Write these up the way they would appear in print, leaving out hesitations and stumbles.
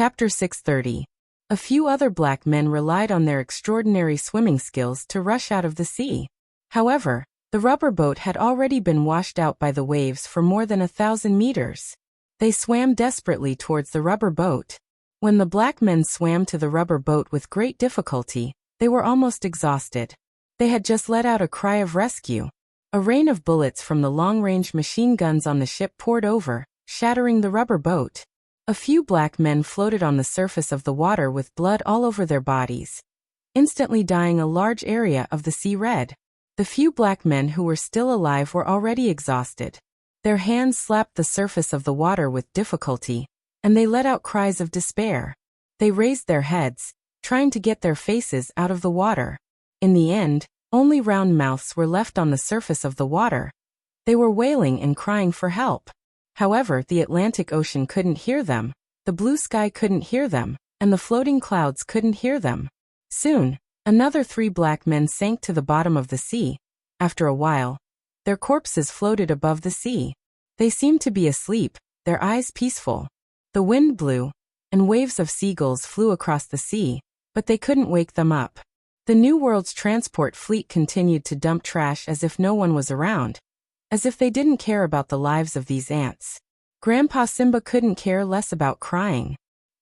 Chapter 630. A few other black men relied on their extraordinary swimming skills to rush out of the sea. However, the rubber boat had already been washed out by the waves for more than 1,000 meters. They swam desperately towards the rubber boat. When the black men swam to the rubber boat with great difficulty, they were almost exhausted. They had just let out a cry of rescue. A rain of bullets from the long-range machine guns on the ship poured over, shattering the rubber boat. A few black men floated on the surface of the water with blood all over their bodies, instantly dyeing a large area of the sea red. The few black men who were still alive were already exhausted. Their hands slapped the surface of the water with difficulty, and they let out cries of despair. They raised their heads, trying to get their faces out of the water. In the end, only round mouths were left on the surface of the water. They were wailing and crying for help. However, the Atlantic Ocean couldn't hear them, the blue sky couldn't hear them, and the floating clouds couldn't hear them. Soon, another 3 black men sank to the bottom of the sea. After a while, their corpses floated above the sea. They seemed to be asleep, their eyes peaceful. The wind blew, and waves of seagulls flew across the sea, but they couldn't wake them up. The New World's transport fleet continued to dump trash as if no one was around, as if they didn't care about the lives of these ants. Grandpa Simba couldn't care less about crying.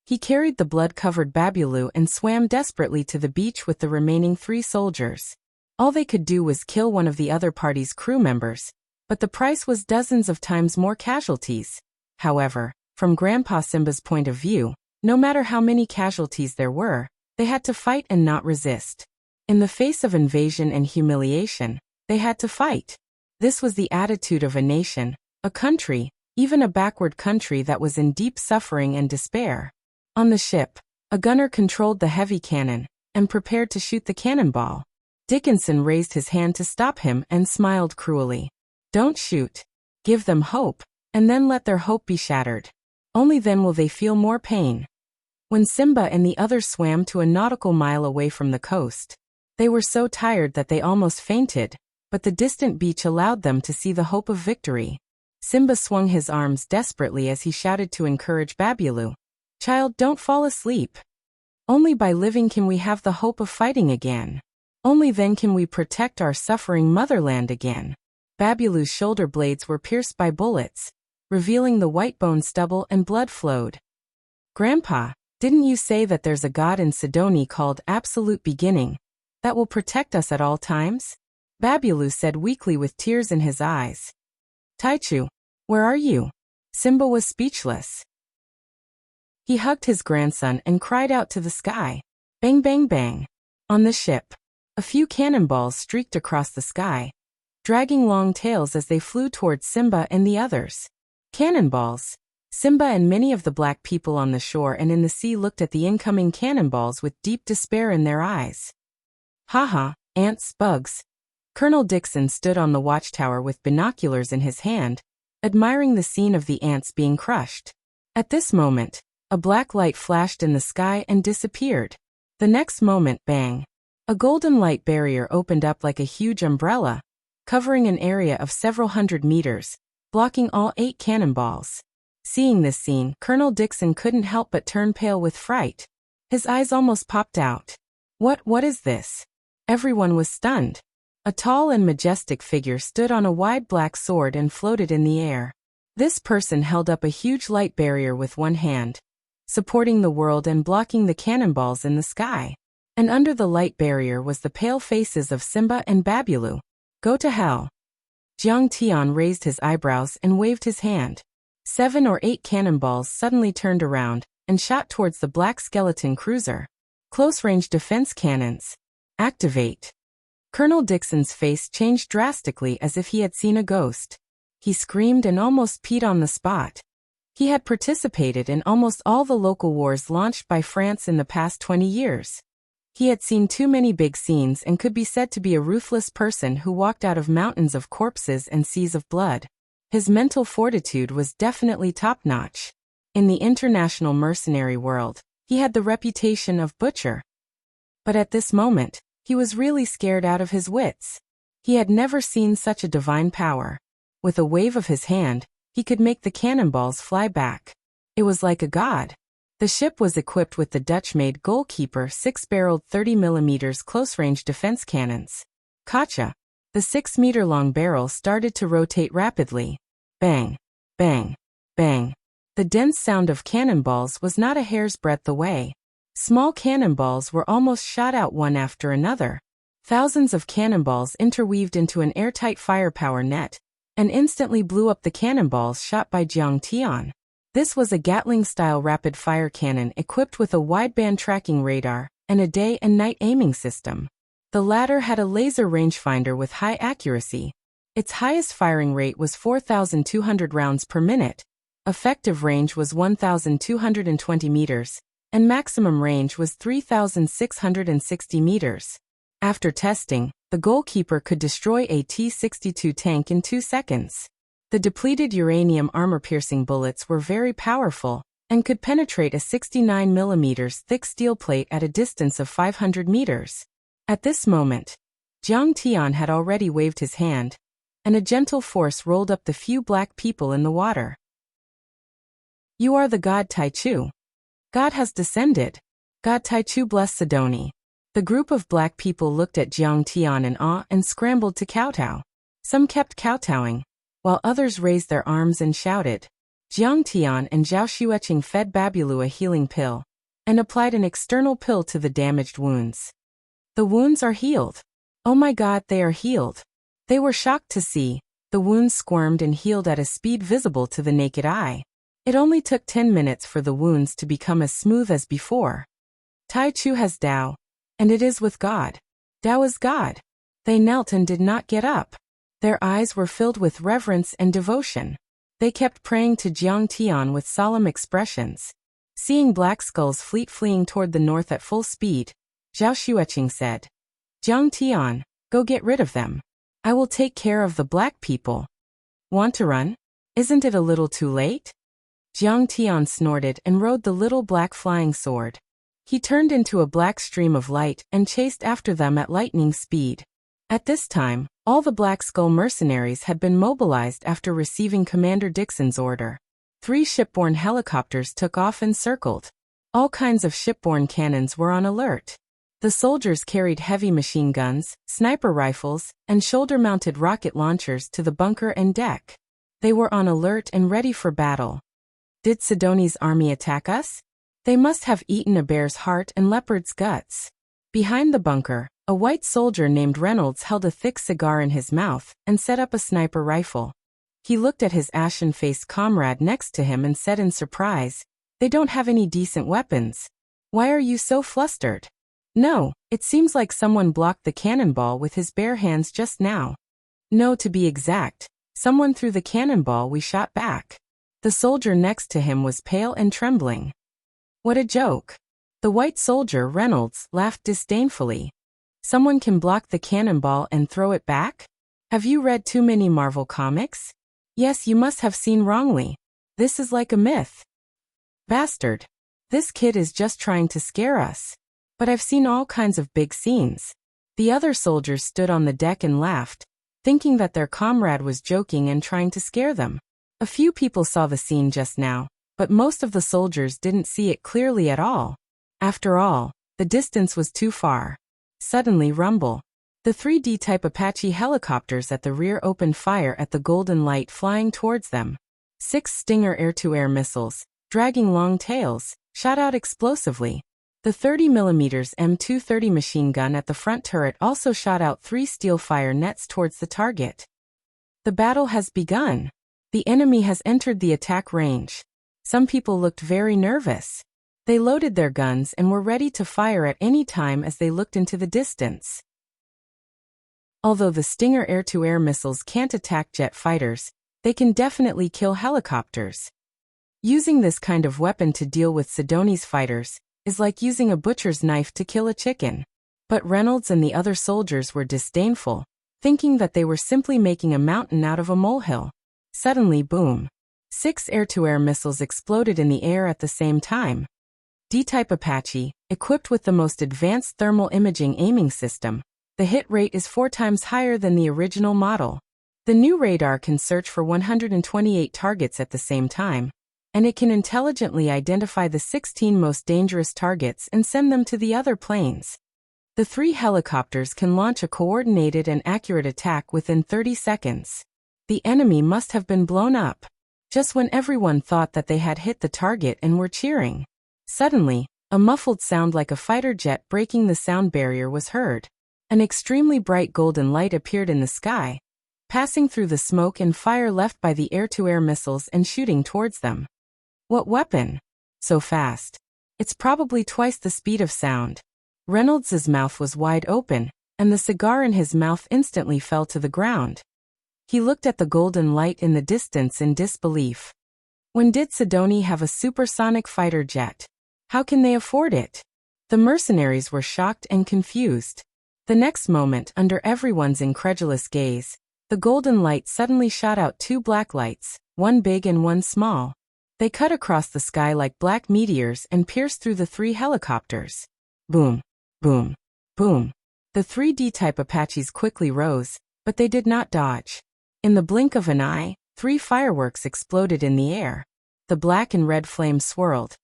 He carried the blood-covered Babulu and swam desperately to the beach with the remaining 3 soldiers. All they could do was kill one of the other party's crew members, but the price was dozens of times more casualties. However, from Grandpa Simba's point of view, no matter how many casualties there were, they had to fight and not resist. In the face of invasion and humiliation, they had to fight. This was the attitude of a nation, a country, even a backward country that was in deep suffering and despair. On the ship, a gunner controlled the heavy cannon and prepared to shoot the cannonball. Dickinson raised his hand to stop him and smiled cruelly. "Don't shoot. Give them hope, and then let their hope be shattered. Only then will they feel more pain." When Simba and the others swam to a nautical mile away from the coast, they were so tired that they almost fainted, but the distant beach allowed them to see the hope of victory. Simba swung his arms desperately as he shouted to encourage Babulu. "Child, don't fall asleep. Only by living can we have the hope of fighting again. Only then can we protect our suffering motherland again." Babulu's shoulder blades were pierced by bullets, revealing the white bone stubble, and blood flowed. "Grandpa, didn't you say that there's a god in Sidoni called Absolute Beginning, that will protect us at all times?" Babulu said weakly with tears in his eyes. "Taichu, where are you?" Simba was speechless. He hugged his grandson and cried out to the sky. Bang, bang, bang. On the ship, a few cannonballs streaked across the sky, dragging long tails as they flew towards Simba and the others. Cannonballs. Simba and many of the black people on the shore and in the sea looked at the incoming cannonballs with deep despair in their eyes. "Haha, ants, bugs." Colonel Dixon stood on the watchtower with binoculars in his hand, admiring the scene of the ants being crushed. At this moment, a black light flashed in the sky and disappeared. The next moment, bang! A golden light barrier opened up like a huge umbrella, covering an area of several hundred meters, blocking all 8 cannonballs. Seeing this scene, Colonel Dixon couldn't help but turn pale with fright. His eyes almost popped out. What is this?" Everyone was stunned. A tall and majestic figure stood on a wide black sword and floated in the air. This person held up a huge light barrier with one hand, supporting the world and blocking the cannonballs in the sky. And under the light barrier was the pale faces of Simba and Babulu. "Go to hell." Jiang Tian raised his eyebrows and waved his hand. 7 or 8 cannonballs suddenly turned around and shot towards the black skeleton cruiser. "Close-range defense cannons. Activate." Colonel Dixon's face changed drastically as if he had seen a ghost. He screamed and almost peed on the spot. He had participated in almost all the local wars launched by France in the past 20 years. He had seen too many big scenes and could be said to be a ruthless person who walked out of mountains of corpses and seas of blood. His mental fortitude was definitely top-notch. In the international mercenary world, he had the reputation of butcher. But at this moment, he was really scared out of his wits. He had never seen such a divine power. With a wave of his hand, he could make the cannonballs fly back. It was like a god. The ship was equipped with the Dutch-made Goalkeeper 6-barreled 30mm close-range defense cannons. Gotcha! The 6-meter-long barrel started to rotate rapidly. Bang! Bang! Bang! The dense sound of cannonballs was not a hair's breadth away. Small cannonballs were almost shot out one after another. Thousands of cannonballs interweaved into an airtight firepower net, and instantly blew up the cannonballs shot by Jiang Tian. This was a Gatling-style rapid-fire cannon equipped with a wideband tracking radar and a day and night aiming system. The latter had a laser rangefinder with high accuracy. Its highest firing rate was 4,200 rounds per minute, effective range was 1,220 meters, and maximum range was 3,660 meters. After testing, the Goalkeeper could destroy a T-62 tank in 2 seconds. The depleted uranium armor-piercing bullets were very powerful and could penetrate a 69mm thick steel plate at a distance of 500 meters. At this moment, Jiang Tian had already waved his hand, and a gentle force rolled up the few black people in the water. You are the god Taichu. God has descended. God Taichu bless Sidoni. The group of black people looked at Jiang Tian in awe and scrambled to kowtow. Some kept kowtowing, while others raised their arms and shouted. Jiang Tian and Zhao Xueqing fed Babulu a healing pill, and applied an external pill to the damaged wounds. The wounds are healed. Oh my god, they are healed. They were shocked to see. The wounds squirmed and healed at a speed visible to the naked eye. It only took 10 minutes for the wounds to become as smooth as before. Taichu has Tao, and it is with God. Tao is God. They knelt and did not get up. Their eyes were filled with reverence and devotion. They kept praying to Jiang Tian with solemn expressions. Seeing black skulls fleeing toward the north at full speed, Zhao Xueqing said, Jiang Tian, go get rid of them. I will take care of the black people. Want to run? Isn't it a little too late? Jiang Tian snorted and rode the little black flying sword. He turned into a black stream of light and chased after them at lightning speed. At this time, all the Black Skull mercenaries had been mobilized after receiving Commander Dixon's order. 3 shipborne helicopters took off and circled. All kinds of shipborne cannons were on alert. The soldiers carried heavy machine guns, sniper rifles, and shoulder-mounted rocket launchers to the bunker and deck. They were on alert and ready for battle. Did Sidoni's army attack us? They must have eaten a bear's heart and leopard's guts. Behind the bunker, a white soldier named Reynolds held a thick cigar in his mouth and set up a sniper rifle. He looked at his ashen-faced comrade next to him and said in surprise, "They don't have any decent weapons. Why are you so flustered?" "No, it seems like someone blocked the cannonball with his bare hands just now." "No, to be exact, someone threw the cannonball we shot back." The soldier next to him was pale and trembling. "What a joke." The white soldier, Reynolds, laughed disdainfully. "Someone can block the cannonball and throw it back? Have you read too many Marvel comics? Yes, you must have seen wrongly. This is like a myth." "Bastard. This kid is just trying to scare us. But I've seen all kinds of big scenes." The other soldiers stood on the deck and laughed, thinking that their comrade was joking and trying to scare them. A few people saw the scene just now, but most of the soldiers didn't see it clearly at all. After all, the distance was too far. Suddenly, rumble. The 3D-type Apache helicopters at the rear opened fire at the golden light flying towards them. 6 Stinger air-to-air missiles, dragging long tails, shot out explosively. The 30mm M230 machine gun at the front turret also shot out 3 steel fire nets towards the target. The battle has begun. The enemy has entered the attack range. Some people looked very nervous. They loaded their guns and were ready to fire at any time as they looked into the distance. Although the Stinger air-to-air missiles can't attack jet fighters, they can definitely kill helicopters. Using this kind of weapon to deal with Sidoni's fighters is like using a butcher's knife to kill a chicken. But Reynolds and the other soldiers were disdainful, thinking that they were simply making a mountain out of a molehill. Suddenly, boom. 6 air-to-air missiles exploded in the air at the same time. D-type Apache, equipped with the most advanced thermal imaging aiming system, the hit rate is 4 times higher than the original model. The new radar can search for 128 targets at the same time, and it can intelligently identify the 16 most dangerous targets and send them to the other planes. The 3 helicopters can launch a coordinated and accurate attack within 30 seconds. The enemy must have been blown up. Just when everyone thought that they had hit the target and were cheering. Suddenly, a muffled sound like a fighter jet breaking the sound barrier was heard. An extremely bright golden light appeared in the sky, passing through the smoke and fire left by the air-to-air missiles and shooting towards them. What weapon? So fast. It's probably twice the speed of sound. Reynolds's mouth was wide open, and the cigar in his mouth instantly fell to the ground. He looked at the golden light in the distance in disbelief. When did Sidoni have a supersonic fighter jet? How can they afford it? The mercenaries were shocked and confused. The next moment, under everyone's incredulous gaze, the golden light suddenly shot out 2 black lights, one big and one small. They cut across the sky like black meteors and pierced through the 3 helicopters. Boom, boom, boom. The 3D type Apaches quickly rose, but they did not dodge. In the blink of an eye, 3 fireworks exploded in the air. The black and red flames swirled,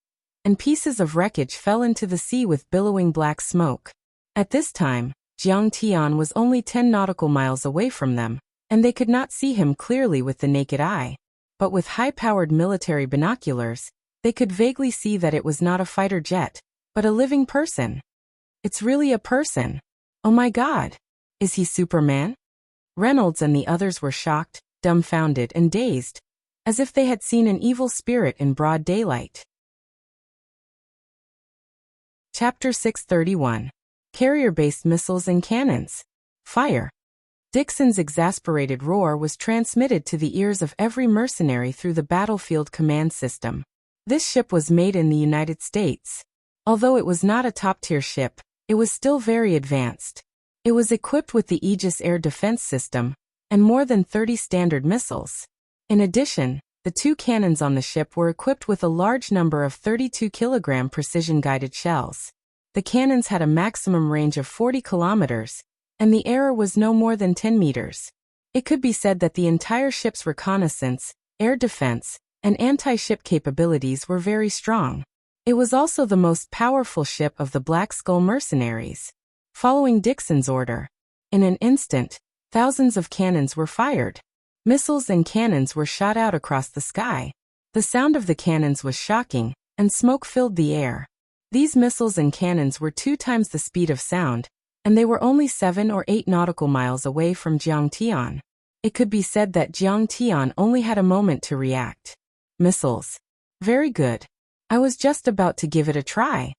and pieces of wreckage fell into the sea with billowing black smoke. At this time, Jiang Tian was only 10 nautical miles away from them, and they could not see him clearly with the naked eye. But with high-powered military binoculars, they could vaguely see that it was not a fighter jet, but a living person. It's really a person. Oh my God! Is he Superman? Reynolds and the others were shocked, dumbfounded and dazed, as if they had seen an evil spirit in broad daylight. Chapter 631. Carrier-based missiles and cannons. Fire. Dixon's exasperated roar was transmitted to the ears of every mercenary through the battlefield command system. This ship was made in the United States. Although it was not a top-tier ship, it was still very advanced. It was equipped with the Aegis air defense system, and more than 30 standard missiles. In addition, the 2 cannons on the ship were equipped with a large number of 32-kilogram precision-guided shells. The cannons had a maximum range of 40 kilometers, and the error was no more than 10 meters. It could be said that the entire ship's reconnaissance, air defense, and anti-ship capabilities were very strong. It was also the most powerful ship of the Black Skull mercenaries. Following Dixon's order, in an instant, thousands of cannons were fired. Missiles and cannons were shot out across the sky. The sound of the cannons was shocking, and smoke filled the air. These missiles and cannons were 2 times the speed of sound, and they were only 7 or 8 nautical miles away from Jiangtian. It could be said that Jiangtian only had a moment to react. Missiles. Very good. I was just about to give it a try.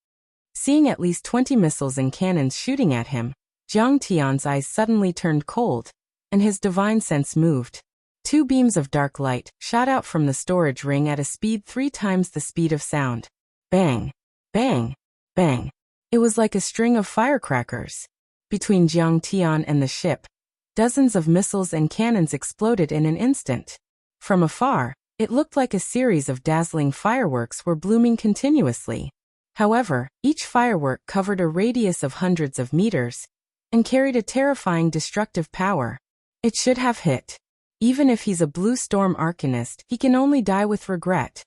Seeing at least 20 missiles and cannons shooting at him, Jiangtian's eyes suddenly turned cold, and his divine sense moved. 2 beams of dark light shot out from the storage ring at a speed 3 times the speed of sound. Bang! Bang! Bang! It was like a string of firecrackers. Between Jiangtian and the ship, dozens of missiles and cannons exploded in an instant. From afar, it looked like a series of dazzling fireworks were blooming continuously. However, each firework covered a radius of hundreds of meters and carried a terrifying destructive power. It should have hit. Even if he's a Blue Storm Arcanist, he can only die with regret.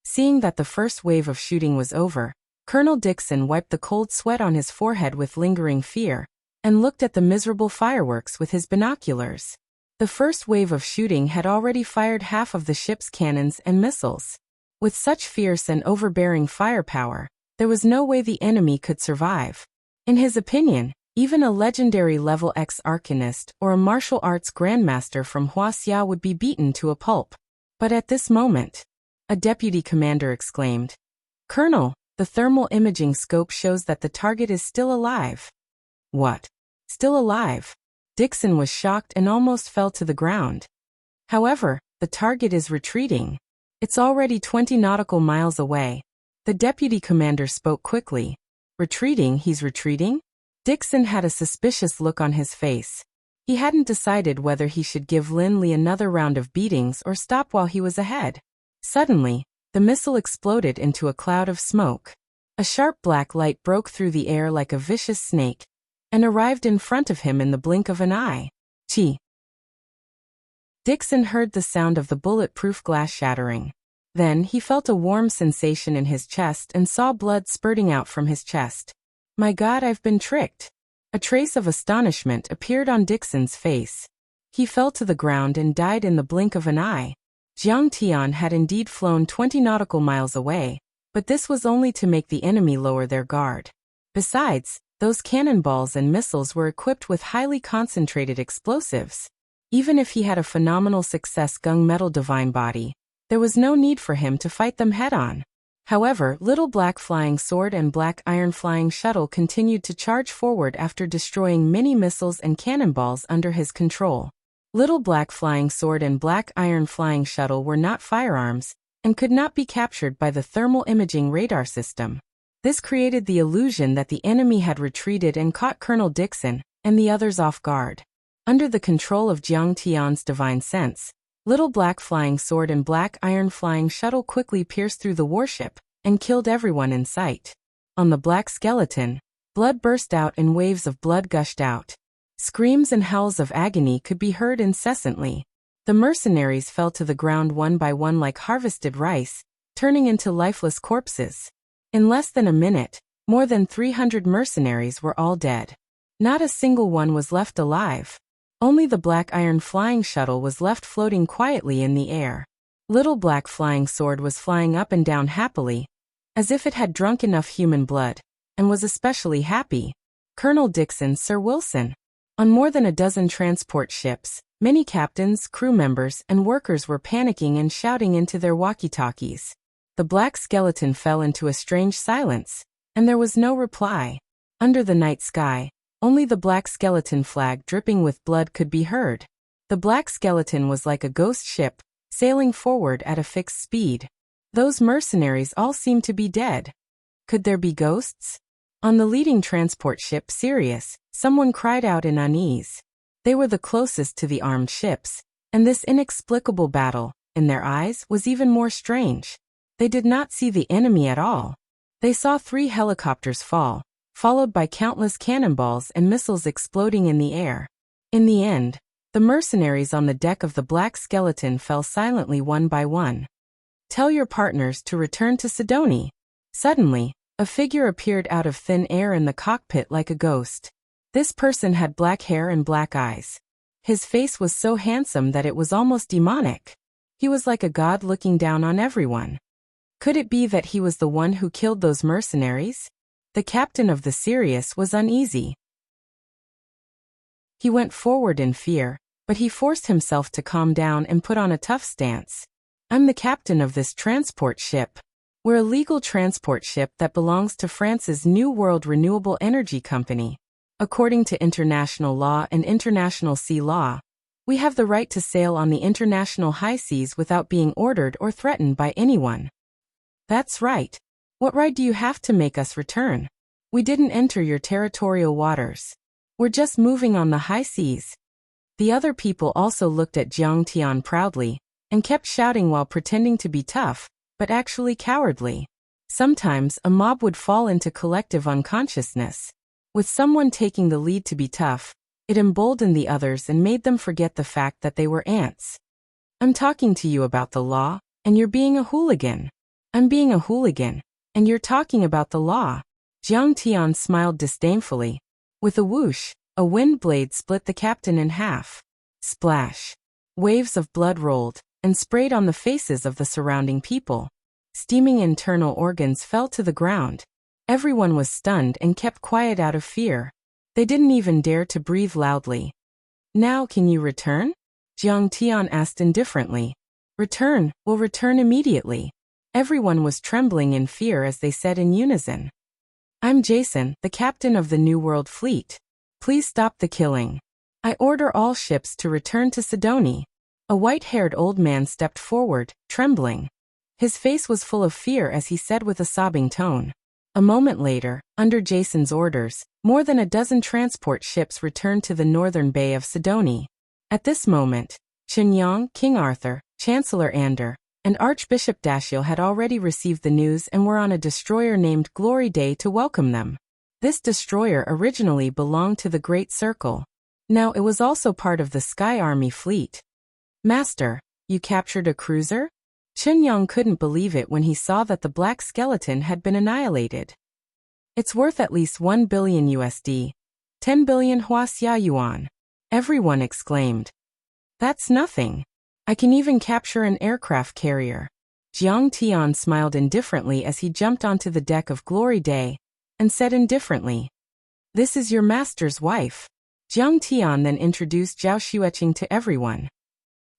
Seeing that the first wave of shooting was over, Colonel Dixon wiped the cold sweat on his forehead with lingering fear and looked at the miserable fireworks with his binoculars. The first wave of shooting had already fired half of the ship's cannons and missiles. With such fierce and overbearing firepower, there was no way the enemy could survive. In his opinion, even a legendary level X Arcanist or a martial arts grandmaster from Wuxia would be beaten to a pulp. But at this moment, a deputy commander exclaimed, "Colonel, the thermal imaging scope shows that the target is still alive." What? Still alive? Dixon was shocked and almost fell to the ground. However, the target is retreating. It's already 20 nautical miles away. The deputy commander spoke quickly. Retreating? He's retreating? Dixon had a suspicious look on his face. He hadn't decided whether he should give Lin Li another round of beatings or stop while he was ahead. Suddenly, the missile exploded into a cloud of smoke. A sharp black light broke through the air like a vicious snake and arrived in front of him in the blink of an eye. Chi! Dixon heard the sound of the bulletproof glass shattering. Then he felt a warm sensation in his chest and saw blood spurting out from his chest. My God, I've been tricked. A trace of astonishment appeared on Dixon's face. He fell to the ground and died in the blink of an eye. Jiang Tian had indeed flown 20 nautical miles away, but this was only to make the enemy lower their guard. Besides, those cannonballs and missiles were equipped with highly concentrated explosives. Even if he had a phenomenal success gunmetal divine body, there was no need for him to fight them head-on. However, Little Black Flying Sword and Black Iron Flying Shuttle continued to charge forward after destroying many missiles and cannonballs under his control. Little Black Flying Sword and Black Iron Flying Shuttle were not firearms, and could not be captured by the thermal imaging radar system. This created the illusion that the enemy had retreated and caught Colonel Dixon and the others off guard. Under the control of Jiang Tian's divine sense, Little Black Flying Sword and Black Iron Flying Shuttle quickly pierced through the warship and killed everyone in sight. On the black skeleton, blood burst out and waves of blood gushed out. Screams and howls of agony could be heard incessantly. The mercenaries fell to the ground one by one like harvested rice, turning into lifeless corpses. In less than a minute, more than 300 mercenaries were all dead. Not a single one was left alive. Only the Black Iron Flying Shuttle was left floating quietly in the air. Little Black Flying Sword was flying up and down happily, as if it had drunk enough human blood, and was especially happy. Colonel Dixon, Sir Wilson. On more than a dozen transport ships, many captains, crew members, and workers were panicking and shouting into their walkie-talkies. The black skeleton fell into a strange silence, and there was no reply. Under the night sky, only the black skeleton flag dripping with blood could be heard. The black skeleton was like a ghost ship, sailing forward at a fixed speed. Those mercenaries all seemed to be dead. Could there be ghosts? On the leading transport ship Sirius, someone cried out in unease. They were the closest to the armed ships, and this inexplicable battle, in their eyes, was even more strange. They did not see the enemy at all. They saw 3 helicopters fall, followed by countless cannonballs and missiles exploding in the air. In the end, the mercenaries on the deck of the black skeleton fell silently one by one. Tell your partners to return to Sidoni. Suddenly, a figure appeared out of thin air in the cockpit like a ghost. This person had black hair and black eyes. His face was so handsome that it was almost demonic. He was like a god looking down on everyone. Could it be that he was the one who killed those mercenaries? The captain of the Sirius was uneasy. He went forward in fear, but he forced himself to calm down and put on a tough stance. I'm the captain of this transport ship. We're a legal transport ship that belongs to France's New World Renewable Energy Company. According to international law and international sea law, we have the right to sail on the international high seas without being ordered or threatened by anyone. That's right. What right do you have to make us return? We didn't enter your territorial waters. We're just moving on the high seas. The other people also looked at Jiang Tian proudly, and kept shouting while pretending to be tough, but actually cowardly. Sometimes a mob would fall into collective unconsciousness. With someone taking the lead to be tough, it emboldened the others and made them forget the fact that they were ants. I'm talking to you about the law, and you're being a hooligan. I'm being a hooligan, and you're talking about the law. Jiang Tian smiled disdainfully. With a whoosh, a wind blade split the captain in half. Splash. Waves of blood rolled and sprayed on the faces of the surrounding people. Steaming internal organs fell to the ground. Everyone was stunned and kept quiet out of fear. They didn't even dare to breathe loudly. Now can you return? Jiang Tian asked indifferently. Return, we'll return immediately. Everyone was trembling in fear as they said in unison. I'm Jason, the captain of the New World Fleet. Please stop the killing. I order all ships to return to Sidoni. A white-haired old man stepped forward, trembling. His face was full of fear as he said with a sobbing tone. A moment later, under Jason's orders, more than a dozen transport ships returned to the northern bay of Sidoni. At this moment, Chen Yang, King Arthur, Chancellor Ander, and Archbishop Dashiell had already received the news and were on a destroyer named Glory Day to welcome them. This destroyer originally belonged to the Great Circle. Now it was also part of the Sky Army fleet. Master, you captured a cruiser? Qinyang couldn't believe it when he saw that the black skeleton had been annihilated. It's worth at least 1 billion USD, 10 billion Huaxia yuan. Everyone exclaimed. That's nothing. I can even capture an aircraft carrier. Jiang Tian smiled indifferently as he jumped onto the deck of Glory Day, and said indifferently, "This is your master's wife." Jiang Tian then introduced Zhao Xueqing to everyone.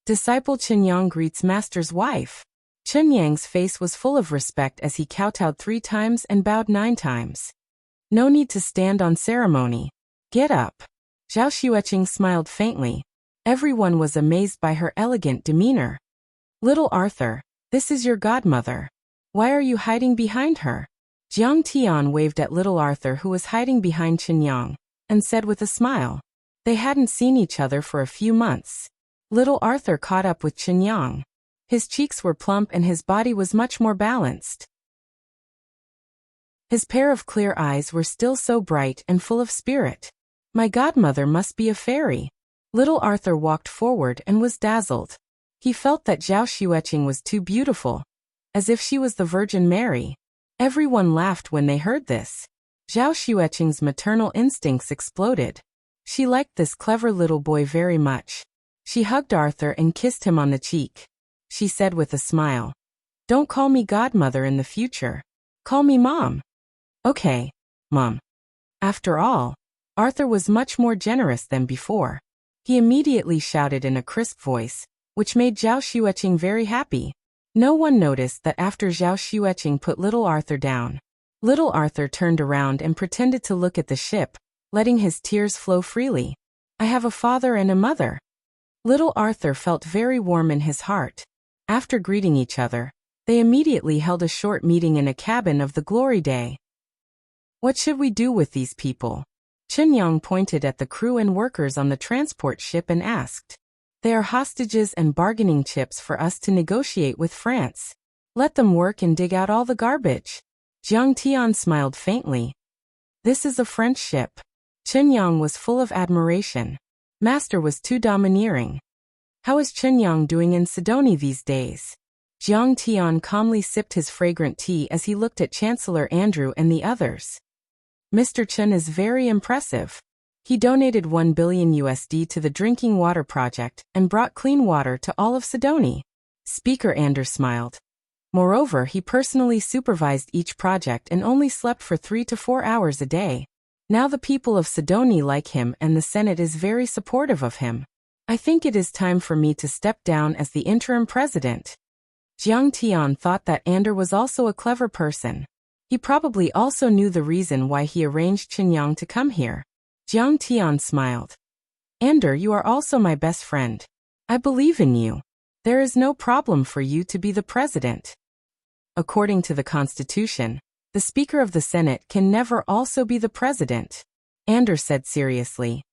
Disciple Qinyang greets master's wife. Qinyang's face was full of respect as he kowtowed 3 times and bowed 9 times. No need to stand on ceremony. Get up. Zhao Xueqing smiled faintly. Everyone was amazed by her elegant demeanor. Little Arthur, this is your godmother. Why are you hiding behind her? Jiang Tian waved at little Arthur, who was hiding behind Qinyang, and said with a smile. They hadn't seen each other for a few months. Little Arthur caught up with Qinyang. His cheeks were plump and his body was much more balanced. His pair of clear eyes were still so bright and full of spirit. My godmother must be a fairy. Little Arthur walked forward and was dazzled. He felt that Zhao Xueqing was too beautiful, as if she was the Virgin Mary. Everyone laughed when they heard this. Zhao Xueqing's maternal instincts exploded. She liked this clever little boy very much. She hugged Arthur and kissed him on the cheek. She said with a smile, "Don't call me godmother in the future. Call me Mom." "Okay, Mom." After all, Arthur was much more generous than before. He immediately shouted in a crisp voice, which made Zhao Xueqing very happy. No one noticed that after Zhao Xueqing put little Arthur down, little Arthur turned around and pretended to look at the ship, letting his tears flow freely. I have a father and a mother. Little Arthur felt very warm in his heart. After greeting each other, they immediately held a short meeting in a cabin of the Glory Day. What should we do with these people? Qinyang pointed at the crew and workers on the transport ship and asked. They are hostages and bargaining chips for us to negotiate with France. Let them work and dig out all the garbage. Jiang Tian smiled faintly. This is a French ship. Qinyang was full of admiration. Master was too domineering. How is Qinyang doing in Sidonie these days? Jiang Tian calmly sipped his fragrant tea as he looked at Chancellor Andrew and the others. Mr. Chen is very impressive. He donated 1 billion USD to the drinking water project and brought clean water to all of Sidonie. Speaker Anders smiled. Moreover, he personally supervised each project and only slept for 3 to 4 hours a day. Now the people of Sidonie like him and the Senate is very supportive of him. I think it is time for me to step down as the interim president. Jiang Tian thought that Ander was also a clever person. He probably also knew the reason why he arranged Qinyang to come here. Jiang Tian smiled. Ander, you are also my best friend. I believe in you. There is no problem for you to be the president. According to the Constitution, the Speaker of the Senate can never also be the president. Ander said seriously.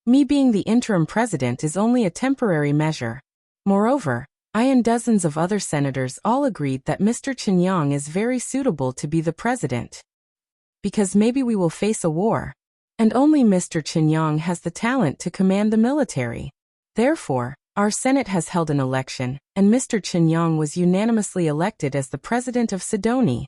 Me being the interim president is only a temporary measure. Moreover, I and dozens of other senators all agreed that Mr. Qinyang is very suitable to be the president. Because maybe we will face a war. And only Mr. Qinyang has the talent to command the military. Therefore, our Senate has held an election, and Mr. Qinyang was unanimously elected as the president of Sidonie.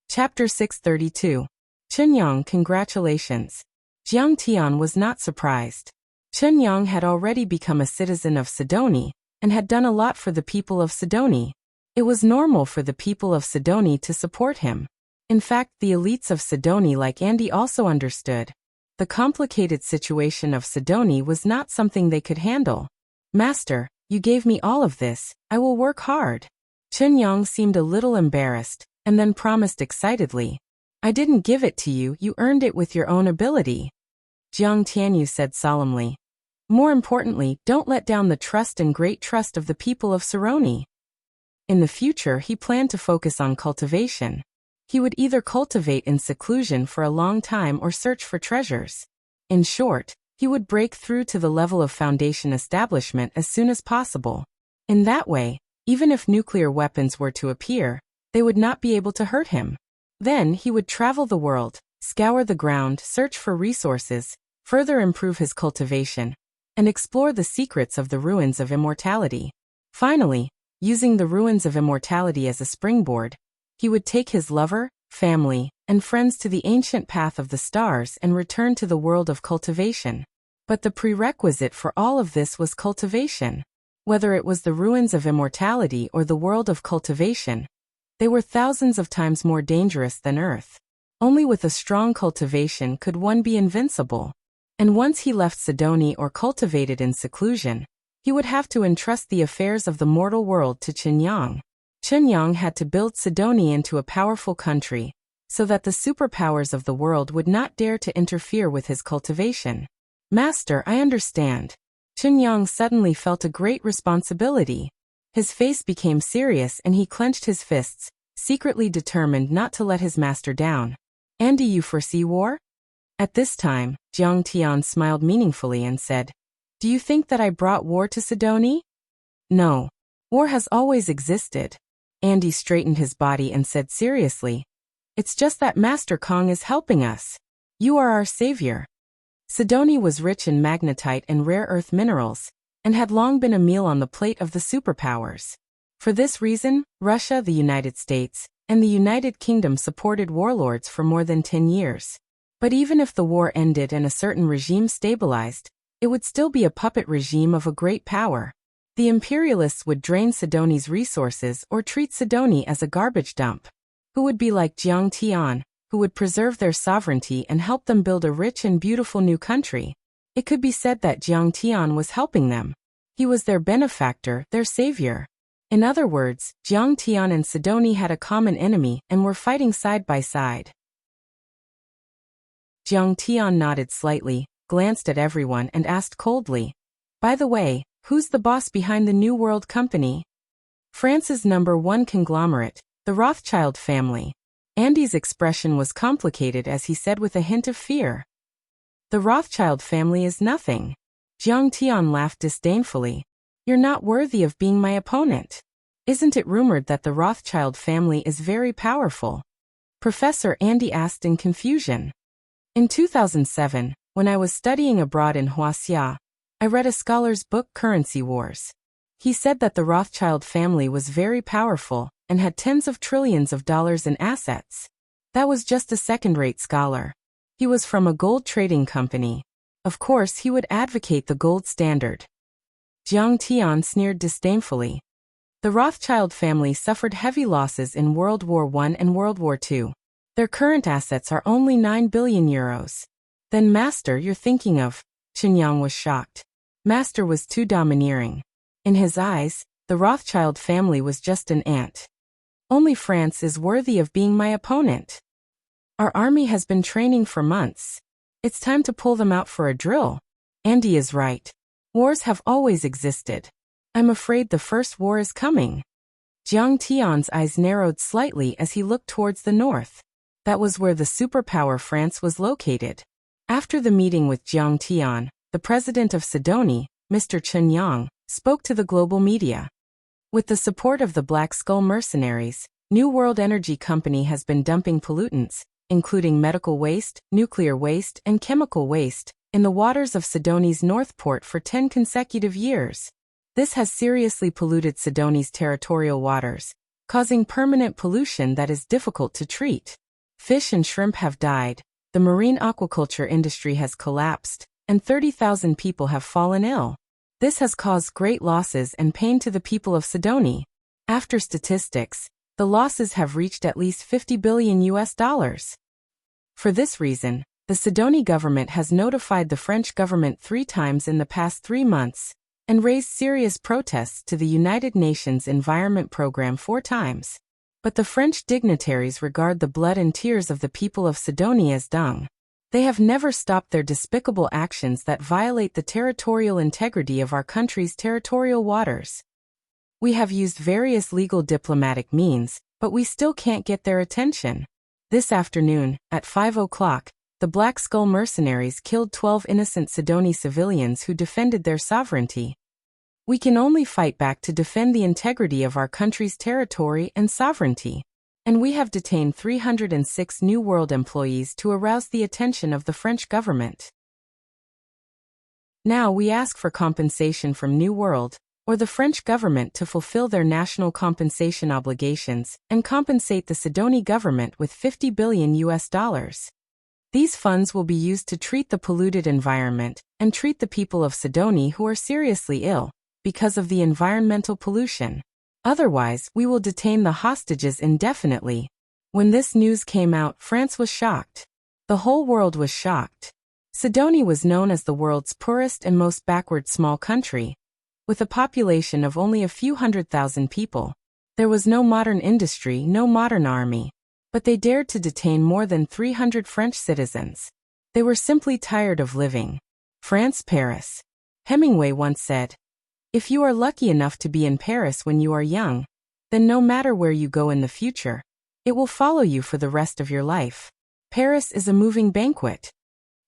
Chapter 632. Qinyang, congratulations. Jiang Tian was not surprised. Qinyang had already become a citizen of Sidonie, and had done a lot for the people of Sidonie. It was normal for the people of Sidonie to support him. In fact, the elites of Sidonie like Andy also understood. The complicated situation of Sidonie was not something they could handle. Master, you gave me all of this, I will work hard. Qinyang seemed a little embarrassed, and then promised excitedly. I didn't give it to you, you earned it with your own ability. Jiang Tianyu said solemnly. More importantly, don't let down the trust and great trust of the people of Sidonie. In the future, he planned to focus on cultivation. He would either cultivate in seclusion for a long time or search for treasures. In short, he would break through to the level of foundation establishment as soon as possible. In that way, even if nuclear weapons were to appear, they would not be able to hurt him. Then he would travel the world, scour the ground, search for resources, further improve his cultivation, and explore the secrets of the ruins of immortality. Finally, using the ruins of immortality as a springboard, he would take his lover, family, and friends to the ancient path of the stars and return to the world of cultivation. But the prerequisite for all of this was cultivation. Whether it was the ruins of immortality or the world of cultivation, they were thousands of times more dangerous than Earth. Only with a strong cultivation could one be invincible. And once he left Sidoni or cultivated in seclusion, he would have to entrust the affairs of the mortal world to Qinyang. Qinyang had to build Sidoni into a powerful country, so that the superpowers of the world would not dare to interfere with his cultivation. Master, I understand. Qinyang suddenly felt a great responsibility. His face became serious and he clenched his fists, secretly determined not to let his master down. And do you foresee war? At this time, Jiang Tian smiled meaningfully and said, Do you think that I brought war to Sidoni? No. War has always existed. Andy straightened his body and said seriously, It's just that Master Kong is helping us. You are our savior. Sidoni was rich in magnetite and rare earth minerals, and had long been a meal on the plate of the superpowers. For this reason, Russia, the United States, and the United Kingdom supported warlords for more than 10 years. But even if the war ended and a certain regime stabilized, it would still be a puppet regime of a great power. The imperialists would drain Sidoni's resources or treat Sidoni as a garbage dump. Who would be like Jiang Tian, who would preserve their sovereignty and help them build a rich and beautiful new country. It could be said that Jiang Tian was helping them. He was their benefactor, their savior. In other words, Jiang Tian and Sidoni had a common enemy and were fighting side by side. Jiang Tian nodded slightly, glanced at everyone and asked coldly, By the way, who's the boss behind the New World Company? France's #1 conglomerate, the Rothschild family. Andy's expression was complicated as he said with a hint of fear. The Rothschild family is nothing. Jiang Tian laughed disdainfully. You're not worthy of being my opponent. Isn't it rumored that the Rothschild family is very powerful? Professor Andy asked in confusion. In 2007, when I was studying abroad in Wuxia, I read a scholar's book Currency Wars. He said that the Rothschild family was very powerful and had tens of trillions of dollars in assets. That was just a second-rate scholar. He was from a gold trading company. Of course, he would advocate the gold standard. Jiang Tian sneered disdainfully. The Rothschild family suffered heavy losses in World War I and World War II. Their current assets are only 9 billion euros. Then Master, you're thinking of? Qinyang was shocked. Master was too domineering. In his eyes, the Rothschild family was just an ant. Only France is worthy of being my opponent. Our army has been training for months. It's time to pull them out for a drill. Andy is right. Wars have always existed. I'm afraid the first war is coming. Jiang Tian's eyes narrowed slightly as he looked towards the north. That was where the superpower France was located. After the meeting with Jiang Tian, the president of Sidoni, Mr. Qinyang, spoke to the global media. With the support of the Black Skull mercenaries, New World Energy Company has been dumping pollutants, including medical waste, nuclear waste, and chemical waste, in the waters of Sidoni's North Port for 10 consecutive years. This has seriously polluted Sidoni's territorial waters, causing permanent pollution that is difficult to treat. Fish and shrimp have died, the marine aquaculture industry has collapsed, and 30,000 people have fallen ill. This has caused great losses and pain to the people of Sidoni. After statistics, the losses have reached at least $50 billion. For this reason, the Sidoni government has notified the French government 3 times in the past 3 months, and raised serious protests to the United Nations Environment Programme 4 times. But the French dignitaries regard the blood and tears of the people of Sidoni as dung. They have never stopped their despicable actions that violate the territorial integrity of our country's territorial waters. We have used various legal diplomatic means, but we still can't get their attention. This afternoon, at 5 o'clock, the Black Skull mercenaries killed 12 innocent Sidoni civilians who defended their sovereignty. We can only fight back to defend the integrity of our country's territory and sovereignty. And we have detained 306 New World employees to arouse the attention of the French government. Now we ask for compensation from New World, or the French government to fulfill their national compensation obligations and compensate the Sidonie government with $50 billion US. These funds will be used to treat the polluted environment and treat the people of Sidonie who are seriously ill because of the environmental pollution. Otherwise, we will detain the hostages indefinitely. When this news came out, France was shocked. The whole world was shocked. Sidonie was known as the world's poorest and most backward small country, with a population of only a few 100,000 people. There was no modern industry, no modern army. But they dared to detain more than 300 French citizens. They were simply tired of living. France, Paris. Hemingway once said, "If you are lucky enough to be in Paris when you are young, then no matter where you go in the future, it will follow you for the rest of your life." Paris is a moving banquet.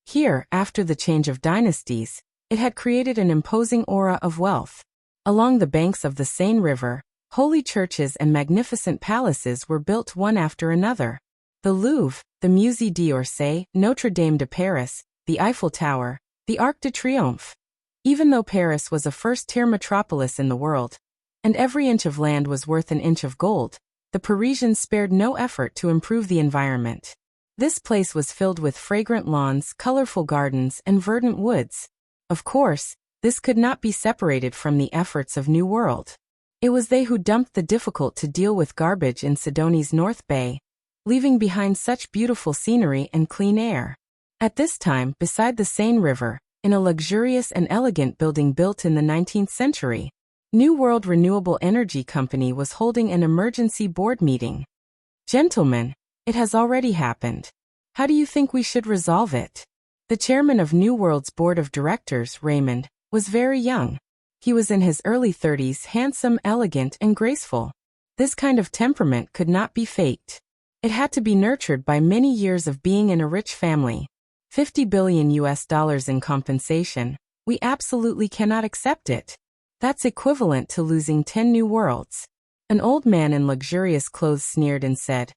Here, after the change of dynasties, it had created an imposing aura of wealth. Along the banks of the Seine River, holy churches and magnificent palaces were built one after another. The Louvre, the Musée d'Orsay, Notre Dame de Paris, the Eiffel Tower, the Arc de Triomphe. Even though Paris was a first-tier metropolis in the world, and every inch of land was worth an inch of gold, the Parisians spared no effort to improve the environment. This place was filled with fragrant lawns, colorful gardens, and verdant woods. Of course, this could not be separated from the efforts of New World. It was they who dumped the difficult-to-deal-with garbage in Sidonie's North Bay, leaving behind such beautiful scenery and clean air. At this time, beside the Seine River, in a luxurious and elegant building built in the 19th century, New World Renewable Energy Company was holding an emergency board meeting. "Gentlemen, it has already happened. How do you think we should resolve it?" The chairman of New World's board of directors, Raymond, was very young. He was in his early 30s, handsome, elegant, and graceful. This kind of temperament could not be faked. It had to be nurtured by many years of being in a rich family. $50 billion in compensation. We absolutely cannot accept it. That's equivalent to losing 10 new worlds. An old man in luxurious clothes sneered and said,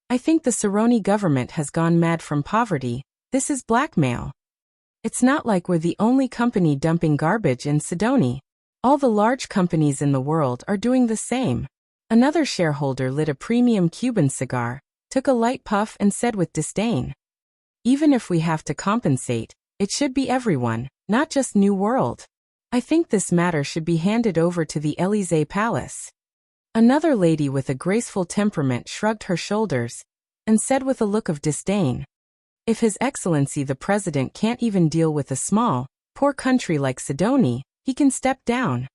"I think the Sidonie government has gone mad from poverty. This is blackmail. It's not like we're the only company dumping garbage in Sidonie. All the large companies in the world are doing the same." Another shareholder lit a premium Cuban cigar, took a light puff and said with disdain, "Even if we have to compensate, it should be everyone, not just New World. I think this matter should be handed over to the Élysée Palace." Another lady with a graceful temperament shrugged her shoulders and said with a look of disdain, "If His Excellency the President can't even deal with a small, poor country like Sidonie, he can step down.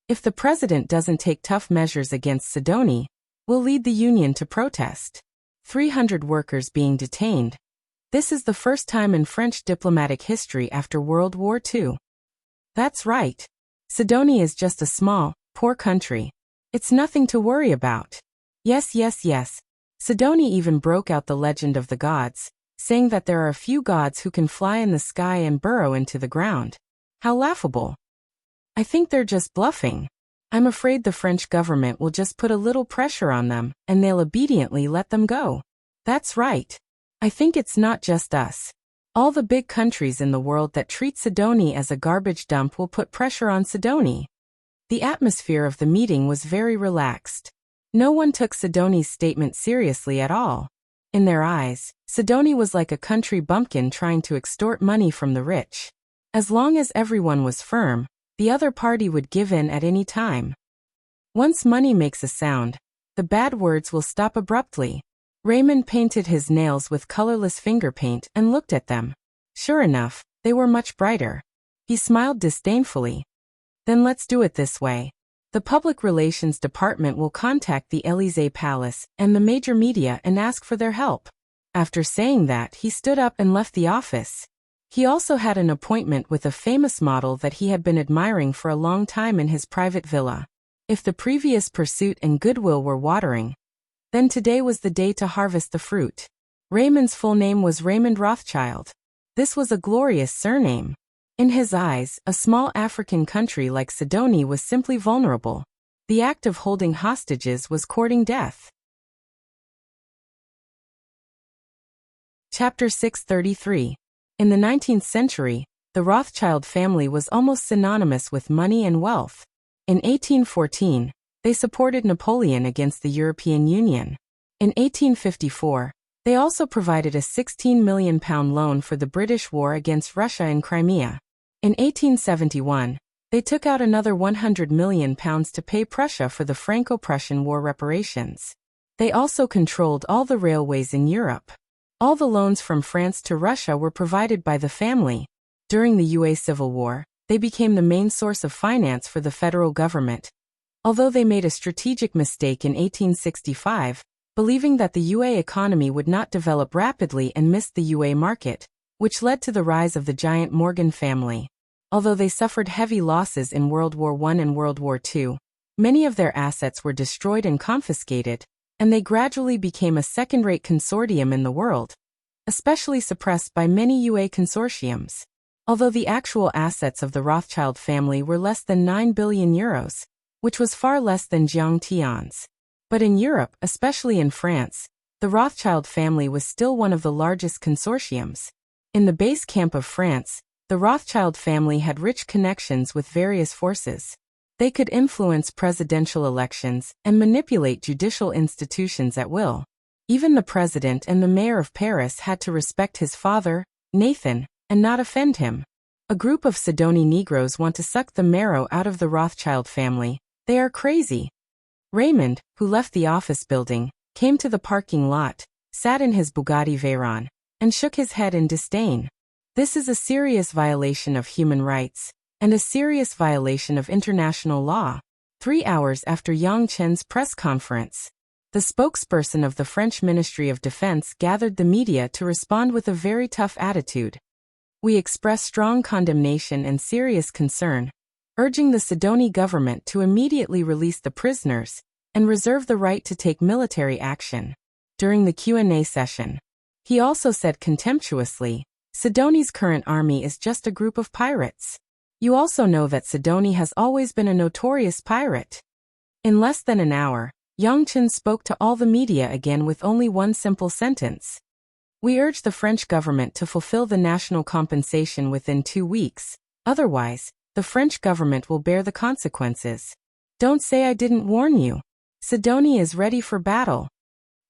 If the President doesn't take tough measures against Sidonie, we'll lead the union to protest." 300 workers being detained. This is the first time in French diplomatic history after World War II. That's right. Sidonie is just a small, poor country. It's nothing to worry about. Yes. Sidonie even broke out the legend of the gods, saying that there are a few gods who can fly in the sky and burrow into the ground. How laughable. I think they're just bluffing. I'm afraid the French government will just put a little pressure on them, and they'll obediently let them go. That's right. I think it's not just us. All the big countries in the world that treat Sidonie as a garbage dump will put pressure on Sidonie. The atmosphere of the meeting was very relaxed. No one took Sidonie's statement seriously at all. In their eyes, Sidonie was like a country bumpkin trying to extort money from the rich. As long as everyone was firm, the other party would give in at any time. Once money makes a sound, the bad words will stop abruptly. Raymond painted his nails with colorless finger paint and looked at them. Sure enough, they were much brighter. He smiled disdainfully. "Then let's do it this way. The Public Relations Department will contact the Élysée Palace and the major media and ask for their help." After saying that, he stood up and left the office. He also had an appointment with a famous model that he had been admiring for a long time in his private villa. If the previous pursuit and goodwill were watering, then today was the day to harvest the fruit. Raymond's full name was Raymond Rothschild. This was a glorious surname. In his eyes, a small African country like Sidonie was simply vulnerable. The act of holding hostages was courting death. Chapter 633. In the 19th century, the Rothschild family was almost synonymous with money and wealth. In 1814, they supported Napoleon against the European Union. In 1854, they also provided a £16 million loan for the British war against Russia in Crimea. In 1871, they took out another £100 million to pay Prussia for the Franco-Prussian War reparations. They also controlled all the railways in Europe. All the loans from France to Russia were provided by the family. During the UA Civil War, they became the main source of finance for the federal government. Although they made a strategic mistake in 1865, believing that the UA economy would not develop rapidly and missed the UA market, which led to the rise of the giant Morgan family. Although they suffered heavy losses in World War I and World War II, many of their assets were destroyed and confiscated, and they gradually became a second-rate consortium in the world, especially suppressed by many UA consortiums. Although the actual assets of the Rothschild family were less than €9 billion, which was far less than Jiang Tian's. But in Europe, especially in France, the Rothschild family was still one of the largest consortiums. In the base camp of France, the Rothschild family had rich connections with various forces. They could influence presidential elections and manipulate judicial institutions at will. Even the president and the mayor of Paris had to respect his father, Nathan, and not offend him. A group of Sidoni Negroes want to suck the marrow out of the Rothschild family. They are crazy. Raymond, who left the office building, came to the parking lot, sat in his Bugatti Veyron, and shook his head in disdain. This is a serious violation of human rights, and a serious violation of international law. 3 hours after Yang Chen's press conference, the spokesperson of the French Ministry of Defense gathered the media to respond with a very tough attitude. We express strong condemnation and serious concern, urging the Sidoni government to immediately release the prisoners and reserve the right to take military action. During the Q&A session, he also said contemptuously, "Sidoni's current army is just a group of pirates. You also know that Sidoni has always been a notorious pirate." In less than an hour, Yang Chen spoke to all the media again with only one simple sentence. "We urge the French government to fulfill the national compensation within 2 weeks, otherwise, the French government will bear the consequences. Don't say I didn't warn you. Sidoni is ready for battle.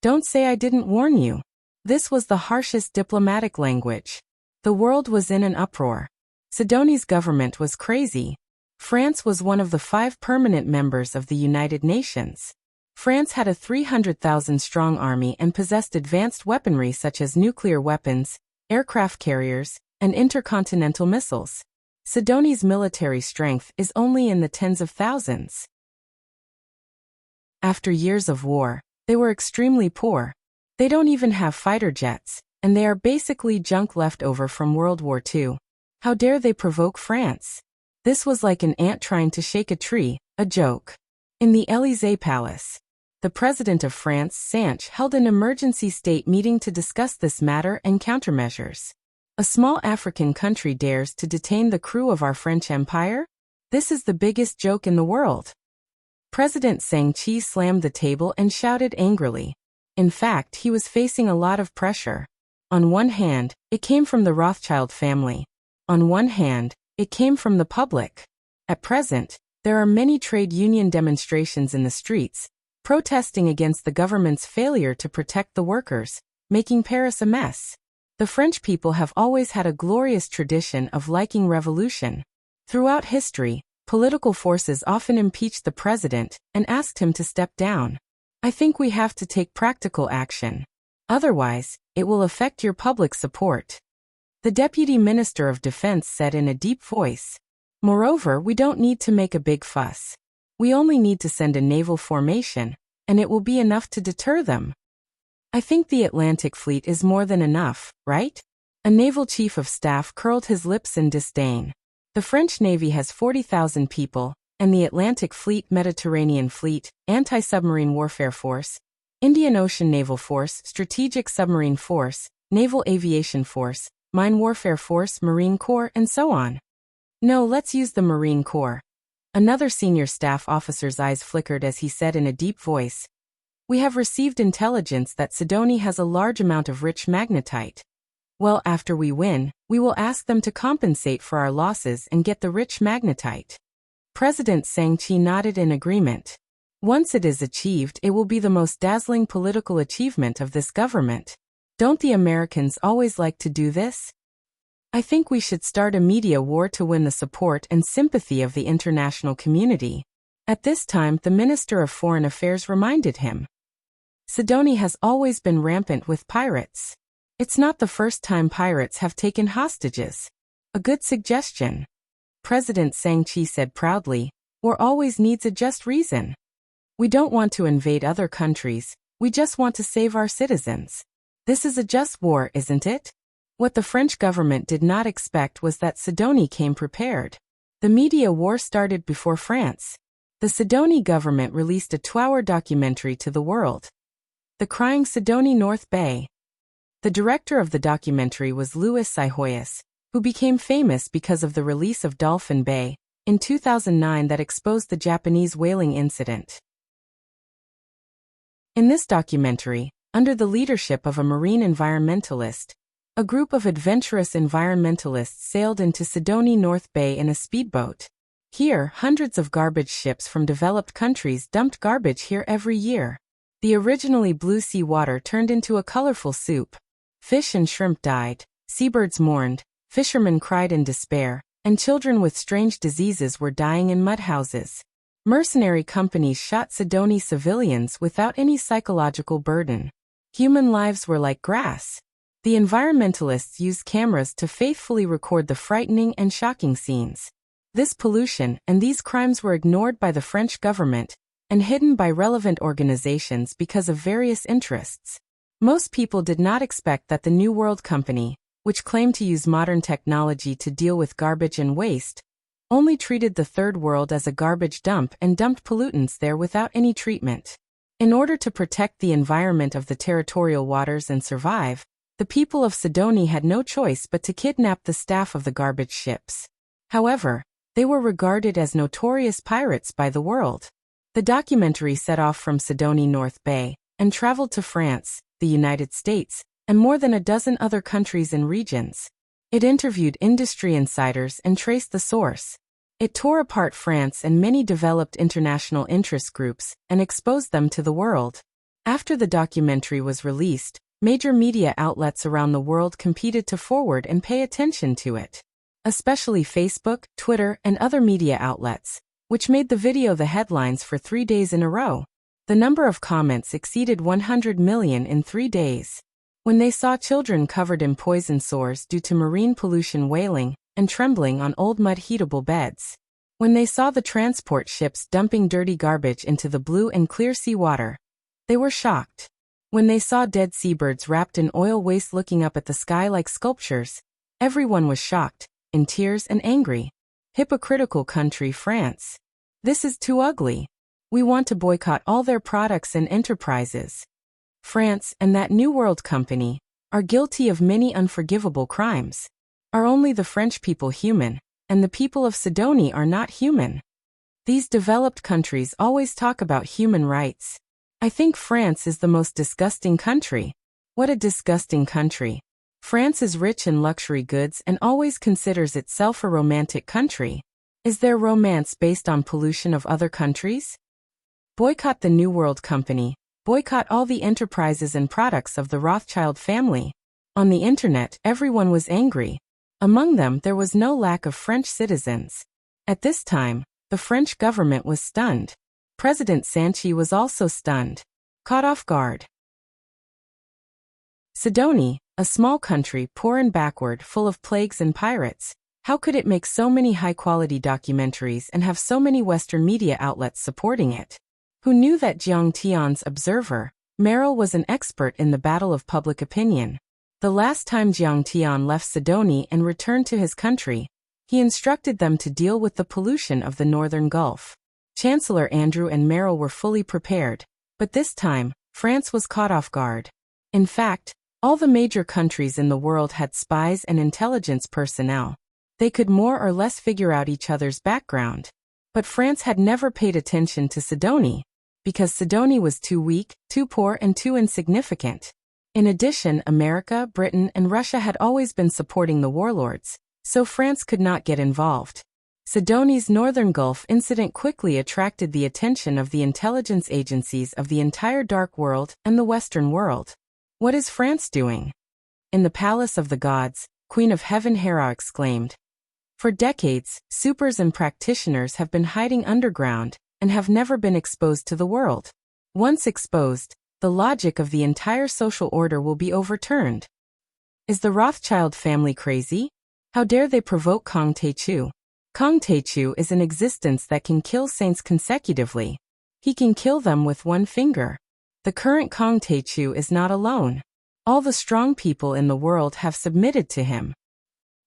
Don't say I didn't warn you." This was the harshest diplomatic language. The world was in an uproar. Sidoni's government was crazy. France was one of the 5 permanent members of the United Nations. France had a 300,000-strong army and possessed advanced weaponry such as nuclear weapons, aircraft carriers, and intercontinental missiles. Sidoni's military strength is only in the tens of thousands. After years of war, they were extremely poor. They don't even have fighter jets, and they are basically junk left over from World War II. How dare they provoke France? This was like an ant trying to shake a tree, a joke. In the Élysée Palace, the President of France, Sanche, held an emergency state meeting to discuss this matter and countermeasures. A small African country dares to detain the crew of our French Empire? This is the biggest joke in the world. President Sanche slammed the table and shouted angrily. In fact, he was facing a lot of pressure. On one hand, it came from the Rothschild family. On one hand, it came from the public. At present, there are many trade union demonstrations in the streets, protesting against the government's failure to protect the workers, making Paris a mess. The French people have always had a glorious tradition of liking revolution. Throughout history, political forces often impeached the president and asked him to step down. I think we have to take practical action. Otherwise, it will affect your public support. The Deputy Minister of Defense said in a deep voice. Moreover, we don't need to make a big fuss. We only need to send a naval formation, and it will be enough to deter them. I think the Atlantic Fleet is more than enough, right? A naval chief of staff curled his lips in disdain. The French Navy has 40,000 people, and the Atlantic Fleet, Mediterranean Fleet, Anti-Submarine Warfare Force, Indian Ocean Naval Force, Strategic Submarine Force, Naval Aviation Force, Mine Warfare Force, Marine Corps, and so on. No, let's use the Marine Corps. Another senior staff officer's eyes flickered as he said in a deep voice, "We have received intelligence that Sidoni has a large amount of rich magnetite. Well, after we win, we will ask them to compensate for our losses and get the rich magnetite. President Sangchi nodded in agreement. Once it is achieved, it will be the most dazzling political achievement of this government. Don't the Americans always like to do this? I think we should start a media war to win the support and sympathy of the international community. At this time, the Minister of Foreign Affairs reminded him. Sidonie has always been rampant with pirates. It's not the first time pirates have taken hostages. A good suggestion. President Sangchi said proudly. War always needs a just reason. We don't want to invade other countries, we just want to save our citizens. This is a just war, isn't it? What the French government did not expect was that Sidonie came prepared. The media war started before France. The Sidonie government released a 2-hour documentary to the world. The Crying Sidonie North Bay. The director of the documentary was Louis Sihoyas, who became famous because of the release of Dolphin Bay in 2009 that exposed the Japanese whaling incident. In this documentary, under the leadership of a marine environmentalist, a group of adventurous environmentalists sailed into Sidonie North Bay in a speedboat. Here, hundreds of garbage ships from developed countries dumped garbage here every year. The originally blue sea water turned into a colorful soup. Fish and shrimp died, seabirds mourned, fishermen cried in despair, and children with strange diseases were dying in mudhouses. Mercenary companies shot Sidonie civilians without any psychological burden. Human lives were like grass. The environmentalists used cameras to faithfully record the frightening and shocking scenes. This pollution and these crimes were ignored by the French government and hidden by relevant organizations because of various interests. Most people did not expect that the New World Company, which claimed to use modern technology to deal with garbage and waste, only treated the Third World as a garbage dump and dumped pollutants there without any treatment. In order to protect the environment of the territorial waters and survive, the people of Sidonie had no choice but to kidnap the staff of the garbage ships. However, they were regarded as notorious pirates by the world. The documentary set off from Sidonie North Bay and traveled to France, the United States, and more than a dozen other countries and regions. It interviewed industry insiders and traced the source. It tore apart France and many developed international interest groups and exposed them to the world. After the documentary was released, major media outlets around the world competed to forward and pay attention to it. Especially Facebook, Twitter, and other media outlets, which made the video the headlines for 3 days in a row. The number of comments exceeded 100 million in 3 days. When they saw children covered in poison sores due to marine pollution wailing and trembling on old mud-heatable beds. When they saw the transport ships dumping dirty garbage into the blue and clear seawater, they were shocked. When they saw dead seabirds wrapped in oil waste looking up at the sky like sculptures, everyone was shocked, in tears and angry. Hypocritical country France. This is too ugly. We want to boycott all their products and enterprises. France and that New World Company are guilty of many unforgivable crimes. Are only the French people human, and the people of Sidonie are not human? These developed countries always talk about human rights. I think France is the most disgusting country. What a disgusting country. France is rich in luxury goods and always considers itself a romantic country. Is there romance based on pollution of other countries? Boycott the New World Company. Boycott all the enterprises and products of the Rothschild family. On the internet, everyone was angry. Among them, there was no lack of French citizens. At this time, the French government was stunned. President Sanchi was also stunned. Caught off guard. Sidonie, a small country poor and backward, full of plagues and pirates. How could it make so many high-quality documentaries and have so many Western media outlets supporting it? Who knew that Jiang Tian's observer, Merrill, was an expert in the battle of public opinion? The last time Jiang Tian left Sidonie and returned to his country, he instructed them to deal with the pollution of the Northern Gulf. Chancellor Andrew and Merrill were fully prepared, but this time, France was caught off guard. In fact, all the major countries in the world had spies and intelligence personnel. They could more or less figure out each other's background. But France had never paid attention to Sidonie, because Sidonie was too weak, too poor, and too insignificant. In addition, America, Britain, and Russia had always been supporting the warlords, so France could not get involved. Sidoni's Northern Gulf incident quickly attracted the attention of the intelligence agencies of the entire Dark World and the Western world. What is France doing? In the Palace of the Gods, Queen of Heaven Hera exclaimed. For decades, supers and practitioners have been hiding underground and have never been exposed to the world. Once exposed, the logic of the entire social order will be overturned. Is the Rothschild family crazy? How dare they provoke Kong Taechu? Kong Taechu is an existence that can kill saints consecutively. He can kill them with one finger. The current Kong Taechu is not alone. All the strong people in the world have submitted to him.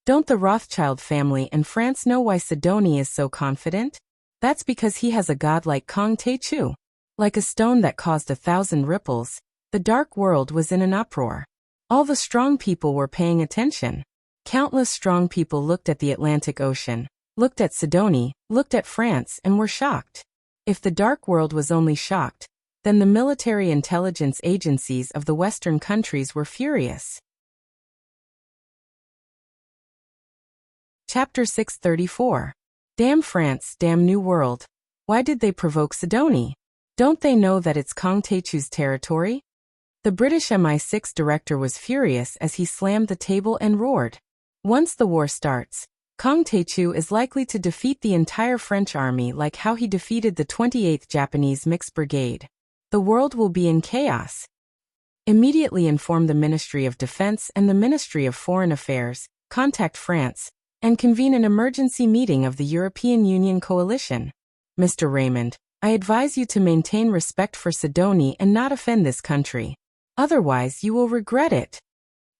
Don't the Rothschild family and France know why Sidoni is so confident? That's because he has a god like Kong Taechu. Like a stone that caused 1,000 ripples, the dark world was in an uproar. All the strong people were paying attention. Countless strong people looked at the Atlantic Ocean, looked at Sidoni, looked at France, and were shocked. If the dark world was only shocked, then the military intelligence agencies of the Western countries were furious. Chapter 634. Damn France, damn New World. Why did they provoke Sidoni? Don't they know that it's Kong Taechu's territory? The British MI6 director was furious as he slammed the table and roared. Once the war starts, Kong Taechu is likely to defeat the entire French army like how he defeated the 28th Japanese Mixed Brigade. The world will be in chaos. Immediately inform the Ministry of Defense and the Ministry of Foreign Affairs, contact France, and convene an emergency meeting of the European Union coalition. Mr. Raymond, I advise you to maintain respect for Sidoni and not offend this country. Otherwise, you will regret it.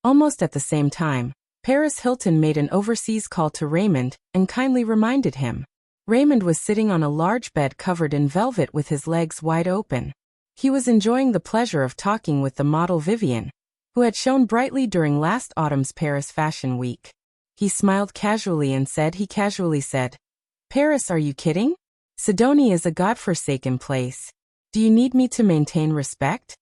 Almost at the same time, Paris Hilton made an overseas call to Raymond and kindly reminded him. Raymond was sitting on a large bed covered in velvet with his legs wide open. He was enjoying the pleasure of talking with the model Vivienne, who had shone brightly during last autumn's Paris Fashion Week. He smiled casually and casually said, Paris, are you kidding? Sidoni is a godforsaken place. Do you need me to maintain respect?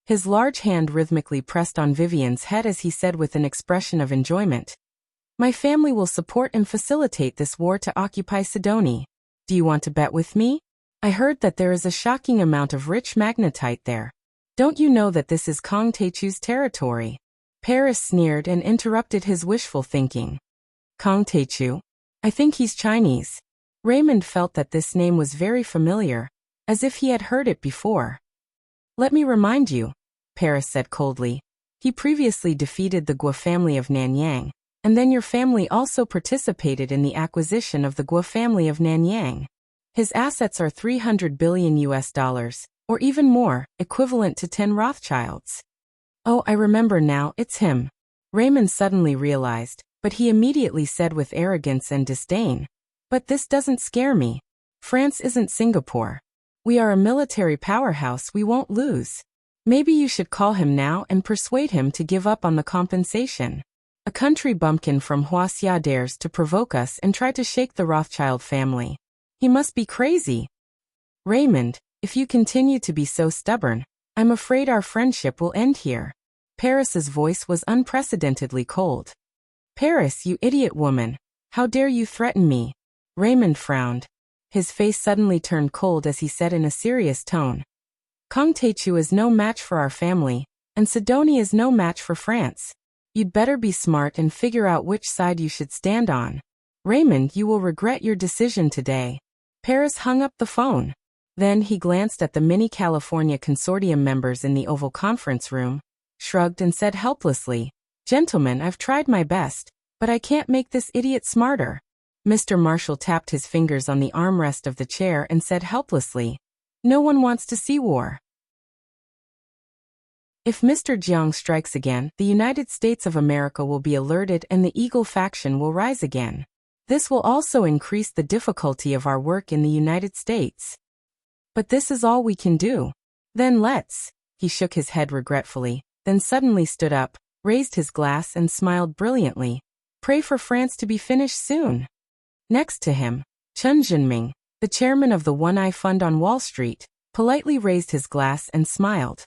His large hand rhythmically pressed on Vivienne's head as he said with an expression of enjoyment. My family will support and facilitate this war to occupy Sidoni. Do you want to bet with me? I heard that there is a shocking amount of rich magnetite there. Don't you know that this is Kong Taechu's territory? Paris sneered and interrupted his wishful thinking. Kong Taechu? I think he's Chinese. Raymond felt that this name was very familiar, as if he had heard it before. Let me remind you, Paris said coldly. He previously defeated the Guo family of Nanyang, and then your family also participated in the acquisition of the Guo family of Nanyang. His assets are $300 billion, or even more, equivalent to 10 Rothschilds. Oh, I remember now, it's him. Raymond suddenly realized, but he immediately said with arrogance and disdain. But this doesn't scare me. France isn't Singapore. We are a military powerhouse, we won't lose. Maybe you should call him now and persuade him to give up on the compensation. A country bumpkin from Wuxia dares to provoke us and try to shake the Rothschild family. He must be crazy. Raymond, if you continue to be so stubborn, I'm afraid our friendship will end here. Paris's voice was unprecedentedly cold. Paris, you idiot woman. How dare you threaten me? Raymond frowned. His face suddenly turned cold as he said in a serious tone. Kong Taechu is no match for our family, and Sidoni is no match for France. You'd better be smart and figure out which side you should stand on. Raymond, you will regret your decision today. Paris hung up the phone. Then he glanced at the many California Consortium members in the Oval Conference Room, shrugged and said helplessly, Gentlemen, I've tried my best, but I can't make this idiot smarter. Mr. Marshall tapped his fingers on the armrest of the chair and said helplessly, No one wants to see war. If Mr. Jiang strikes again, the United States of America will be alerted and the Eagle faction will rise again. This will also increase the difficulty of our work in the United States. But this is all we can do. Then let's. He shook his head regretfully, then suddenly stood up, raised his glass and smiled brilliantly. Pray for France to be finished soon. Next to him, Chen Jinming, the chairman of the One Eye Fund on Wall Street, politely raised his glass and smiled.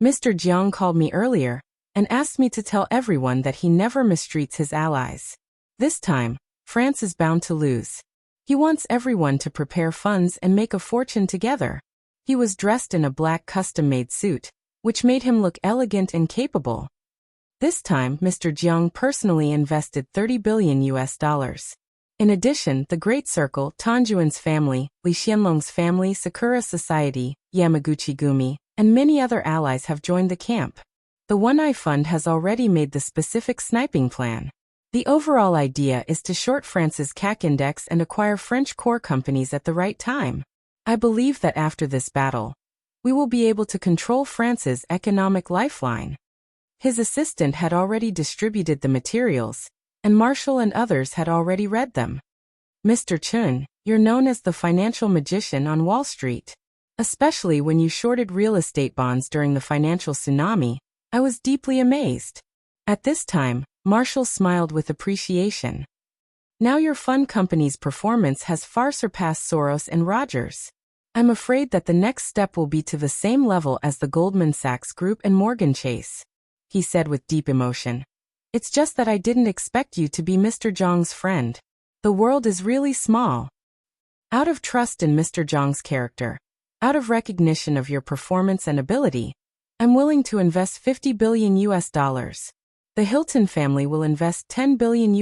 Mr. Jiang called me earlier and asked me to tell everyone that he never mistreats his allies. This time, France is bound to lose. He wants everyone to prepare funds and make a fortune together. He was dressed in a black custom-made suit, which made him look elegant and capable. This time, Mr. Jiang personally invested $30 billion. In addition, the Great Circle, Tanjuan's family, Li Xianlong's family, Sakura Society, Yamaguchi Gumi, and many other allies have joined the camp. The One Eye Fund has already made the specific sniping plan. The overall idea is to short France's CAC index and acquire French core companies at the right time. I believe that after this battle, we will be able to control France's economic lifeline. His assistant had already distributed the materials, and Marshall and others had already read them. Mr. Chun, you're known as the financial magician on Wall Street. Especially when you shorted real estate bonds during the financial tsunami, I was deeply amazed. At this time, Marshall smiled with appreciation. Now your fund company's performance has far surpassed Soros and Rogers. I'm afraid that the next step will be to the same level as the Goldman Sachs Group and Morgan Chase, he said with deep emotion. It's just that I didn't expect you to be Mr. Zhang's friend. The world is really small. Out of trust in Mr. Zhang's character, out of recognition of your performance and ability, I'm willing to invest $50 billion. The Hilton family will invest $10 billion.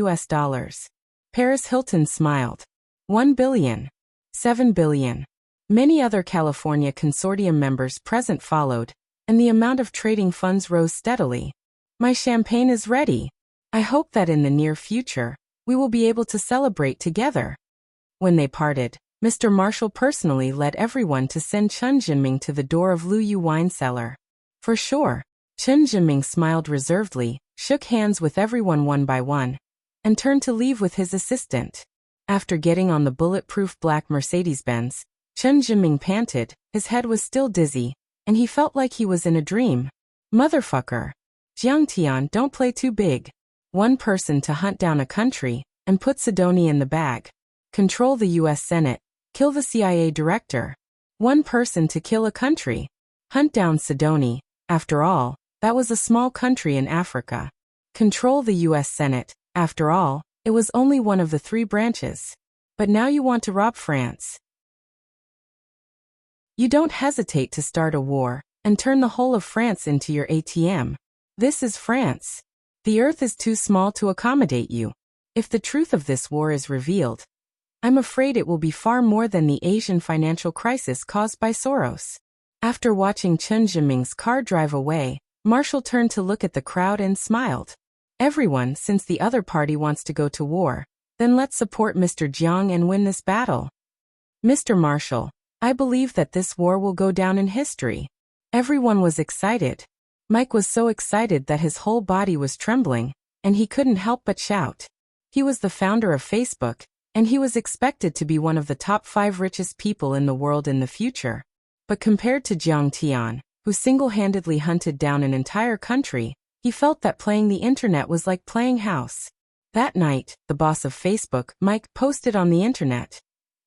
Paris Hilton smiled. $1 billion. $7 billion. Many other California consortium members present followed, and the amount of trading funds rose steadily. My champagne is ready. I hope that in the near future, we will be able to celebrate together. When they parted, Mr. Marshall personally led everyone to send Chen Jinming to the door of Lu Yu wine cellar. For sure, Chen Jinming smiled reservedly, shook hands with everyone one by one, and turned to leave with his assistant. After getting on the bulletproof black Mercedes-Benz, Chen Jinming panted, his head was still dizzy, and he felt like he was in a dream. Motherfucker. Jiang Tian, don't play too big. One person to hunt down a country, and put Sidonia in the bag. Control the U.S. Senate, kill the CIA director. One person to kill a country. Hunt down Sidonia. After all, that was a small country in Africa. Control the U.S. Senate. After all, it was only one of the 3 branches. But now you want to rob France. You don't hesitate to start a war, and turn the whole of France into your ATM. This is France. The earth is too small to accommodate you. If the truth of this war is revealed, I'm afraid it will be far more than the Asian financial crisis caused by Soros. After watching Chen Jinming's car drive away, Marshall turned to look at the crowd and smiled. Everyone, since the other party wants to go to war, then let's support Mr. Jiang and win this battle. Mr. Marshall, I believe that this war will go down in history. Everyone was excited. Mike was so excited that his whole body was trembling, and he couldn't help but shout. He was the founder of Facebook, and he was expected to be one of the top 5 richest people in the world in the future. But compared to Jiang Tian, who single-handedly hunted down an entire country, he felt that playing the internet was like playing house. That night, the boss of Facebook, Mike, posted on the internet.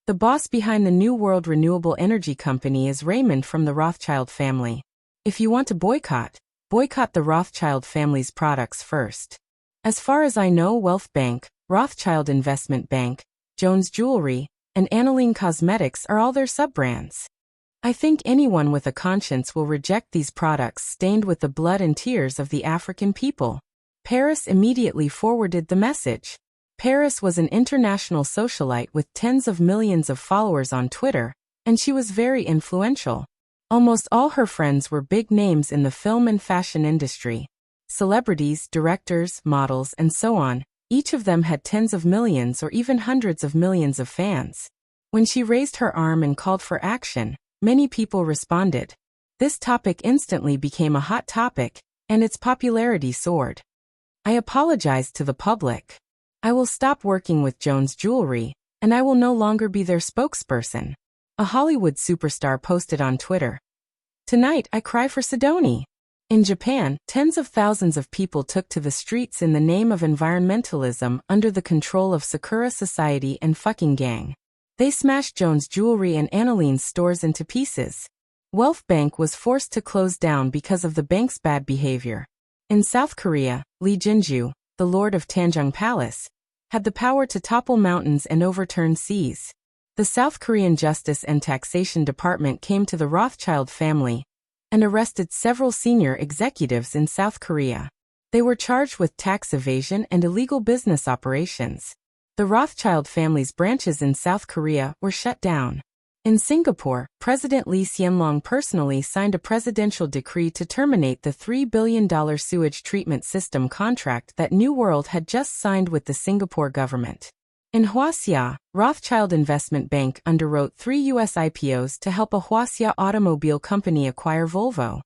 The boss behind the New World Renewable Energy Company is Raymond from the Rothschild family. If you want to boycott the Rothschild family's products first. As far as I know, Wealth Bank, Rothschild Investment Bank, Jones Jewelry, and Aniline Cosmetics are all their sub-brands. I think anyone with a conscience will reject these products stained with the blood and tears of the African people. Paris immediately forwarded the message. Paris was an international socialite with tens of millions of followers on Twitter, and she was very influential. Almost all her friends were big names in the film and fashion industry. Celebrities, directors, models, and so on, each of them had tens of millions or even hundreds of millions of fans. When she raised her arm and called for action, many people responded. This topic instantly became a hot topic, and its popularity soared. I apologized to the public. I will stop working with Jones Jewelry, and I will no longer be their spokesperson. A Hollywood superstar posted on Twitter. Tonight I cry for Sidonia. In Japan, tens of thousands of people took to the streets in the name of environmentalism under the control of Sakura Society and Fucking Gang. They smashed Jones Jewelry and Aniline's stores into pieces. Wealth Bank was forced to close down because of the bank's bad behavior. In South Korea, Lee Jinju, the lord of Tanjung Palace, had the power to topple mountains and overturn seas. The South Korean Justice and Taxation Department came to the Rothschild family and arrested several senior executives in South Korea. They were charged with tax evasion and illegal business operations. The Rothschild family's branches in South Korea were shut down. In Singapore, President Lee Hsien Loong personally signed a presidential decree to terminate the $3 billion sewage treatment system contract that New World had just signed with the Singapore government. In Wuxia, Rothschild Investment Bank underwrote 3 U.S. IPOs to help a Wuxia automobile company acquire Volvo.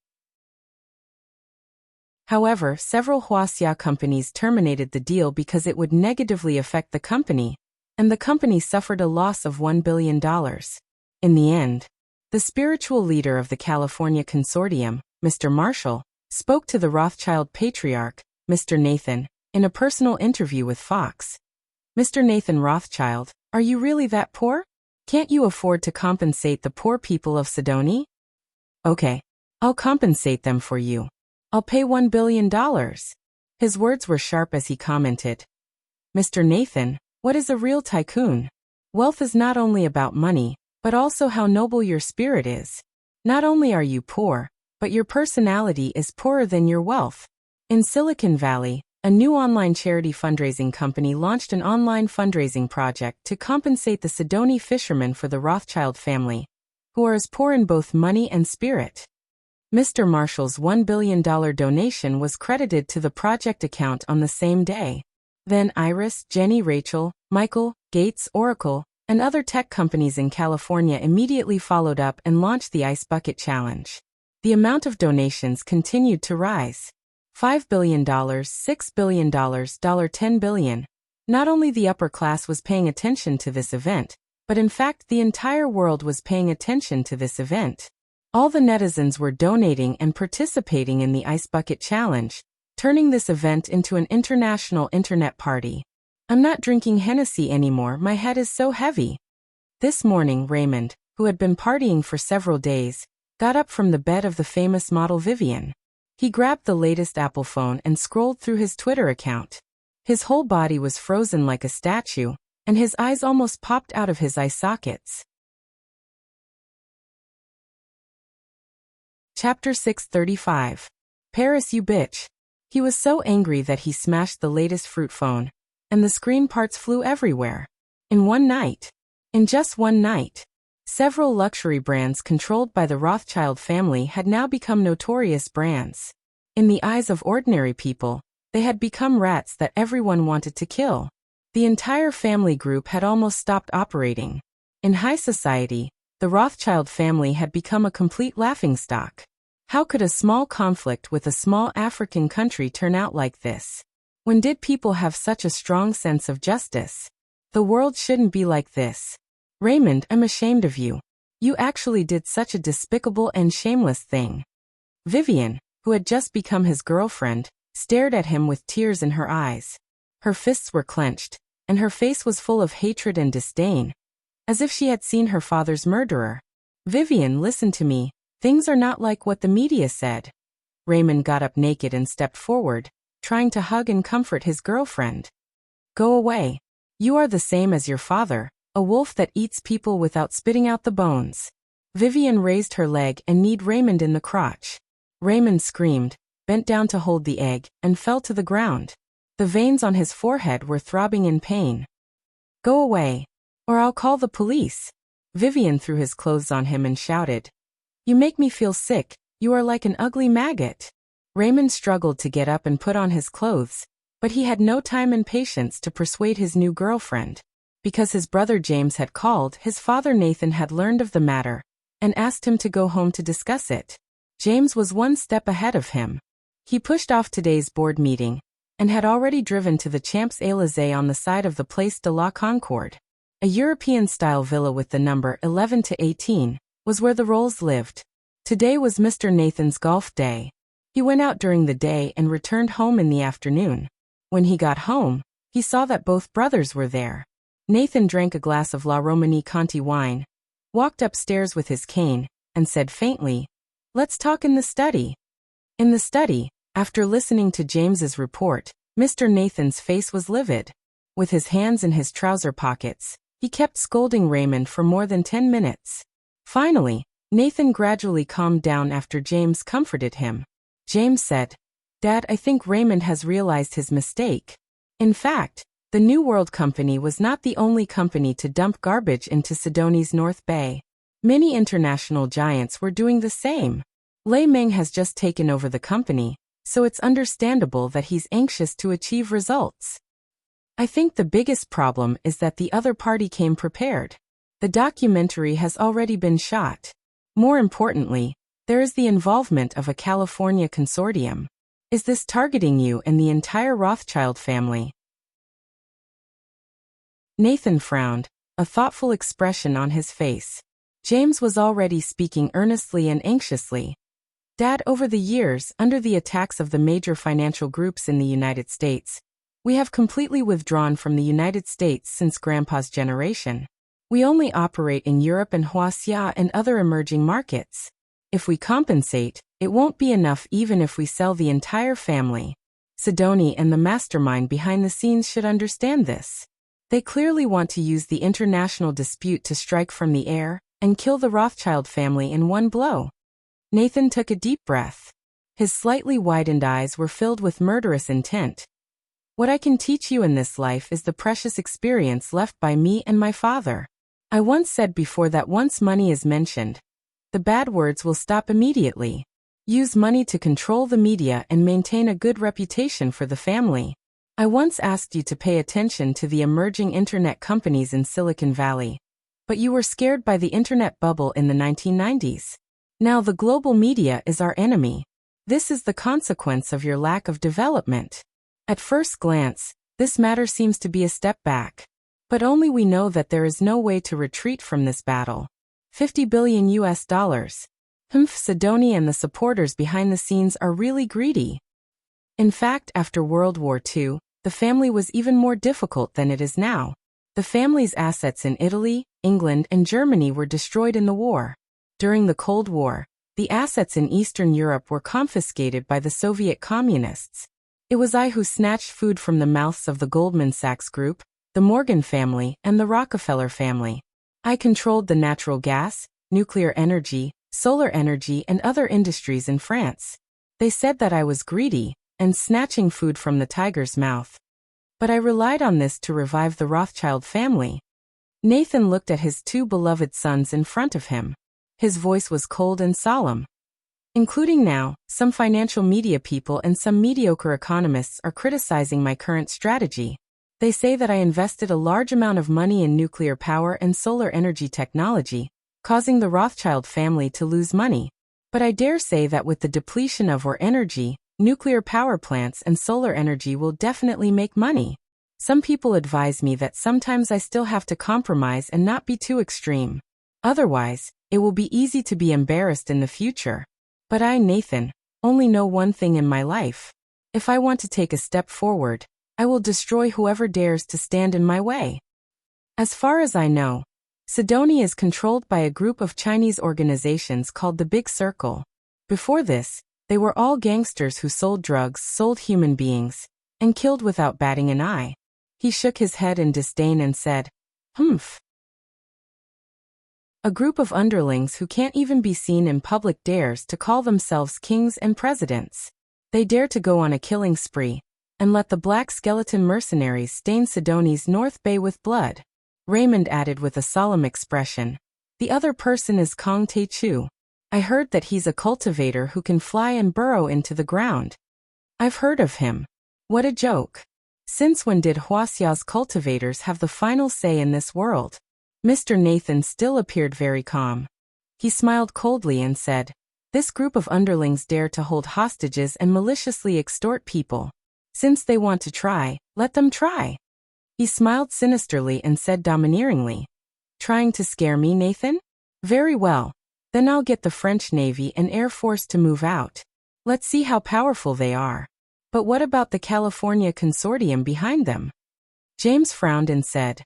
However, several Wuxia companies terminated the deal because it would negatively affect the company, and the company suffered a loss of $1 billion. In the end, the spiritual leader of the California Consortium, Mr. Marshall, spoke to the Rothschild patriarch, Mr. Nathan, in a personal interview with Fox. Mr. Nathan Rothschild, are you really that poor? Can't you afford to compensate the poor people of Sidoni? Okay, I'll compensate them for you. I'll pay $1 billion. His words were sharp as he commented. Mr. Nathan, what is a real tycoon? Wealth is not only about money, but also how noble your spirit is. Not only are you poor, but your personality is poorer than your wealth. In Silicon Valley, a new online charity fundraising company launched an online fundraising project to compensate the Sidoni fishermen for the Rothschild family, who are as poor in both money and spirit. Mr. Marshall's $1 billion donation was credited to the project account on the same day. Then Iris, Jenny, Rachel, Michael, Gates, Oracle, and other tech companies in California immediately followed up and launched the Ice Bucket Challenge. The amount of donations continued to rise. $5 billion, $6 billion, $10 billion. Not only the upper class was paying attention to this event, but in fact the entire world was paying attention to this event. All the netizens were donating and participating in the Ice Bucket Challenge, turning this event into an international internet party. I'm not drinking Hennessy anymore, my head is so heavy. This morning Raymond, who had been partying for several days, got up from the bed of the famous model Vivian. He grabbed the latest Apple phone and scrolled through his Twitter account. His whole body was frozen like a statue, and his eyes almost popped out of his eye sockets. Chapter 635. Paris, you bitch. He was so angry that he smashed the latest fruit phone, and the screen parts flew everywhere. In one night. In just one night. Several luxury brands controlled by the Rothschild family had now become notorious brands. In the eyes of ordinary people, they had become rats that everyone wanted to kill. The entire family group had almost stopped operating. In high society, the Rothschild family had become a complete laughingstock. How could a small conflict with a small African country turn out like this? When did people have such a strong sense of justice? The world shouldn't be like this. Raymond, I'm ashamed of you. You actually did such a despicable and shameless thing. Vivian, who had just become his girlfriend, stared at him with tears in her eyes. Her fists were clenched, and her face was full of hatred and disdain, as if she had seen her father's murderer. Vivian, listen to me. Things are not like what the media said. Raymond got up naked and stepped forward, trying to hug and comfort his girlfriend. Go away. You are the same as your father, a wolf that eats people without spitting out the bones. Vivian raised her leg and kneed Raymond in the crotch. Raymond screamed, bent down to hold the egg, and fell to the ground. The veins on his forehead were throbbing in pain. Go away, or I'll call the police. Vivian threw his clothes on him and shouted, You make me feel sick, you are like an ugly maggot. Raymond struggled to get up and put on his clothes, but he had no time and patience to persuade his new girlfriend. Because his brother James had called, his father Nathan had learned of the matter, and asked him to go home to discuss it. James was one step ahead of him. He pushed off today's board meeting, and had already driven to the Champs-Élysées on the side of the Place de la Concorde. A European-style villa with the number 11 to 18, was where the Rolls lived. Today was Mr. Nathan's golf day. He went out during the day and returned home in the afternoon. When he got home, he saw that both brothers were there. Nathan drank a glass of La Romanie Conti wine, walked upstairs with his cane, and said faintly, "Let's talk in the study." In the study, after listening to James's report, Mr. Nathan's face was livid. With his hands in his trouser pockets, he kept scolding Raymond for more than 10 minutes. Finally, Nathan gradually calmed down after James comforted him. James said, "Dad, I think Raymond has realized his mistake." In fact, the New World Company was not the only company to dump garbage into Sidoni's North Bay. Many international giants were doing the same. Lei Meng has just taken over the company, so it's understandable that he's anxious to achieve results. I think the biggest problem is that the other party came prepared. The documentary has already been shot. More importantly, there is the involvement of a California consortium. Is this targeting you and the entire Rothschild family? Nathan frowned, a thoughtful expression on his face. James was already speaking earnestly and anxiously. Dad, over the years, under the attacks of the major financial groups in the United States, we have completely withdrawn from the United States since Grandpa's generation. We only operate in Europe and Wuxia and other emerging markets. If we compensate, it won't be enough even if we sell the entire family. Sidoni and the mastermind behind the scenes should understand this. They clearly want to use the international dispute to strike from the air and kill the Rothschild family in one blow. Nathan took a deep breath. His slightly widened eyes were filled with murderous intent. What I can teach you in this life is the precious experience left by me and my father. I once said before that once money is mentioned, the bad words will stop immediately. Use money to control the media and maintain a good reputation for the family. I once asked you to pay attention to the emerging internet companies in Silicon Valley, but you were scared by the internet bubble in the 1990s. Now the global media is our enemy. This is the consequence of your lack of development. At first glance, this matter seems to be a step back. But only we know that there is no way to retreat from this battle. $50 billion. Sidoni and the supporters behind the scenes are really greedy. In fact, after World War II, the family was even more difficult than it is now. The family's assets in Italy, England, and Germany were destroyed in the war. During the Cold War, the assets in Eastern Europe were confiscated by the Soviet communists. It was I who snatched food from the mouths of the Goldman Sachs Group, the Morgan family, and the Rockefeller family. I controlled the natural gas, nuclear energy, solar energy, and other industries in France. They said that I was greedy and snatching food from the tiger's mouth. But I relied on this to revive the Rothschild family. Nathan looked at his two beloved sons in front of him. His voice was cold and solemn. Including now, some financial media people and some mediocre economists are criticizing my current strategy. They say that I invested a large amount of money in nuclear power and solar energy technology, causing the Rothschild family to lose money. But I dare say that with the depletion of our energy, nuclear power plants and solar energy will definitely make money. Some people advise me that sometimes I still have to compromise and not be too extreme. Otherwise, it will be easy to be embarrassed in the future. But I, Nathan, only know one thing in my life. If I want to take a step forward, I will destroy whoever dares to stand in my way. As far as I know, Sidoni is controlled by a group of Chinese organizations called the Big Circle. Before this, they were all gangsters who sold drugs, sold human beings, and killed without batting an eye. He shook his head in disdain and said, "Humph." A group of underlings who can't even be seen in public dares to call themselves kings and presidents. They dare to go on a killing spree and let the black skeleton mercenaries stain Sidoni's North Bay with blood. Raymond added with a solemn expression, "The other person is Kong Tae-chu. I heard that he's a cultivator who can fly and burrow into the ground." "I've heard of him. What a joke. Since when did Huaxia's cultivators have the final say in this world?" Mr. Nathan still appeared very calm. He smiled coldly and said, "This group of underlings dare to hold hostages and maliciously extort people. Since they want to try, let them try." He smiled sinisterly and said domineeringly, "Trying to scare me, Nathan? Very well. Then I'll get the French Navy and Air Force to move out. Let's see how powerful they are. But what about the California consortium behind them?" James frowned and said,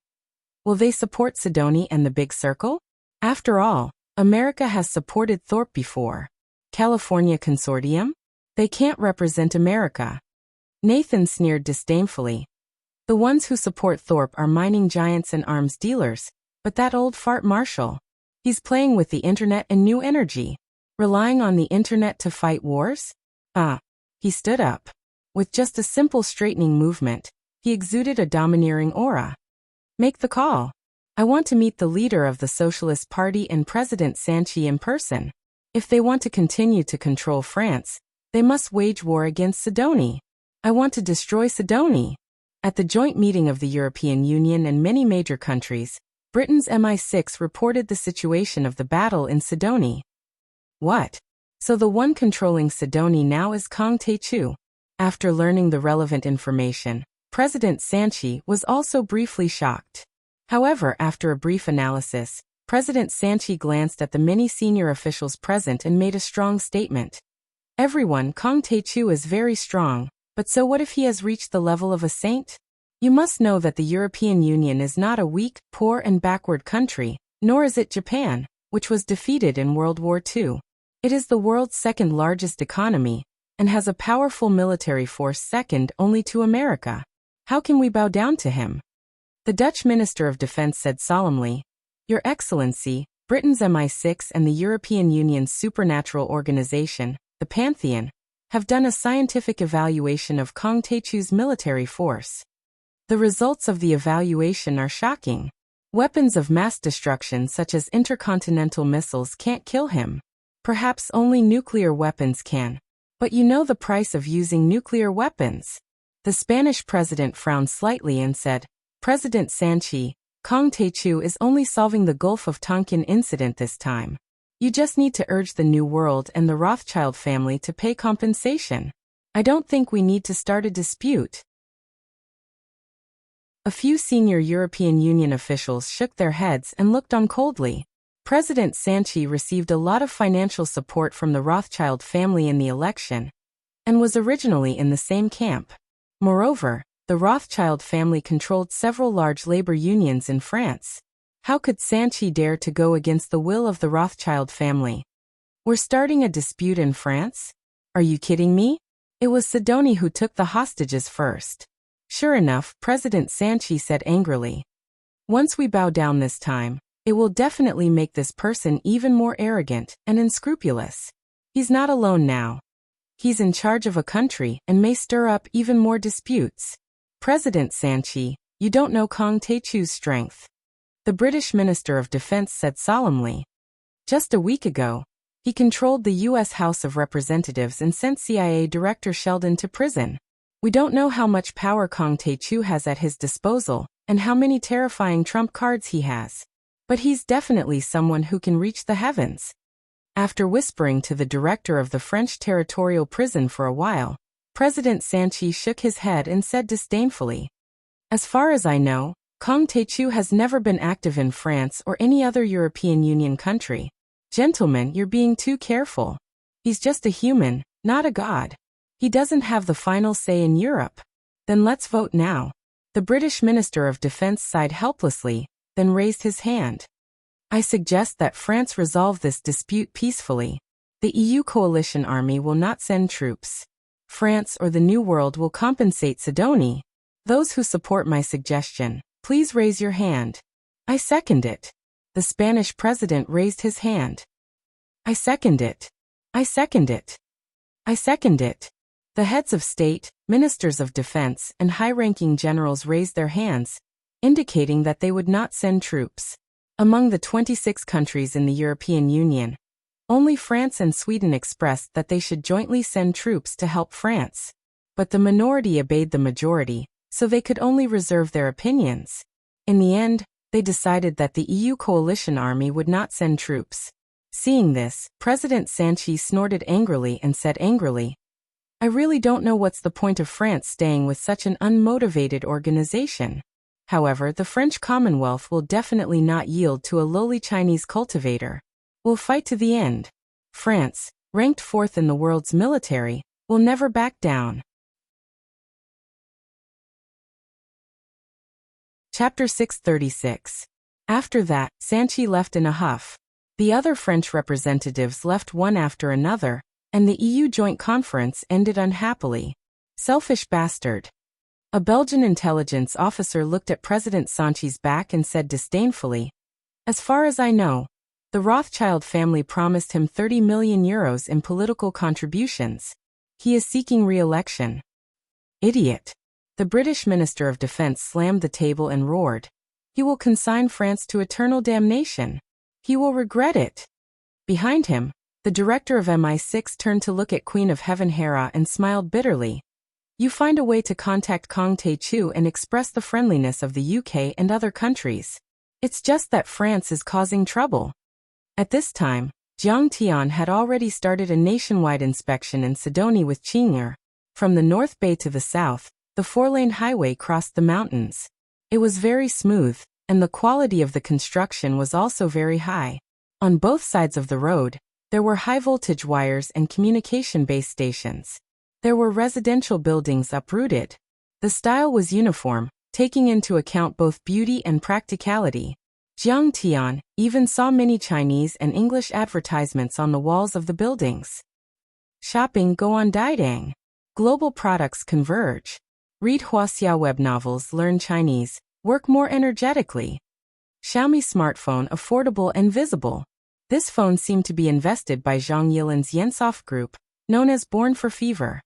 "Will they support Sidoni and the Big Circle? After all, America has supported Thorpe before. California Consortium? They can't represent America. Nathan sneered disdainfully. The ones who support Thorpe are mining giants and arms dealers, but that old fart Marshall. He's playing with the internet and new energy. Relying on the internet to fight wars? He stood up. With just a simple straightening movement, he exuded a domineering aura. Make the call. I want to meet the leader of the Socialist Party and President Sanchi in person. If they want to continue to control France, they must wage war against Sidonie. I want to destroy Sidonie. At the joint meeting of the European Union and many major countries, Britain's MI6 reported the situation of the battle in Sidonie. What? So the one controlling Sidonie now is Kang Tae-chu. After learning the relevant information, President Sanchi was also briefly shocked. However, after a brief analysis, President Sanchi glanced at the many senior officials present and made a strong statement. Everyone, Kang Tae-chu is very strong, but so what if he has reached the level of a saint? You must know that the European Union is not a weak, poor and backward country, nor is it Japan, which was defeated in World War II. It is the world's second largest economy, and has a powerful military force second only to America. How can we bow down to him? The Dutch Minister of Defense said solemnly, Your Excellency, Britain's MI6 and the European Union's supernatural organization, the Pantheon, have done a scientific evaluation of Kang Tae-chu's military force. The results of the evaluation are shocking. Weapons of mass destruction such as intercontinental missiles can't kill him. Perhaps only nuclear weapons can. But you know the price of using nuclear weapons. The Spanish president frowned slightly and said, President Sanchi, Kang Tae-chu is only solving the Gulf of Tonkin incident this time. You just need to urge the New World and the Rothschild family to pay compensation. I don't think we need to start a dispute. A few senior European Union officials shook their heads and looked on coldly. President Sanchi received a lot of financial support from the Rothschild family in the election, and was originally in the same camp. Moreover, the Rothschild family controlled several large labor unions in France. How could Sanchi dare to go against the will of the Rothschild family? We're starting a dispute in France? Are you kidding me? It was Sidonie who took the hostages first. Sure enough, President Sanchi said angrily. Once we bow down this time, it will definitely make this person even more arrogant and unscrupulous. He's not alone now. He's in charge of a country and may stir up even more disputes. President Sanchi, you don't know Kang Tae-chu's strength. The British Minister of Defense said solemnly. Just a week ago, he controlled the U.S. House of Representatives and sent CIA Director Sheldon to prison. We don't know how much power Kang Tae-chu has at his disposal and how many terrifying trump cards he has. But he's definitely someone who can reach the heavens. After whispering to the director of the French territorial prison for a while, President Sanchi shook his head and said disdainfully, As far as I know, Kang Tae-chu has never been active in France or any other European Union country. Gentlemen, you're being too careful. He's just a human, not a god. He doesn't have the final say in Europe. Then let's vote now. The British Minister of Defense sighed helplessly, then raised his hand. I suggest that France resolve this dispute peacefully. The EU coalition army will not send troops. France or the New World will compensate Sidonie. Those who support my suggestion, please raise your hand. I second it. The Spanish president raised his hand. I second it. I second it. I second it. The heads of state, ministers of defense, and high-ranking generals raised their hands, indicating that they would not send troops. Among the 26 countries in the European Union, only France and Sweden expressed that they should jointly send troops to help France. But the minority obeyed the majority, so they could only reserve their opinions. In the end, they decided that the EU coalition army would not send troops. Seeing this, President Sanchi snorted angrily and said angrily, I really don't know what's the point of France staying with such an unmotivated organization. However, the French Commonwealth will definitely not yield to a lowly Chinese cultivator. We'll fight to the end. France, ranked fourth in the world's military, will never back down. Chapter 636. After that, Sanchi left in a huff. The other French representatives left one after another, and the EU joint conference ended unhappily. Selfish bastard. A Belgian intelligence officer looked at President Sanchi's back and said disdainfully, "As far as I know, the Rothschild family promised him 30 million euros in political contributions. He is seeking re-election." Idiot. The British Minister of Defense slammed the table and roared, "He will consign France to eternal damnation. He will regret it." Behind him, the director of MI6 turned to look at Queen of Heaven Hera and smiled bitterly. "You find a way to contact Kong Tae-chu and express the friendliness of the UK and other countries. It's just that France is causing trouble." At this time, Jiang Tian had already started a nationwide inspection in Sidonie with Qing'er. From the North Bay to the south, the four-lane highway crossed the mountains. It was very smooth, and the quality of the construction was also very high. On both sides of the road, there were high-voltage wires and communication base stations. There were residential buildings uprooted. The style was uniform, taking into account both beauty and practicality. Jiang Tian even saw many Chinese and English advertisements on the walls of the buildings. Shopping go on Daidang. Global products converge. Read Wuxia web novels, learn Chinese, work more energetically. Xiaomi smartphone affordable and visible. This phone seemed to be invested by Zhang Yilin's Yensoft group, known as Born for Fever.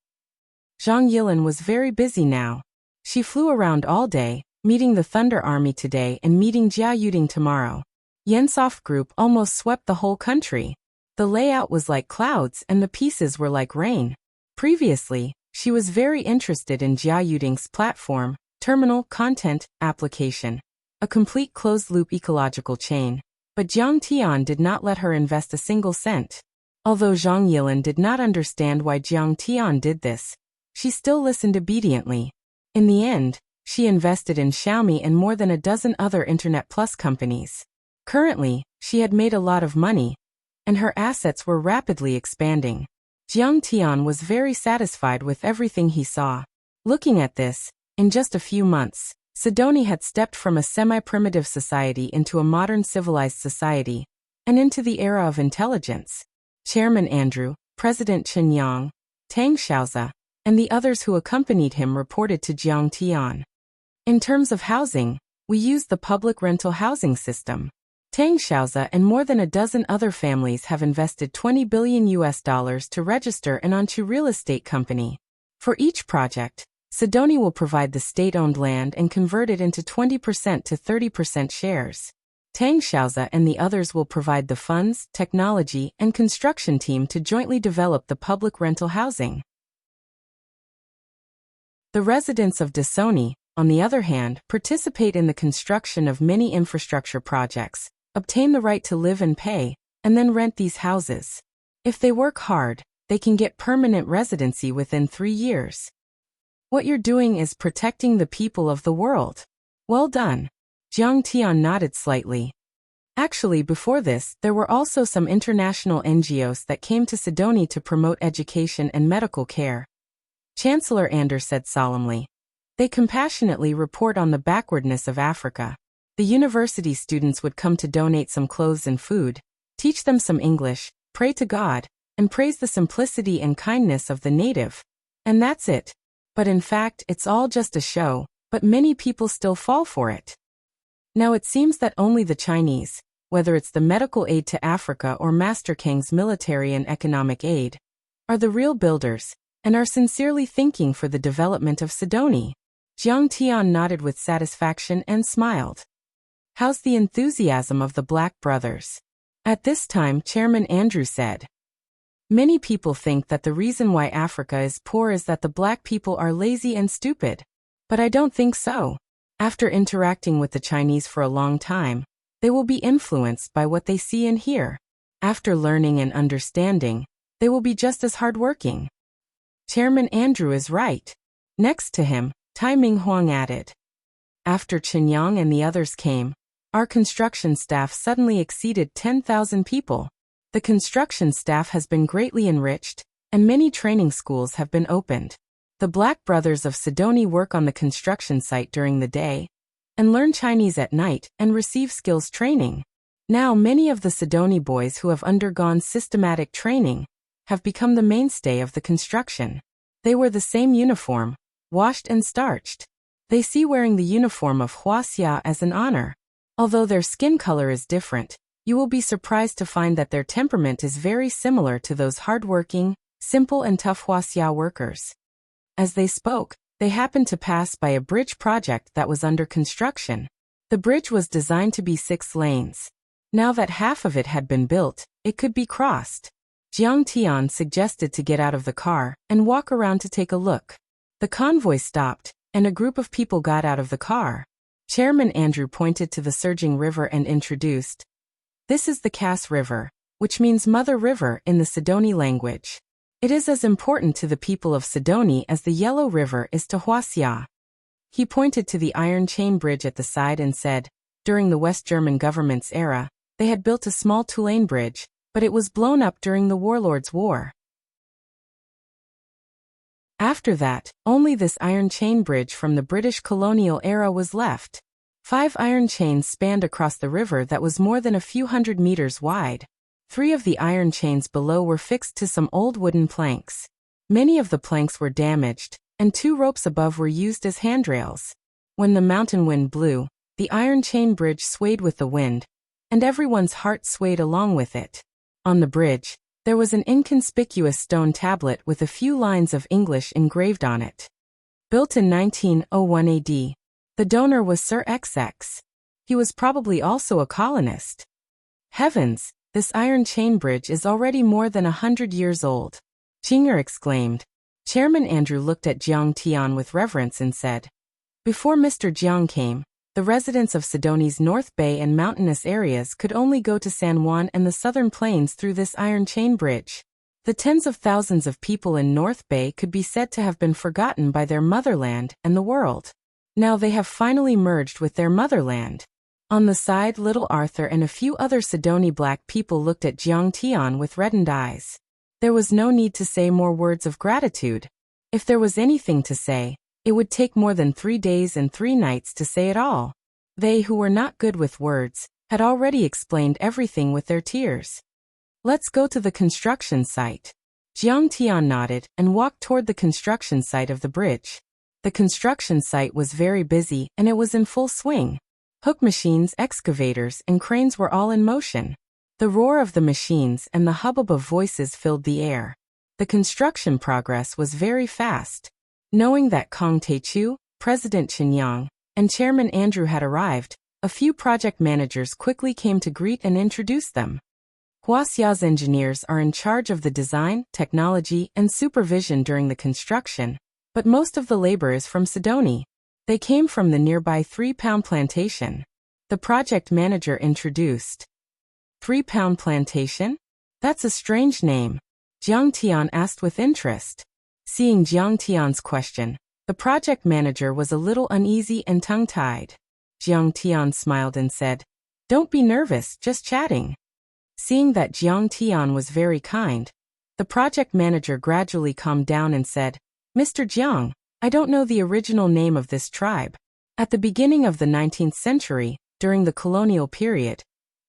Zhang Yilin was very busy now. She flew around all day, meeting the Thunder Army today and meeting Jia Yuding tomorrow. Yensoft Group almost swept the whole country. The layout was like clouds and the pieces were like rain. Previously, she was very interested in Jia Yuding's platform, terminal, content, application, a complete closed-loop ecological chain. But Jiang Tian did not let her invest a single cent. Although Zhang Yilin did not understand why Jiang Tian did this, she still listened obediently. In the end, she invested in Xiaomi and more than a dozen other Internet Plus companies. Currently, she had made a lot of money, and her assets were rapidly expanding. Jiang Tian was very satisfied with everything he saw. Looking at this, in just a few months, Sidonie had stepped from a semi-primitive society into a modern civilized society, and into the era of intelligence. Chairman Andrew, President Chen Yang, Tang Xiaozi, and the others who accompanied him reported to Jiang Tian. In terms of housing, we used the public rental housing system. Tang Xiaozi and more than a dozen other families have invested $20 billion to register an Anchu real estate company. For each project, Sidonie will provide the state-owned land and convert it into 20% to 30% shares. Tang Xiaozi and the others will provide the funds, technology, and construction team to jointly develop the public rental housing. The residents of Dasoni, on the other hand, participate in the construction of many infrastructure projects, obtain the right to live and pay, and then rent these houses. If they work hard, they can get permanent residency within 3 years. What you're doing is protecting the people of the world. Well done. Jiang Tian nodded slightly. Actually, before this, there were also some international NGOs that came to Sidonie to promote education and medical care. Chancellor Anders said solemnly. They compassionately report on the backwardness of Africa. The university students would come to donate some clothes and food, teach them some English, pray to God, and praise the simplicity and kindness of the native. And that's it. But in fact, it's all just a show, but many people still fall for it. Now it seems that only the Chinese, whether it's the medical aid to Africa or Master Kang's military and economic aid, are the real builders, and are sincerely thinking for the development of Sidonie. Jiang Tian nodded with satisfaction and smiled. How's the enthusiasm of the Black brothers? At this time, Chairman Andrew said. Many people think that the reason why Africa is poor is that the Black people are lazy and stupid. But I don't think so. After interacting with the Chinese for a long time, they will be influenced by what they see and hear. After learning and understanding, they will be just as hardworking. Chairman Andrew is right. Next to him, Tai Ming Huang added. After Chen Yang and the others came, our construction staff suddenly exceeded 10,000 people. The construction staff has been greatly enriched, and many training schools have been opened. The Black brothers of Sidonie work on the construction site during the day, and learn Chinese at night and receive skills training. Now many of the Sidoni boys who have undergone systematic training have become the mainstay of the construction. They wear the same uniform, washed and starched. They see wearing the uniform of Wuxia as an honor. Although their skin color is different, you will be surprised to find that their temperament is very similar to those hardworking, simple and tough Wuxia workers. As they spoke, they happened to pass by a bridge project that was under construction. The bridge was designed to be 6 lanes. Now that half of it had been built, it could be crossed. Jiang Tian suggested to get out of the car and walk around to take a look. The convoy stopped, and a group of people got out of the car. Chairman Andrew pointed to the surging river and introduced, "This is the Cass River, which means Mother River in the Sidoni language. It is as important to the people of Sidoni as the Yellow River is to Wuxia." He pointed to the iron chain bridge at the side and said, during the West German government's era, they had built a small 2-lane bridge, but it was blown up during the Warlords' War. After that, only this iron chain bridge from the British colonial era was left. 5 iron chains spanned across the river that was more than a few hundred meters wide. 3 of the iron chains below were fixed to some old wooden planks. Many of the planks were damaged, and 2 ropes above were used as handrails. When the mountain wind blew, the iron chain bridge swayed with the wind, and everyone's heart swayed along with it. On the bridge, there was an inconspicuous stone tablet with a few lines of English engraved on it. Built in 1901 AD, the donor was Sir XX. He was probably also a colonist. Heavens, this iron chain bridge is already more than 100 years old. Jinger exclaimed. Chairman Andrew looked at Jiang Tian with reverence and said, "Before Mr. Jiang came, the residents of Sidoni's North Bay and mountainous areas could only go to San Juan and the southern plains through this iron chain bridge. The tens of thousands of people in North Bay could be said to have been forgotten by their motherland and the world. Now they have finally merged with their motherland." On the side, little Arthur and a few other Sidoni black people looked at Jiang Tian with reddened eyes. There was no need to say more words of gratitude. If there was anything to say, it would take more than 3 days and 3 nights to say it all. They who were not good with words had already explained everything with their tears. "Let's go to the construction site." Jiang Tian nodded and walked toward the construction site of the bridge. The construction site was very busy and it was in full swing. Hook machines, excavators, and cranes were all in motion. The roar of the machines and the hubbub of voices filled the air. The construction progress was very fast. Knowing that Kong Taichu, President Qinyang, and Chairman Andrew had arrived, a few project managers quickly came to greet and introduce them. Huaxia's engineers are in charge of the design, technology, and supervision during the construction, but most of the labor is from Sidoni. They came from the nearby 3-Pound Plantation. The project manager introduced. 3-Pound Plantation? That's a strange name. Jiang Tian asked with interest. Seeing Jiang Tian's question, the project manager was a little uneasy and tongue-tied. Jiang Tian smiled and said, "Don't be nervous, just chatting." Seeing that Jiang Tian was very kind, the project manager gradually calmed down and said, "Mr. Jiang, I don't know the original name of this tribe. At the beginning of the 19th century, during the colonial period,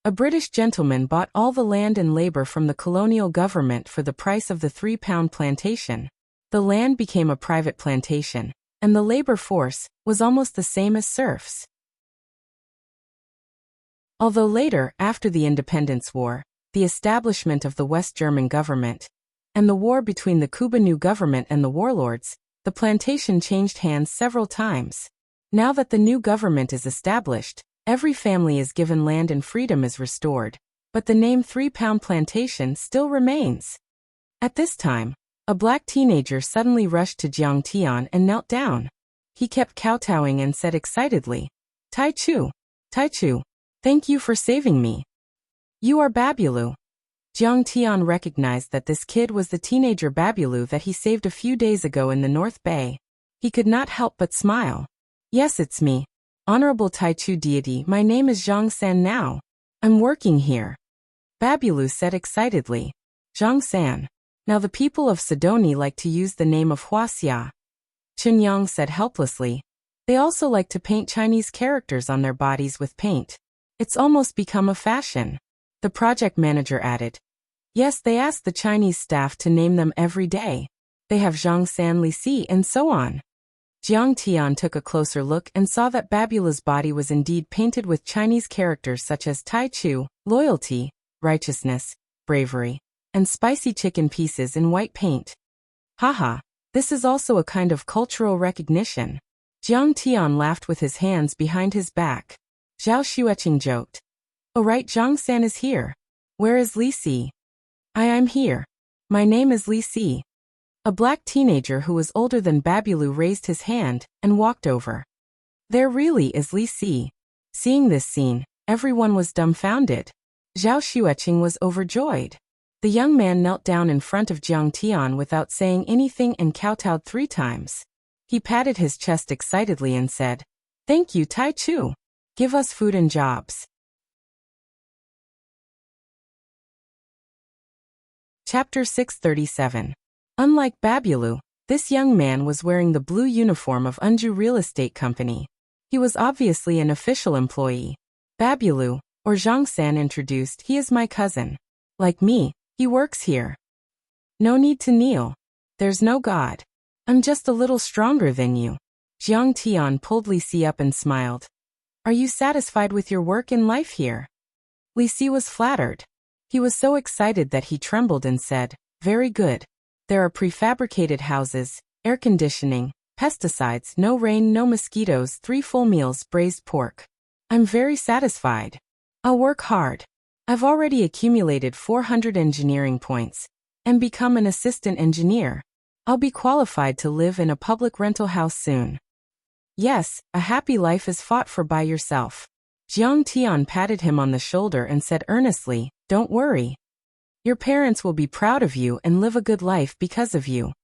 a British gentleman bought all the land and labor from the colonial government for the price of the 3-Pound Plantation. The land became a private plantation, and the labor force was almost the same as serfs. Although later, after the Independence War, the establishment of the West German government, and the war between the Cuban new government and the warlords, the plantation changed hands several times. Now that the new government is established, every family is given land and freedom is restored, but the name 3-Pound Plantation still remains. At this time, a black teenager suddenly rushed to Jiang Tian and knelt down. He kept kowtowing and said excitedly, Taichu, thank you for saving me. You are Babulu." Jiang Tian recognized that this kid was the teenager Babulu that he saved a few days ago in the North Bay. He could not help but smile. "Yes, it's me. Honorable Taichu deity, my name is Zhang San now. I'm working here," Babulu said excitedly. "Zhang San. Now the people of Sidoni like to use the name of Wuxia," Qinyang said helplessly. "They also like to paint Chinese characters on their bodies with paint. It's almost become a fashion. The project manager added. Yes, they ask the Chinese staff to name them every day. They have Zhang San Li Si and so on. Jiang Tian took a closer look and saw that Babula's body was indeed painted with Chinese characters such as Tai Chu, loyalty, righteousness, bravery, and spicy chicken pieces in white paint. Haha, this is also a kind of cultural recognition. Jiang Tian laughed with his hands behind his back. Zhao Xueqing joked. Oh right, Zhang San is here. Where is Li Si? I'm here. My name is Li Si. A black teenager who was older than Babulu raised his hand and walked over. There really is Li Si. Seeing this scene, everyone was dumbfounded. Zhao Xueqing was overjoyed. The young man knelt down in front of Jiang Tian without saying anything and kowtowed 3 times. He patted his chest excitedly and said, Thank you, Tai Chu. Give us food and jobs. Chapter 637. Unlike Babulu, this young man was wearing the blue uniform of Unju Real Estate Company. He was obviously an official employee. Babulu, or Zhang San introduced, he is my cousin. Like me, he works here. No need to kneel. There's no God. I'm just a little stronger than you. Jiang Tian pulled Li Si up and smiled. Are you satisfied with your work in life here? Li Si was flattered. He was so excited that he trembled and said, Very good. There are prefabricated houses, air conditioning, pesticides, no rain, no mosquitoes, 3 full meals, braised pork. I'm very satisfied. I'll work hard. I've already accumulated 400 engineering points and become an assistant engineer. I'll be qualified to live in a public rental house soon. Yes, a happy life is fought for by yourself. Jiang Tian patted him on the shoulder and said earnestly, Don't worry. Your parents will be proud of you and live a good life because of you.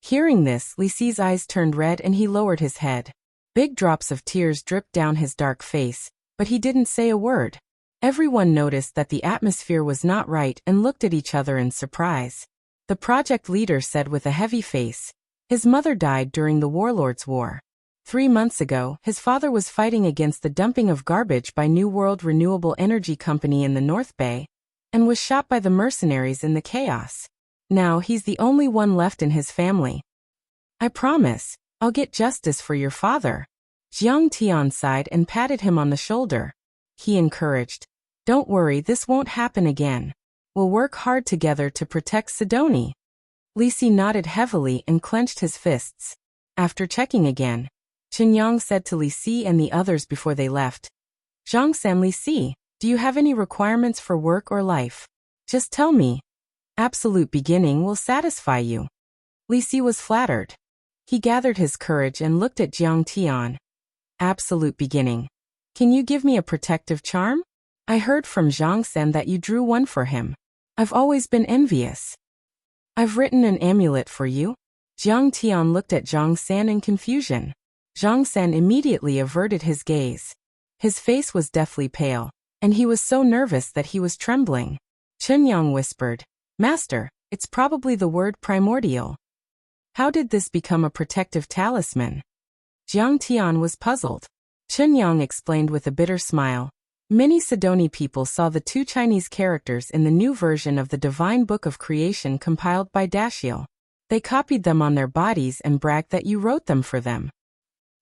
Hearing this, Li Si's eyes turned red and he lowered his head. Big drops of tears dripped down his dark face, but he didn't say a word. Everyone noticed that the atmosphere was not right and looked at each other in surprise. The project leader said with a heavy face, His mother died during the Warlords' War. 3 months ago, his father was fighting against the dumping of garbage by New World Renewable Energy Company in the North Bay, and was shot by the mercenaries in the chaos. Now he's the only one left in his family. I promise, I'll get justice for your father. Jiang Tian sighed and patted him on the shoulder. He encouraged, Don't worry, this won't happen again. We'll work hard together to protect Sidoni. Li Si nodded heavily and clenched his fists. After checking again, Chen Yang said to Li Si and the others before they left, Zhang San Li Si, do you have any requirements for work or life? Just tell me. Absolute beginning will satisfy you. Li Si was flattered. He gathered his courage and looked at Jiang Tian. Absolute beginning. Can you give me a protective charm? I heard from Zhang San that you drew one for him. I've always been envious. I've written an amulet for you. Jiang Tian looked at Zhang San in confusion. Zhang San immediately averted his gaze. His face was deathly pale, and he was so nervous that he was trembling. Chen Yang whispered, Master, it's probably the word primordial. How did this become a protective talisman? Jiang Tian was puzzled. Chen Yang explained with a bitter smile. Many Sidoni people saw the 2 Chinese characters in the new version of the Divine Book of Creation compiled by Dashiell. They copied them on their bodies and bragged that you wrote them for them.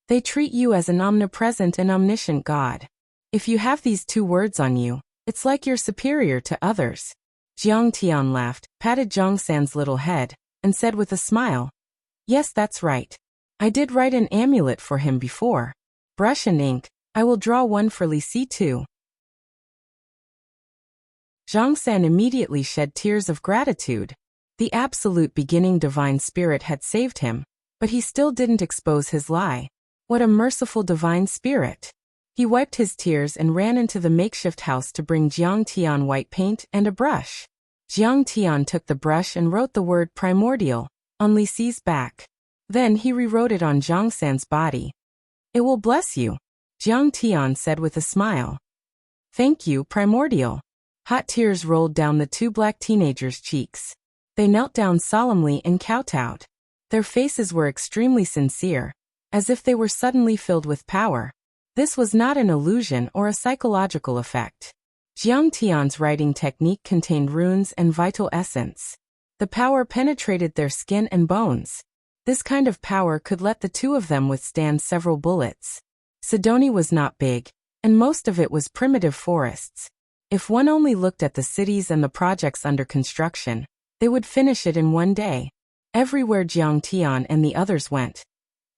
They treat you as an omnipresent and omniscient God. If you have these 2 words on you, it's like you're superior to others. Jiang Tian laughed, patted Zhang San's little head, and said with a smile, Yes, that's right. I did write an amulet for him before. Brush and ink, I will draw one for Li Si too. Zhang San immediately shed tears of gratitude. The absolute beginning divine spirit had saved him, but he still didn't expose his lie. What a merciful divine spirit. He wiped his tears and ran into the makeshift house to bring Jiang Tian white paint and a brush. Jiang Tian took the brush and wrote the word primordial on Li Si's back. Then he rewrote it on Zhang San's body. It will bless you, Jiang Tian said with a smile. Thank you, primordial. Hot tears rolled down the 2 black teenagers' cheeks. They knelt down solemnly and kowtowed. Their faces were extremely sincere, as if they were suddenly filled with power. This was not an illusion or a psychological effect. Jiang Tian's writing technique contained runes and vital essence. The power penetrated their skin and bones. This kind of power could let the two of them withstand several bullets. Sidoni was not big, and most of it was primitive forests. If one only looked at the cities and the projects under construction, they would finish it in one day. Everywhere Jiang Tian and the others went,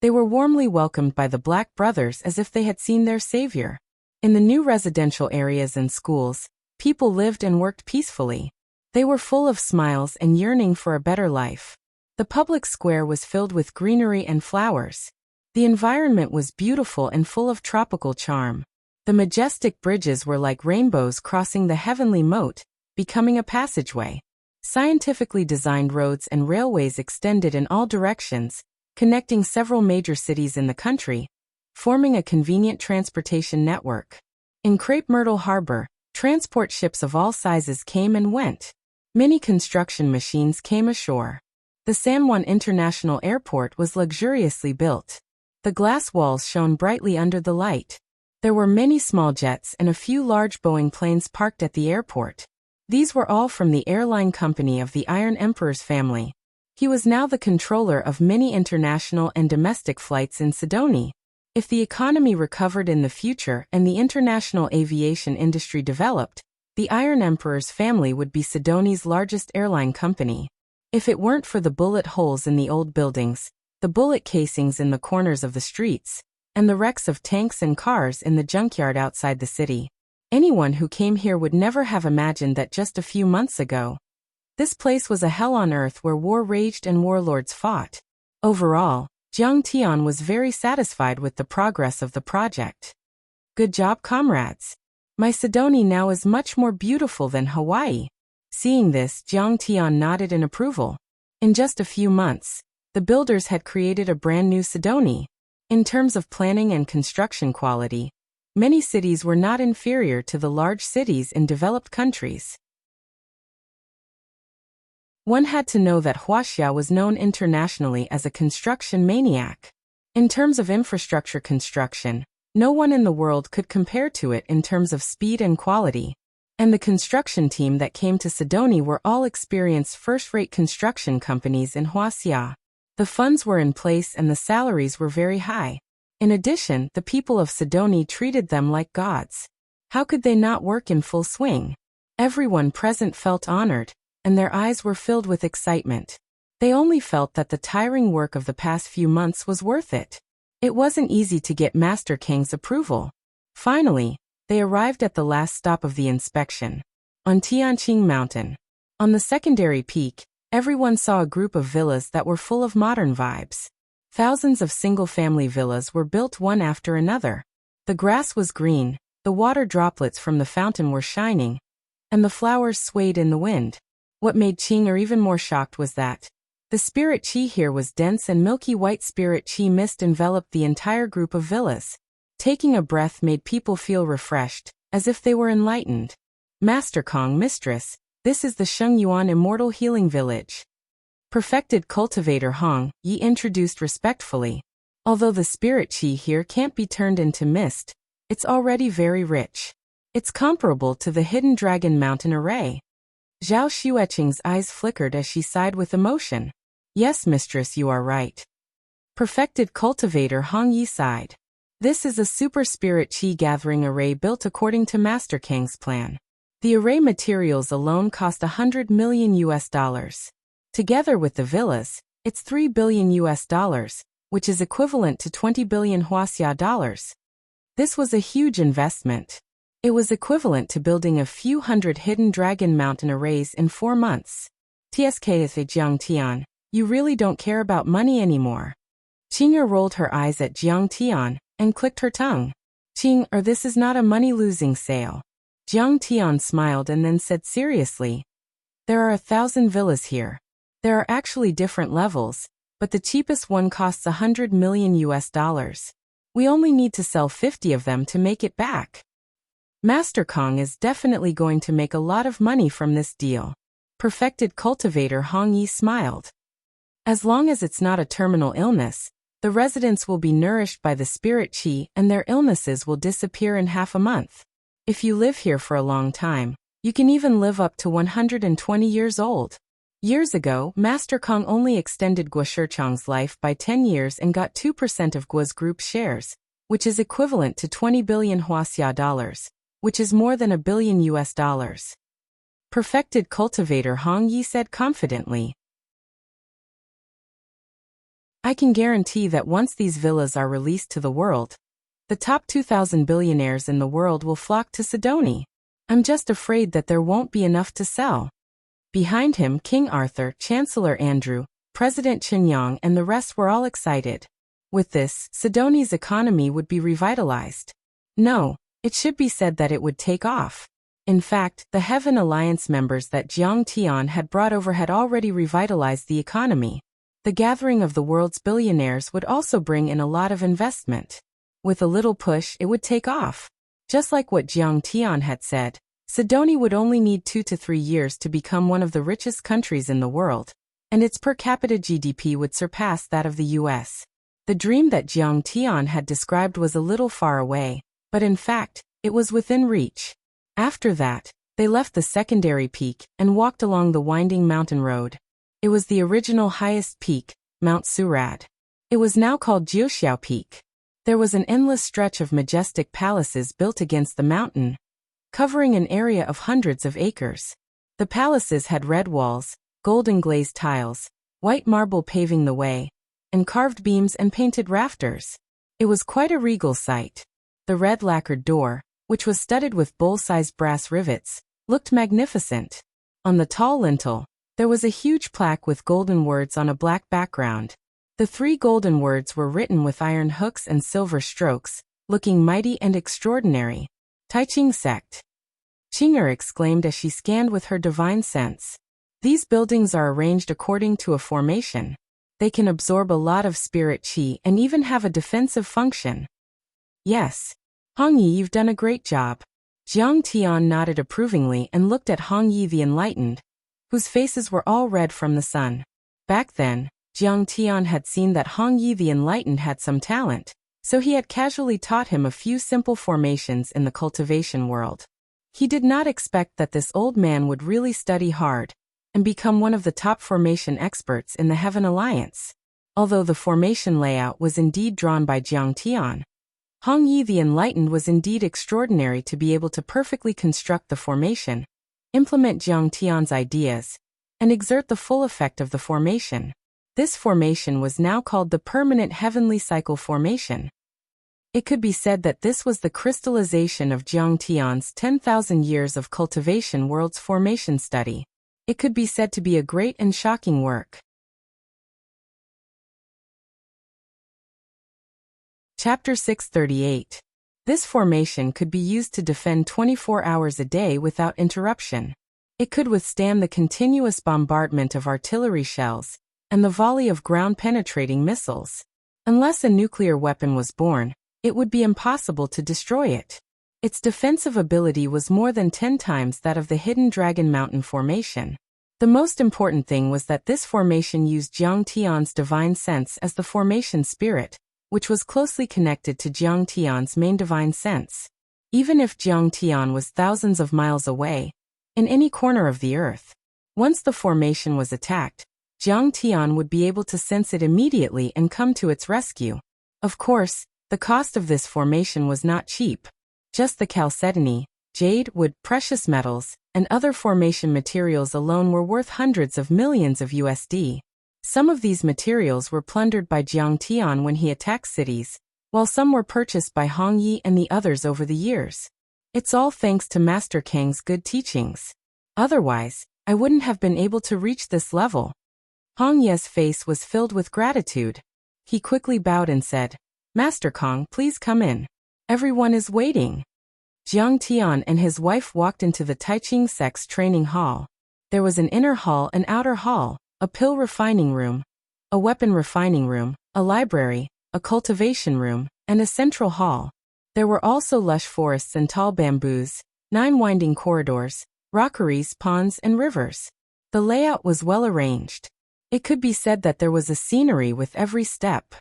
they were warmly welcomed by the Black Brothers as if they had seen their savior. In the new residential areas and schools, people lived and worked peacefully. They were full of smiles and yearning for a better life. The public square was filled with greenery and flowers. The environment was beautiful and full of tropical charm. The majestic bridges were like rainbows crossing the heavenly moat, becoming a passageway. Scientifically designed roads and railways extended in all directions, connecting several major cities in the country, forming a convenient transportation network. In Crepe Myrtle Harbor, transport ships of all sizes came and went. Many construction machines came ashore. The San Juan International Airport was luxuriously built. The glass walls shone brightly under the light. There were many small jets and a few large Boeing planes parked at the airport. These were all from the airline company of the Iron Emperor's family. He was now the controller of many international and domestic flights in Sidoni. If the economy recovered in the future and the international aviation industry developed, the Iron Emperor's family would be Sidoni's largest airline company. If it weren't for the bullet holes in the old buildings, the bullet casings in the corners of the streets, and the wrecks of tanks and cars in the junkyard outside the city, anyone who came here would never have imagined that just a few months ago, this place was a hell on earth where war raged and warlords fought. Overall, Jiang Tian was very satisfied with the progress of the project. Good job, comrades. My Sidoni now is much more beautiful than Hawaii. Seeing this, Jiang Tian nodded in approval. In just a few months, the builders had created a brand new Sidoni. In terms of planning and construction quality, many cities were not inferior to the large cities in developed countries. One had to know that Wuxia was known internationally as a construction maniac. In terms of infrastructure construction, no one in the world could compare to it in terms of speed and quality. And the construction team that came to Sidoni were all experienced first-rate construction companies in Wuxia. The funds were in place and the salaries were very high. In addition, the people of Sidoni treated them like gods. How could they not work in full swing? Everyone present felt honored, and their eyes were filled with excitement. They only felt that the tiring work of the past few months was worth it. It wasn't easy to get Master Kang's approval. Finally, they arrived at the last stop of the inspection, on Tianqing Mountain. On the secondary peak, everyone saw a group of villas that were full of modern vibes. Thousands of single-family villas were built one after another. The grass was green, the water droplets from the fountain were shining, and the flowers swayed in the wind. What made Qing even more shocked was that the spirit qi here was dense and milky white spirit qi mist enveloped the entire group of villas. Taking a breath made people feel refreshed, as if they were enlightened. Master Kong, Mistress, this is the Sheng Yuan Immortal Healing Village. Perfected Cultivator Hong Yi introduced respectfully. Although the spirit qi here can't be turned into mist, it's already very rich. It's comparable to the Hidden Dragon Mountain Array. Zhao Xueqing's eyes flickered as she sighed with emotion. Yes, mistress, you are right. Perfected Cultivator Hong Yi sighed. This is a super spirit qi gathering array built according to Master Kang's plan. The array materials alone cost $100 million. Together with the villas, it's $3 billion, which is equivalent to 20 billion Wuxia dollars. This was a huge investment. It was equivalent to building a few hundred Hidden Dragon Mountain arrays in 4 months. TSK Jiang Tian, you really don't care about money anymore. Qing'er rolled her eyes at Jiang Tian and clicked her tongue. Qing, or this is not a money-losing sale. Jiang Tian smiled and then said seriously, there are 1,000 villas here. There are actually different levels, but the cheapest one costs $100 million. We only need to sell 50 of them to make it back. Master Kong is definitely going to make a lot of money from this deal. Perfected Cultivator Hong Yi smiled. As long as it's not a terminal illness, The residents will be nourished by the spirit qi and their illnesses will disappear in half a month. If you live here for a long time, you can even live up to 120 years old. Years ago, Master Kong only extended Guo Shichang's life by 10 years and got 2% of Guo's group shares, which is equivalent to 20 billion Wuxia dollars, which is more than $1 billion US. Perfected cultivator Hong Yi said confidently. I can guarantee that once these villas are released to the world, the top 2,000 billionaires in the world will flock to Sidoni. I'm just afraid that there won't be enough to sell. Behind him, King Arthur, Chancellor Andrew, President Chen Yang and the rest were all excited. With this, Sidoni's economy would be revitalized. No, it should be said that it would take off. In fact, the Heaven Alliance members that Jiang Tian had brought over had already revitalized the economy. The gathering of the world's billionaires would also bring in a lot of investment. With a little push, it would take off. Just like what Jiang Tian had said, Sidoni would only need 2 to 3 years to become one of the richest countries in the world, and its per capita GDP would surpass that of the US. The dream that Jiang Tian had described was a little far away, but in fact, it was within reach. After that, they left the secondary peak and walked along the winding mountain road. It was the original highest peak, Mount Surad. It was now called Jiuxiao Peak. There was an endless stretch of majestic palaces built against the mountain, covering an area of hundreds of acres. The palaces had red walls, golden glazed tiles, white marble paving the way, and carved beams and painted rafters. It was quite a regal sight. The red lacquered door, which was studded with bull-sized brass rivets, looked magnificent. On the tall lintel, there was a huge plaque with golden words on a black background. The 3 golden words were written with iron hooks and silver strokes, looking mighty and extraordinary. Taiching Sect. Qinger exclaimed as she scanned with her divine sense. These buildings are arranged according to a formation. They can absorb a lot of spirit qi and even have a defensive function. Yes. Hong Yi, you've done a great job. Jiang Tian nodded approvingly and looked at Hong Yi the Enlightened, whose faces were all red from the sun. Back then, Jiang Tian had seen that Hong Yi the Enlightened had some talent, so he had casually taught him a few simple formations in the cultivation world. He did not expect that this old man would really study hard and become one of the top formation experts in the Heaven Alliance. Although the formation layout was indeed drawn by Jiang Tian, Hong Yi the Enlightened was indeed extraordinary to be able to perfectly construct the formation, implement Jiang Tian's ideas, and exert the full effect of the formation. This formation was now called the Permanent Heavenly Cycle Formation. It could be said that this was the crystallization of Jiang Tian's 10,000 years of cultivation world's formation study. It could be said to be a great and shocking work. Chapter 638. This formation could be used to defend 24 hours a day without interruption. It could withstand the continuous bombardment of artillery shells and the volley of ground-penetrating missiles. Unless a nuclear weapon was born, it would be impossible to destroy it. Its defensive ability was more than 10 times that of the Hidden Dragon Mountain formation. The most important thing was that this formation used Jiang Tian's divine sense as the formation spirit, which was closely connected to Jiang Tian's main divine sense. Even if Jiang Tian was thousands of miles away, in any corner of the earth, once the formation was attacked, Jiang Tian would be able to sense it immediately and come to its rescue. Of course, the cost of this formation was not cheap. Just the chalcedony, jade, wood, precious metals, and other formation materials alone were worth hundreds of millions of USD. Some of these materials were plundered by Jiang Tian when he attacked cities, while some were purchased by Hong Yi and the others over the years. It's all thanks to Master Kang's good teachings. Otherwise, I wouldn't have been able to reach this level. Hong Ye's face was filled with gratitude. He quickly bowed and said, Master Kang, please come in. Everyone is waiting. Jiang Tian and his wife walked into the Taiching Sect's training hall. There was an inner hall and outer hall, a pill refining room, a weapon refining room, a library, a cultivation room, and a central hall. There were also lush forests and tall bamboos, 9 winding corridors, rockeries, ponds, and rivers. The layout was well arranged. It could be said that there was a scenery with every step.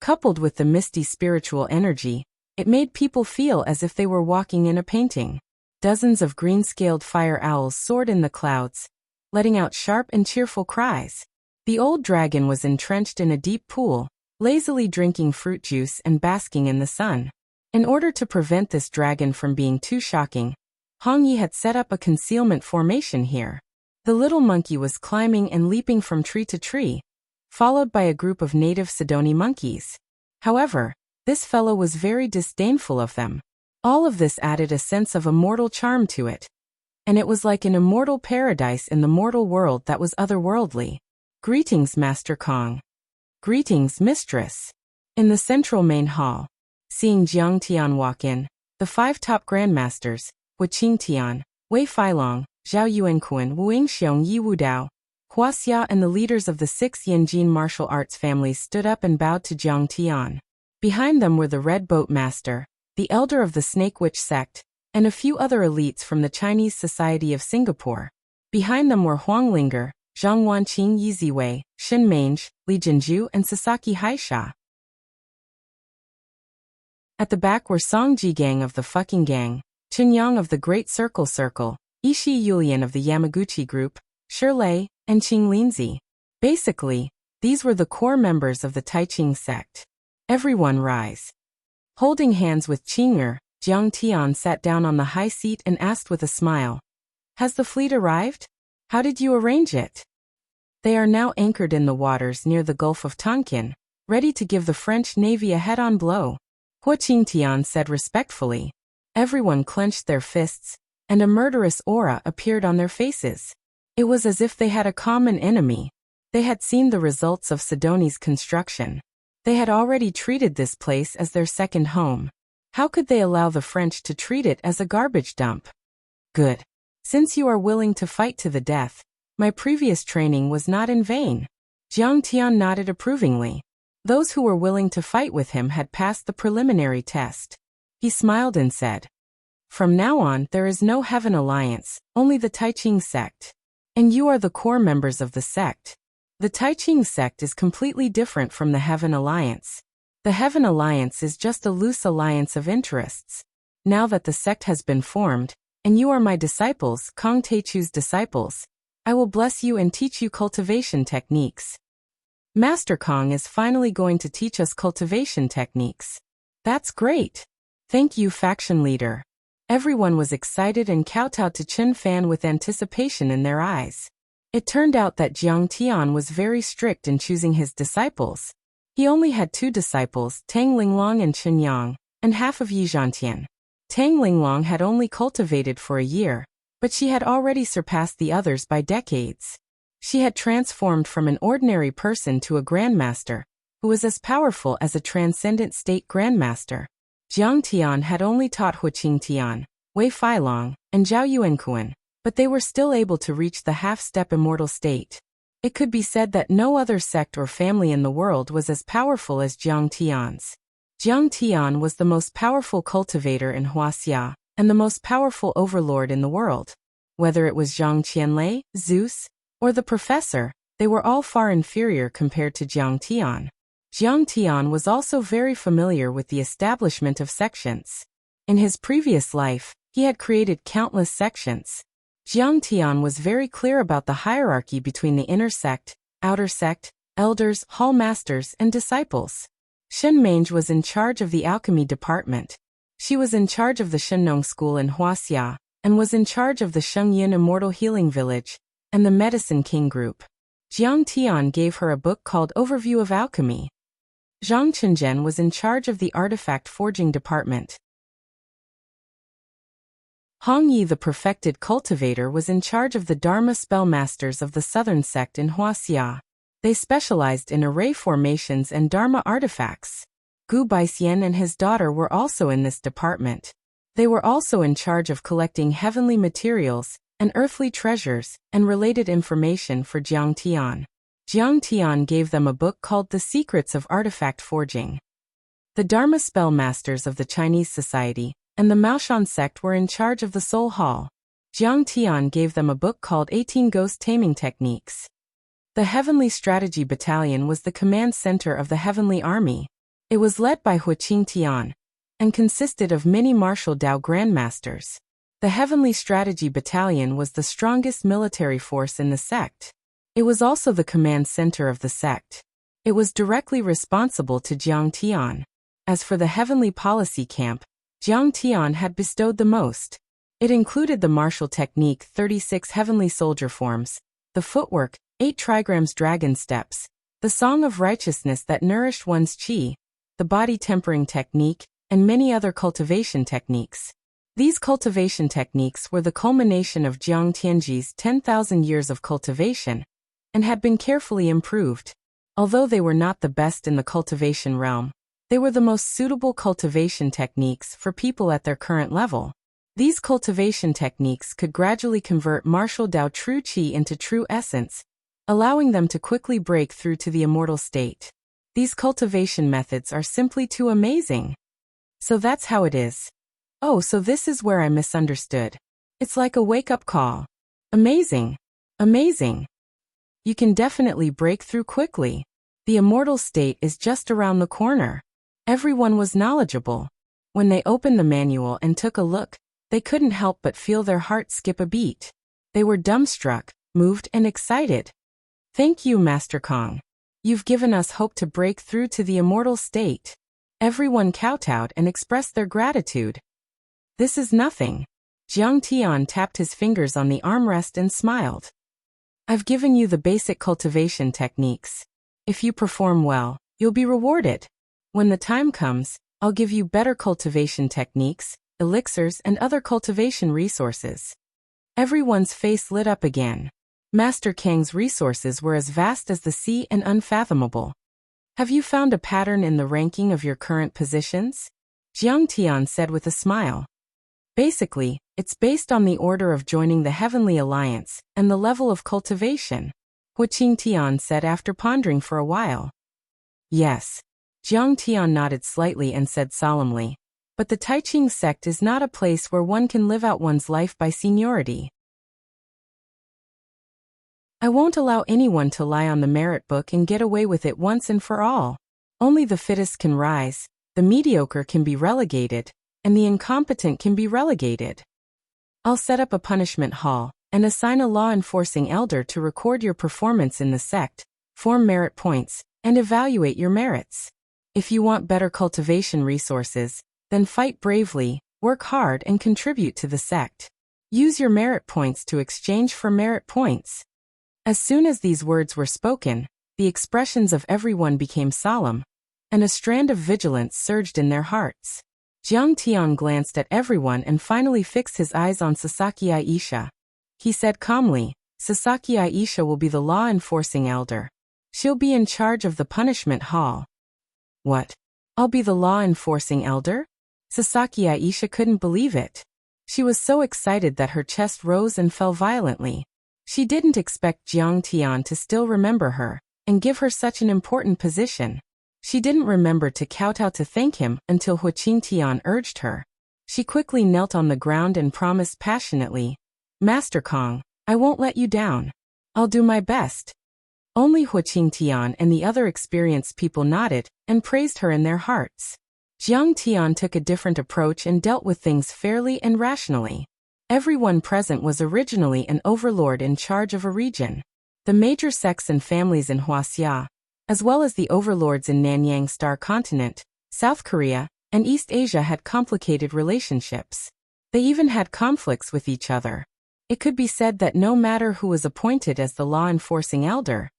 Coupled with the misty spiritual energy, it made people feel as if they were walking in a painting. Dozens of green-scaled fire owls soared in the clouds, letting out sharp and cheerful cries. The old dragon was entrenched in a deep pool, lazily drinking fruit juice and basking in the sun. In order to prevent this dragon from being too shocking, Hong Yi had set up a concealment formation here. The little monkey was climbing and leaping from tree to tree, followed by a group of native Sidoni monkeys. However, this fellow was very disdainful of them. All of this added a sense of immortal charm to it. And it was like an immortal paradise in the mortal world that was otherworldly. Greetings, Master Kong. Greetings, Mistress. In the central main hall, seeing Jiang Tian walk in, the 5 top grandmasters, Wu Qingtian, Wei Feilong, Zhao Yuanquan, Wu Yingxiong, Yi Wudao, Wuxia, and the leaders of the 6 Yanjin martial arts families stood up and bowed to Jiang Tian. Behind them were the Red Boat Master, the elder of the Snake Witch sect, and a few other elites from the Chinese Society of Singapore. Behind them were Huang Linger, Zhang Wanqing, Yi Ziwei, Shin Mange, Li Jinju, and Sasaki Haisha. At the back were Song Jigang of the Fucking Gang, Chen Yang of the Great Circle, Ishii Yulian of the Yamaguchi Group, Shirlei, and Qing Linzi. Basically, these were the core members of the Taiqing sect. Everyone rise. Holding hands with Qing'er, Jiang Tian sat down on the high seat and asked with a smile, "Has the fleet arrived? How did you arrange it?" "They are now anchored in the waters near the Gulf of Tonkin, ready to give the French Navy a head-on blow," Hu Qingtian said respectfully. Everyone clenched their fists, and a murderous aura appeared on their faces. It was as if they had a common enemy. They had seen the results of Sidoni's construction. They had already treated this place as their second home. How could they allow the French to treat it as a garbage dump? Good. Since you are willing to fight to the death, my previous training was not in vain. Jiang Tian nodded approvingly. Those who were willing to fight with him had passed the preliminary test. He smiled and said, "From now on, there is no Heaven Alliance, only the Taiqing sect. And you are the core members of the sect. The Taiqing sect is completely different from the Heaven Alliance. The Heaven Alliance is just a loose alliance of interests. Now that the sect has been formed, and you are my disciples, Kong Teichu's disciples, I will bless you and teach you cultivation techniques." Master Kong is finally going to teach us cultivation techniques. That's great. Thank you, faction leader. Everyone was excited and kowtowed to Chen Fan with anticipation in their eyes. It turned out that Jiang Tian was very strict in choosing his disciples. He only had 2 disciples, Tang Linglong and Chen Yang, and half of Yi Zhantian. Tang Linglong had only cultivated for a year, but she had already surpassed the others by decades. She had transformed from an ordinary person to a grandmaster, who was as powerful as a transcendent state grandmaster. Jiang Tian had only taught Hu Qingtian, Wei Feilong, and Zhao Yuanquan, but they were still able to reach the half-step immortal state. It could be said that no other sect or family in the world was as powerful as Jiang Tian's. Jiang Tian was the most powerful cultivator in Wuxia, and the most powerful overlord in the world. Whether it was Zhang Qianlei, Zeus, or the professor, they were all far inferior compared to Jiang Tian. Jiang Tian was also very familiar with the establishment of sections. In his previous life, he had created countless sections. Jiang Tian was very clear about the hierarchy between the inner sect, outer sect, elders, hall masters, and disciples. Shin Mange was in charge of the alchemy department. She was in charge of the Shennong school in Wuxia, and was in charge of the Shengyin Immortal Healing Village, and the Medicine King group. Jiang Tian gave her a book called Overview of Alchemy. Zhang Chenjian was in charge of the artifact forging department. Hong Yi, the perfected cultivator, was in charge of the Dharma spellmasters of the southern sect in Wuxia. They specialized in array formations and Dharma artifacts. Gu Baixian and his daughter were also in this department. They were also in charge of collecting heavenly materials and earthly treasures and related information for Jiang Tian. Jiang Tian gave them a book called The Secrets of Artifact Forging. The Dharma spellmasters of the Chinese Society and the Maoshan sect were in charge of the Soul Hall. Jiang Tian gave them a book called 18 Ghost Taming Techniques. The Heavenly Strategy Battalion was the command center of the Heavenly Army. It was led by Wuxia and consisted of many martial Dao grandmasters. The Heavenly Strategy Battalion was the strongest military force in the sect. It was also the command center of the sect. It was directly responsible to Jiang Tian. As for the Heavenly Policy Camp, Jiang Tian had bestowed the most. It included the martial technique 36 Heavenly Soldier Forms, the footwork, 8 trigrams dragon steps, the Song of Righteousness that nourished one's qi, the body tempering technique, and many other cultivation techniques. These cultivation techniques were the culmination of Jiang Tianji's 10,000 years of cultivation, and had been carefully improved. Although they were not the best in the cultivation realm, they were the most suitable cultivation techniques for people at their current level. These cultivation techniques could gradually convert martial Dao true qi into true essence, allowing them to quickly break through to the immortal state. These cultivation methods are simply too amazing. So that's how it is. Oh, so this is where I misunderstood. It's like a wake-up call. Amazing. Amazing. You can definitely break through quickly. The immortal state is just around the corner. Everyone was knowledgeable. When they opened the manual and took a look, they couldn't help but feel their heart skip a beat. They were dumbstruck, moved and excited. Thank you, Master Kong. You've given us hope to break through to the immortal state. Everyone kowtowed and expressed their gratitude. This is nothing. Jiang Tian tapped his fingers on the armrest and smiled. I've given you the basic cultivation techniques. If you perform well, you'll be rewarded. When the time comes, I'll give you better cultivation techniques, elixirs and other cultivation resources. Everyone's face lit up again. Master Kang's resources were as vast as the sea and unfathomable. Have you found a pattern in the ranking of your current positions? Jiang Tian said with a smile. Basically, it's based on the order of joining the Heavenly Alliance and the level of cultivation, Wuxia Tian said after pondering for a while. Yes. Jiang Tian nodded slightly and said solemnly, but the Taiqing sect is not a place where one can live out one's life by seniority. I won't allow anyone to lie on the merit book and get away with it once and for all. Only the fittest can rise, the mediocre can be relegated, and the incompetent can be relegated. I'll set up a punishment hall and assign a law-enforcing elder to record your performance in the sect, form merit points, and evaluate your merits. If you want better cultivation resources, then fight bravely, work hard and contribute to the sect. Use your merit points to exchange for merit points. As soon as these words were spoken, the expressions of everyone became solemn, and a strand of vigilance surged in their hearts. Jiang Tian glanced at everyone and finally fixed his eyes on Sasaki Aisha. He said calmly, Sasaki Aisha will be the law-enforcing elder. She'll be in charge of the punishment hall. What? I'll be the law-enforcing elder? Sasaki Aisha couldn't believe it. She was so excited that her chest rose and fell violently. She didn't expect Jiang Tian to still remember her and give her such an important position. She didn't remember to kowtow to thank him until Wuxia Tian urged her. She quickly knelt on the ground and promised passionately, Master Kong, I won't let you down. I'll do my best. Only Wuxia Tian and the other experienced people nodded and praised her in their hearts. Jiang Tian took a different approach and dealt with things fairly and rationally. Everyone present was originally an overlord in charge of a region. The major sects and families in Wuxia, as well as the overlords in Nanyang Star Continent, South Korea, and East Asia had complicated relationships. They even had conflicts with each other. It could be said that no matter who was appointed as the law-enforcing elder,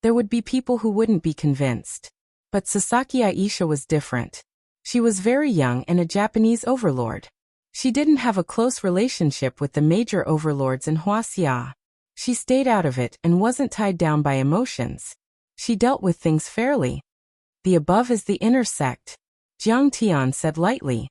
there would be people who wouldn't be convinced. But Sasaki Aisha was different. She was very young and a Japanese overlord. She didn't have a close relationship with the major overlords in Wuxia. She stayed out of it and wasn't tied down by emotions. She dealt with things fairly. The above is the inner sect, Jiang Tian said lightly.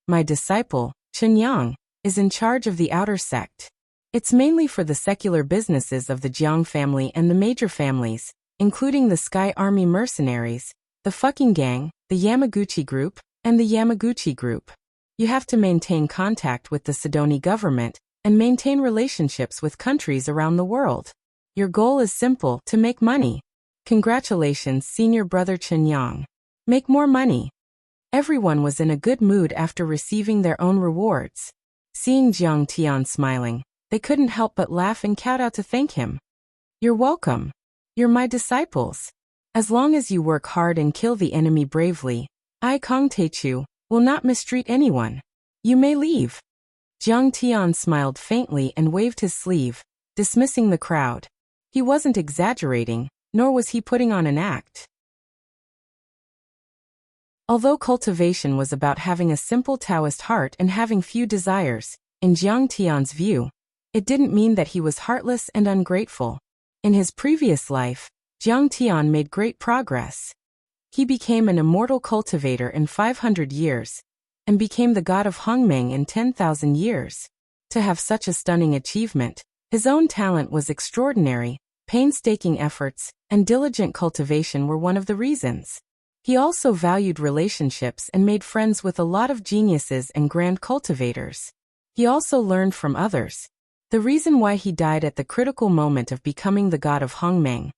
My disciple, Chen Yang, is in charge of the outer sect. It's mainly for the secular businesses of the Jiang family and the major families, including the Sky Army mercenaries, the fucking gang, the Yamaguchi group, and the Yamaguchi group. You have to maintain contact with the Sidoni government and maintain relationships with countries around the world. Your goal is simple, to make money. Congratulations, senior brother Chen Yang. Make more money. Everyone was in a good mood after receiving their own rewards. Seeing Jiang Tian smiling, they couldn't help but laugh and kowtow to thank him. You're welcome. You're my disciples. As long as you work hard and kill the enemy bravely, I, Kong Teichu, will not mistreat anyone. You may leave. Jiang Tian smiled faintly and waved his sleeve, dismissing the crowd. He wasn't exaggerating, nor was he putting on an act. Although cultivation was about having a simple Taoist heart and having few desires, in Jiang Tian's view, it didn't mean that he was heartless and ungrateful. In his previous life, Jiang Tian made great progress. He became an immortal cultivator in 500 years, and became the god of Hongmeng in 10,000 years. To have such a stunning achievement, his own talent was extraordinary, painstaking efforts, and diligent cultivation were one of the reasons. He also valued relationships and made friends with a lot of geniuses and grand cultivators. He also learned from others. The reason why he died at the critical moment of becoming the god of Hongmeng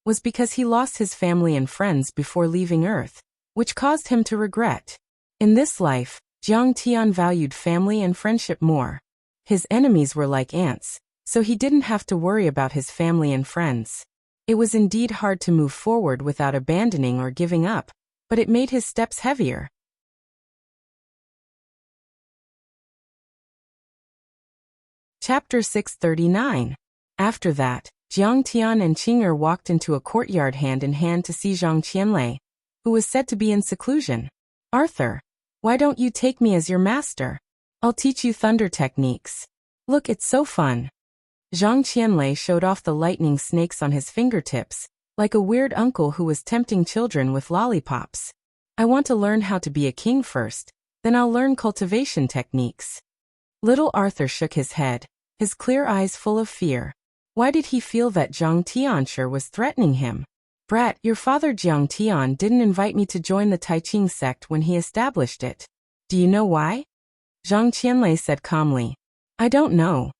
was because he lost his family and friends before leaving Earth, which caused him to regret. In this life, Jiang Tian valued family and friendship more. His enemies were like ants, so he didn't have to worry about his family and friends. It was indeed hard to move forward without abandoning or giving up, but it made his steps heavier. Chapter 639. After that, Jiang Tian and Qing'er walked into a courtyard hand in hand to see Zhang Qianlei, who was said to be in seclusion. Arthur, why don't you take me as your master? I'll teach you thunder techniques. Look, it's so fun. Zhang Qianlei showed off the lightning snakes on his fingertips, like a weird uncle who was tempting children with lollipops. I want to learn how to be a king first, then I'll learn cultivation techniques. Little Arthur shook his head, his clear eyes full of fear. Why did he feel that Jiang Tianshi was threatening him? Brat, your father Jiang Tian didn't invite me to join the Taiqing sect when he established it. Do you know why? Zhang Qianlei said calmly. I don't know.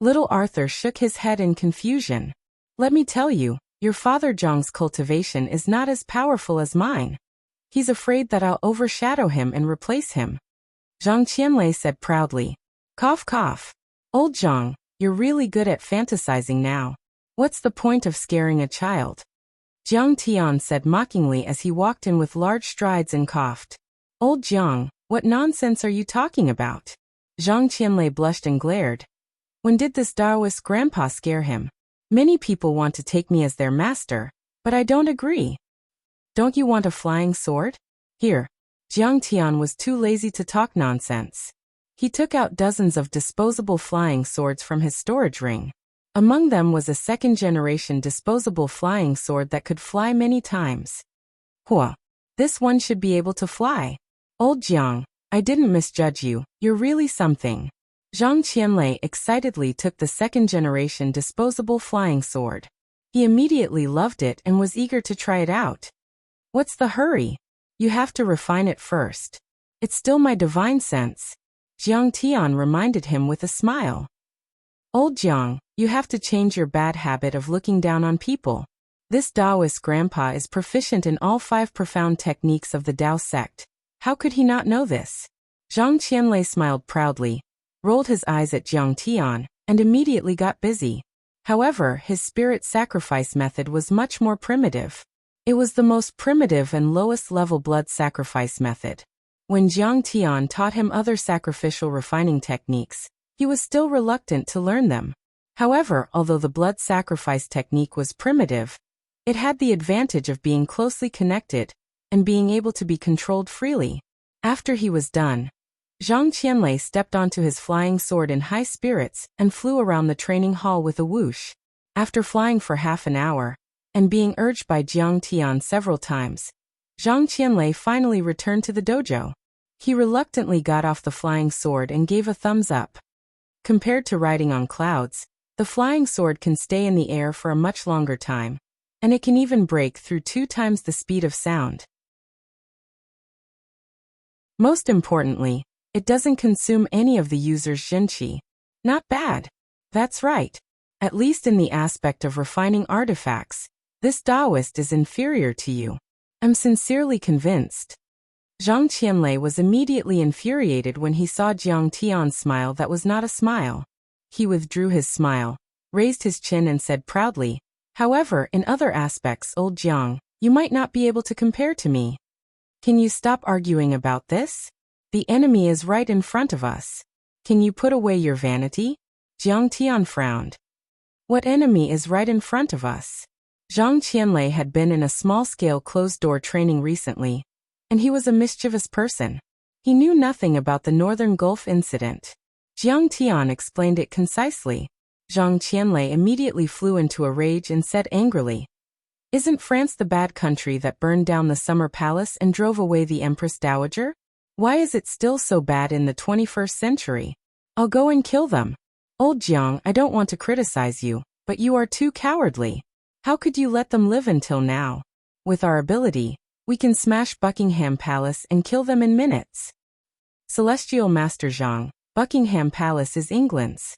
Little Arthur shook his head in confusion. Let me tell you, your father Zhang's cultivation is not as powerful as mine. He's afraid that I'll overshadow him and replace him. Zhang Qianlei said proudly. Cough cough. Old Zhang, you're really good at fantasizing now. What's the point of scaring a child? Jiang Tian said mockingly as he walked in with large strides and coughed. Old Jiang, what nonsense are you talking about? Zhang Qianlei blushed and glared. When did this Taoist grandpa scare him? Many people want to take me as their master, but I don't agree. Don't you want a flying sword? Here. Jiang Tian was too lazy to talk nonsense. He took out dozens of disposable flying swords from his storage ring. Among them was a second-generation disposable flying sword that could fly many times. Hua! This one should be able to fly. Old Jiang, I didn't misjudge you, you're really something. Zhang Qianlei excitedly took the second-generation disposable flying sword. He immediately loved it and was eager to try it out. What's the hurry? You have to refine it first. It's still my divine sense. Jiang Tian reminded him with a smile. Old Jiang, you have to change your bad habit of looking down on people. This Taoist grandpa is proficient in all 5 profound techniques of the Tao sect. How could he not know this? Zhang Qianlei smiled proudly, rolled his eyes at Jiang Tian, and immediately got busy. However, his spirit sacrifice method was much more primitive. It was the most primitive and lowest level blood sacrifice method. When Jiang Tian taught him other sacrificial refining techniques, he was still reluctant to learn them. However, although the blood sacrifice technique was primitive, it had the advantage of being closely connected and being able to be controlled freely. After he was done, Zhang Qianlei stepped onto his flying sword in high spirits and flew around the training hall with a whoosh. After flying for half an hour, and being urged by Jiang Tian several times, Zhang Qianlei finally returned to the dojo. He reluctantly got off the flying sword and gave a thumbs up. Compared to riding on clouds, the flying sword can stay in the air for a much longer time, and it can even break through 2 times the speed of sound. Most importantly, it doesn't consume any of the user's Zhenqi. Not bad. That's right. At least in the aspect of refining artifacts, this Taoist is inferior to you. I'm sincerely convinced. Zhang Qianlei was immediately infuriated when he saw Jiang Tian's smile that was not a smile. He withdrew his smile, raised his chin and said proudly, "However, in other aspects, old Jiang, you might not be able to compare to me. Can you stop arguing about this? The enemy is right in front of us. Can you put away your vanity?" Jiang Tian frowned. "What enemy is right in front of us?" Zhang Qianlei had been in a small-scale closed-door training recently, and he was a mischievous person. He knew nothing about the Northern Gulf incident. Jiang Tian explained it concisely. Zhang Qianlei immediately flew into a rage and said angrily, "Isn't France the bad country that burned down the Summer Palace and drove away the Empress Dowager? Why is it still so bad in the 21st century? I'll go and kill them. Old Jiang, I don't want to criticize you, but you are too cowardly. How could you let them live until now? With our ability, we can smash Buckingham Palace and kill them in minutes." Celestial Master Zhang, Buckingham Palace is England's.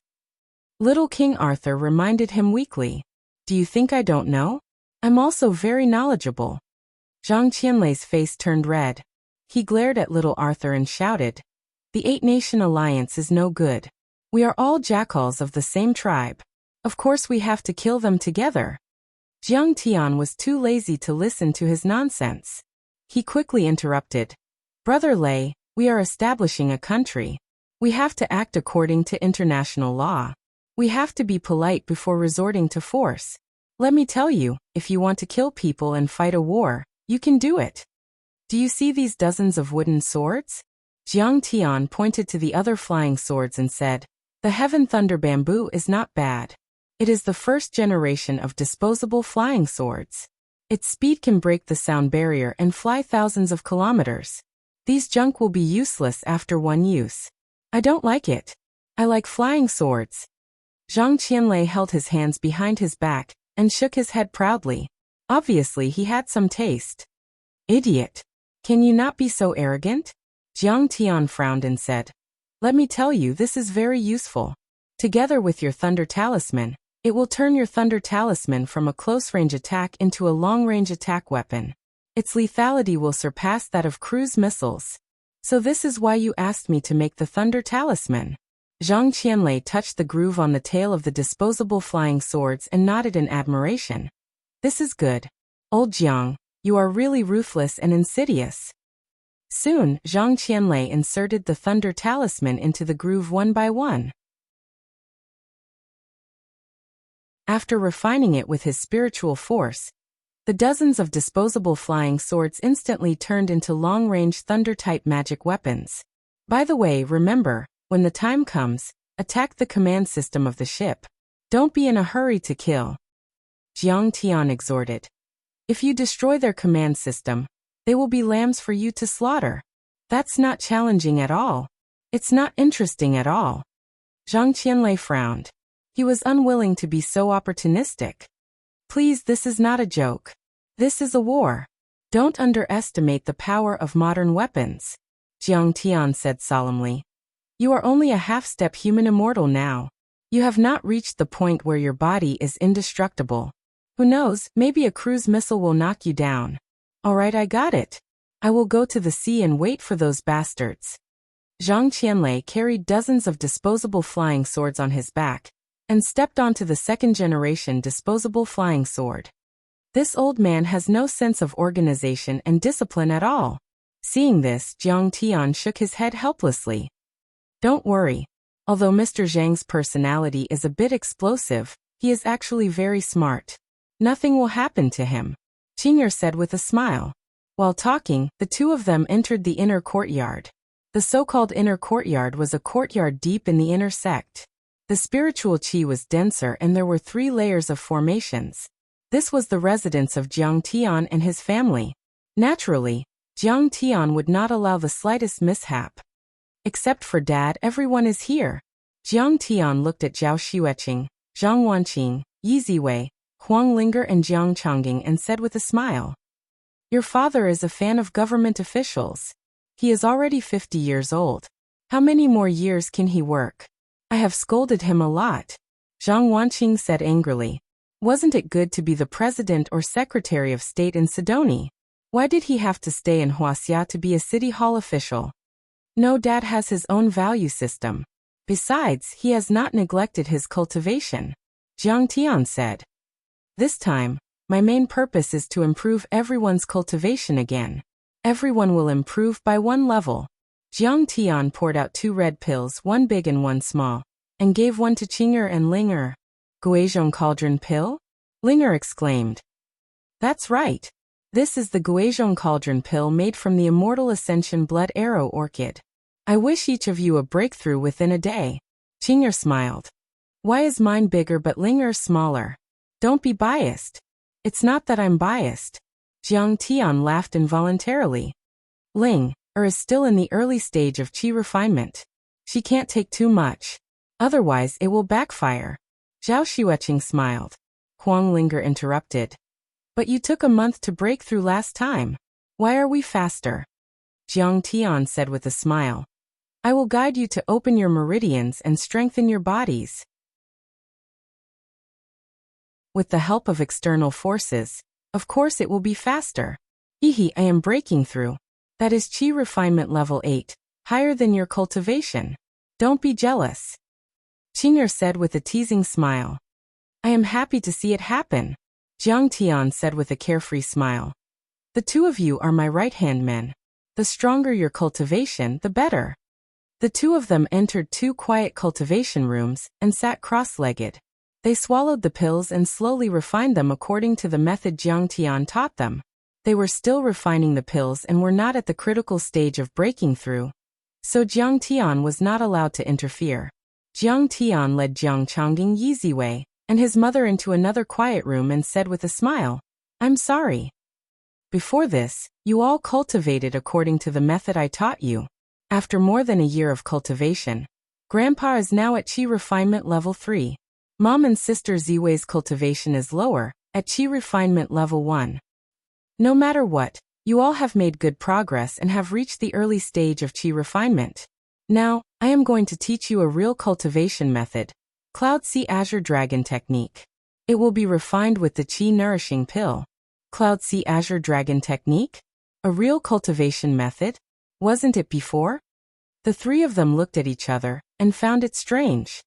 Little King Arthur reminded him weakly. "Do you think I don't know? I'm also very knowledgeable." Zhang Qianlei's face turned red. He glared at little Arthur and shouted, "The Eight-Nation Alliance is no good. We are all jackals of the same tribe. Of course we have to kill them together." Jiang Tian was too lazy to listen to his nonsense. He quickly interrupted, "Brother Lei, we are establishing a country. We have to act according to international law. We have to be polite before resorting to force. Let me tell you, if you want to kill people and fight a war, you can do it. Do you see these dozens of wooden swords?" Jiang Tian pointed to the other flying swords and said, "The Heaven Thunder Bamboo is not bad. It is the first generation of disposable flying swords. Its speed can break the sound barrier and fly thousands of kilometers. These junk will be useless after one use. I don't like it. I like flying swords." Zhang Qianlei held his hands behind his back and shook his head proudly. Obviously he had some taste. "Idiot. Can you not be so arrogant?" Jiang Tian frowned and said, "Let me tell you, this is very useful. Together with your Thunder Talisman, it will turn your Thunder Talisman from a close-range attack into a long-range attack weapon. Its lethality will surpass that of cruise missiles. So this is why you asked me to make the Thunder Talisman." Zhang Qianlei touched the groove on the tail of the disposable flying swords and nodded in admiration. "This is good. Old Jiang, you are really ruthless and insidious." Soon, Zhang Qianlei inserted the Thunder Talisman into the groove one by one. After refining it with his spiritual force, the dozens of disposable flying swords instantly turned into long-range thunder-type magic weapons. By the way, remember, when the time comes, attack the command system of the ship. Don't be in a hurry to kill. Jiang Tian exhorted. If you destroy their command system, they will be lambs for you to slaughter. That's not challenging at all. It's not interesting at all. Zhang Qianlei frowned. He was unwilling to be so opportunistic. "Please, this is not a joke. This is a war. Don't underestimate the power of modern weapons," Jiang Tian said solemnly. "You are only a half-step human immortal now. You have not reached the point where your body is indestructible. Who knows, maybe a cruise missile will knock you down. All right, I got it. I will go to the sea and wait for those bastards." Zhang Qianlei carried dozens of disposable flying swords on his back and stepped onto the second-generation disposable flying sword. This old man has no sense of organization and discipline at all. Seeing this, Jiang Tian shook his head helplessly. "Don't worry. Although Mr. Zhang's personality is a bit explosive, he is actually very smart. Nothing will happen to him," Qing'er said with a smile. While talking, the two of them entered the inner courtyard. The so-called inner courtyard was a courtyard deep in the inner sect. The spiritual qi was denser and there were 3 layers of formations. This was the residence of Jiang Tian and his family. Naturally, Jiang Tian would not allow the slightest mishap. "Except for Dad, everyone is here." Jiang Tian looked at Zhao Xueqing, Zhang Wanqing, Yi Ziwei, Huang Linger and Jiang Chongqing and said with a smile, "Your father is a fan of government officials. He is already 50 years old. How many more years can he work? I have scolded him a lot." Zhang Wanqing said angrily. "Wasn't it good to be the president or secretary of state in Sidoni? Why did he have to stay in Wuxia to be a city hall official? No, Dad has his own value system. Besides, he has not neglected his cultivation, Jiang Tian said. This time, my main purpose is to improve everyone's cultivation again. Everyone will improve by 1 level. Jiang Tian poured out 2 red pills, one big and one small, and gave one to Qinger and Linger. Guizhong Cauldron pill? Linger exclaimed. That's right. This is the Guizhong Cauldron pill made from the Immortal Ascension Blood Arrow Orchid. I wish each of you a breakthrough within a day. Qinger smiled. Why is mine bigger but Linger's smaller? Don't be biased. It's not that I'm biased. Jiang Tian laughed involuntarily. Ling is still in the early stage of qi refinement. She can't take too much. Otherwise it will backfire. Zhao Xueqing smiled. Huang Linger interrupted. But you took a month to break through last time. Why are we faster? Jiang Tian said with a smile. I will guide you to open your meridians and strengthen your bodies. With the help of external forces, of course it will be faster. Hihi, I am breaking through. That is qi refinement level 8, higher than your cultivation. Don't be jealous. Qinger said with a teasing smile. I am happy to see it happen. Jiang Tian said with a carefree smile. The 2 of you are my right-hand men. The stronger your cultivation, the better. The 2 of them entered 2 quiet cultivation rooms and sat cross-legged. They swallowed the pills and slowly refined them according to the method Jiang Tian taught them. They were still refining the pills and were not at the critical stage of breaking through. So Jiang Tian was not allowed to interfere. Jiang Tian led Jiang Changding Yiziwei and his mother into another quiet room and said with a smile, I'm sorry. Before this, you all cultivated according to the method I taught you. After more than a year of cultivation, Grandpa is now at qi refinement level 3. Mom and sister Ziwei's cultivation is lower, at qi refinement level 1. No matter what, you all have made good progress and have reached the early stage of qi refinement. Now, I am going to teach you a real cultivation method, Cloud Sea Azure Dragon Technique. It will be refined with the qi nourishing pill. Cloud Sea Azure Dragon Technique? A real cultivation method? Wasn't it before? The 3 of them looked at each other and found it strange.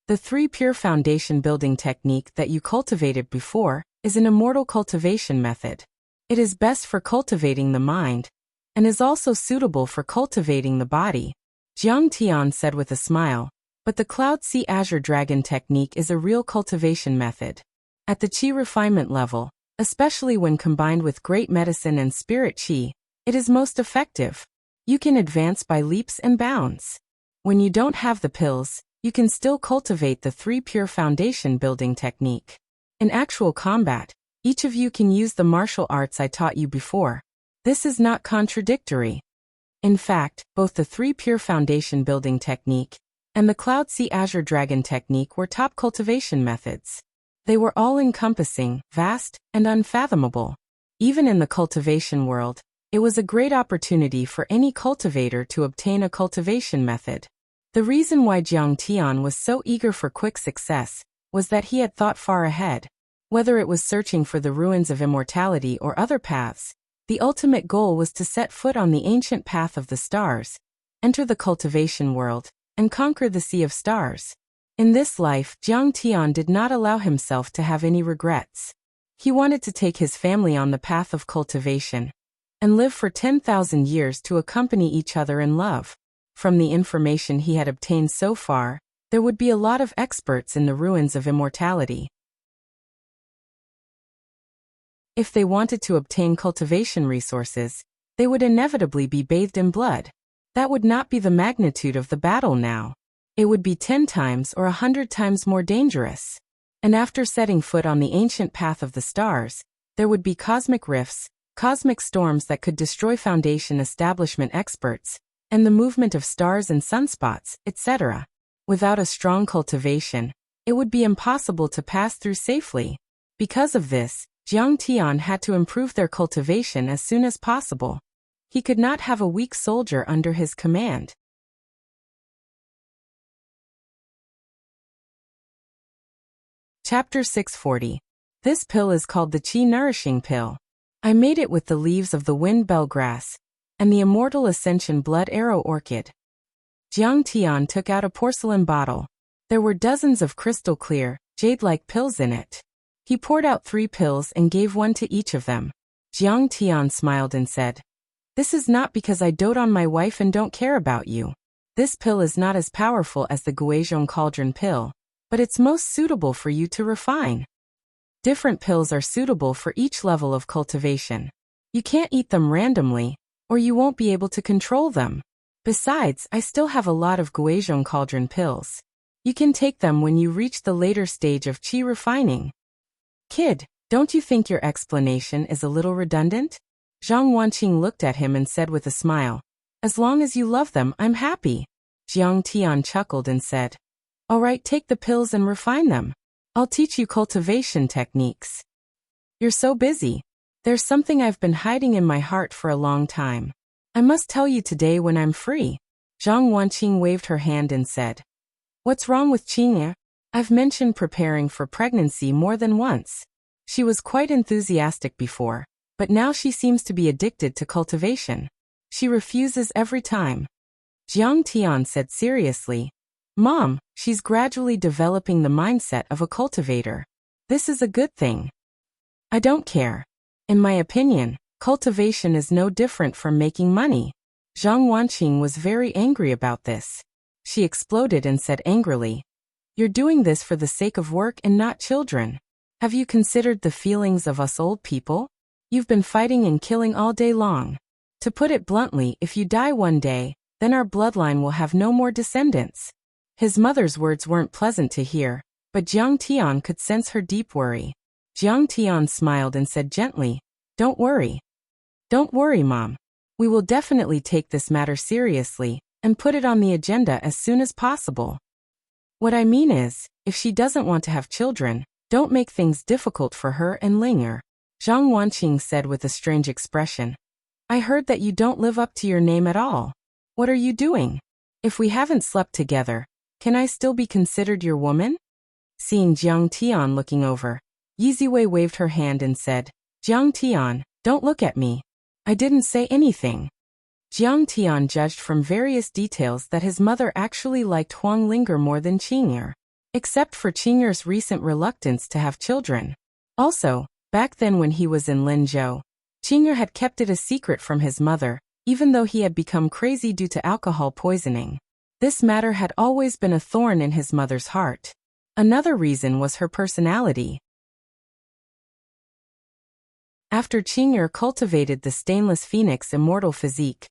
The 3 pure foundation building technique that you cultivated before is an immortal cultivation method. It is best for cultivating the mind and is also suitable for cultivating the body. Jiang Tian said with a smile, but the Cloud Sea Azure Dragon technique is a real cultivation method. At the qi refinement level, especially when combined with great medicine and spirit qi, it is most effective. You can advance by leaps and bounds. When you don't have the pills, you can still cultivate the 3 pure foundation building technique. In actual combat, each of you can use the martial arts I taught you before. This is not contradictory. In fact, both the 3 pure foundation building technique and the Cloud Sea Azure Dragon technique were top cultivation methods. They were all-encompassing, vast, and unfathomable. Even in the cultivation world, it was a great opportunity for any cultivator to obtain a cultivation method. The reason why Jiang Tian was so eager for quick success was that he had thought far ahead. Whether it was searching for the ruins of immortality or other paths, the ultimate goal was to set foot on the ancient path of the stars, enter the cultivation world, and conquer the Sea of Stars. In this life, Jiang Tian did not allow himself to have any regrets. He wanted to take his family on the path of cultivation and live for 10,000 years to accompany each other in love. From the information he had obtained so far, there would be a lot of experts in the ruins of immortality. If they wanted to obtain cultivation resources, they would inevitably be bathed in blood. That would not be the magnitude of the battle now. It would be 10 times or 100 times more dangerous. And after setting foot on the ancient path of the stars, there would be cosmic rifts, cosmic storms that could destroy foundation establishment experts, and the movement of stars and sunspots, etc. Without a strong cultivation, it would be impossible to pass through safely. Because of this, Jiang Tian had to improve their cultivation as soon as possible. He could not have a weak soldier under his command. Chapter 640. This pill is called the Qi Nourishing Pill. I made it with the leaves of the wind bellgrass and the immortal ascension blood arrow orchid. Jiang Tian took out a porcelain bottle. There were dozens of crystal clear, jade-like pills in it. He poured out 3 pills and gave one to each of them. Jiang Tian smiled and said, "This is not because I dote on my wife and don't care about you. This pill is not as powerful as the Guizhong cauldron pill, but it's most suitable for you to refine. Different pills are suitable for each level of cultivation. You can't eat them randomly, or you won't be able to control them. Besides, I still have a lot of Guizhong cauldron pills. You can take them when you reach the later stage of qi refining." "Kid, don't you think your explanation is a little redundant?" Zhang Wanqing looked at him and said with a smile, "As long as you love them, I'm happy." Jiang Tian chuckled and said, "All right, take the pills and refine them. I'll teach you cultivation techniques." "You're so busy. There's something I've been hiding in my heart for a long time. I must tell you today when I'm free." Zhang Wanqing waved her hand and said, "What's wrong with Qingye? I've mentioned preparing for pregnancy more than once. She was quite enthusiastic before, but now she seems to be addicted to cultivation. She refuses every time." Jiang Tian said seriously, "Mom, she's gradually developing the mindset of a cultivator. This is a good thing." "I don't care. In my opinion, cultivation is no different from making money." Zhang Wanqing was very angry about this. She exploded and said angrily, "You're doing this for the sake of work and not children. Have you considered the feelings of us old people? You've been fighting and killing all day long. To put it bluntly, if you die one day, then our bloodline will have no more descendants." His mother's words weren't pleasant to hear, but Jiang Tian could sense her deep worry. Jiang Tian smiled and said gently, "Don't worry. Don't worry, Mom. We will definitely take this matter seriously and put it on the agenda as soon as possible. What I mean is, if she doesn't want to have children, don't make things difficult for her and Linger." Zhang Wanqing said with a strange expression, "I heard that you don't live up to your name at all. What are you doing? If we haven't slept together, can I still be considered your woman?" Seeing Jiang Tian looking over, Yiziwei waved her hand and said, "Jiang Tian, don't look at me. I didn't say anything." Jiang Tian judged from various details that his mother actually liked Huang Linger more than Qingye, except for Qingye's recent reluctance to have children. Also, back then when he was in Linzhou, Qingye had kept it a secret from his mother, even though he had become crazy due to alcohol poisoning. This matter had always been a thorn in his mother's heart. Another reason was her personality. After Qingye cultivated the stainless phoenix immortal physique,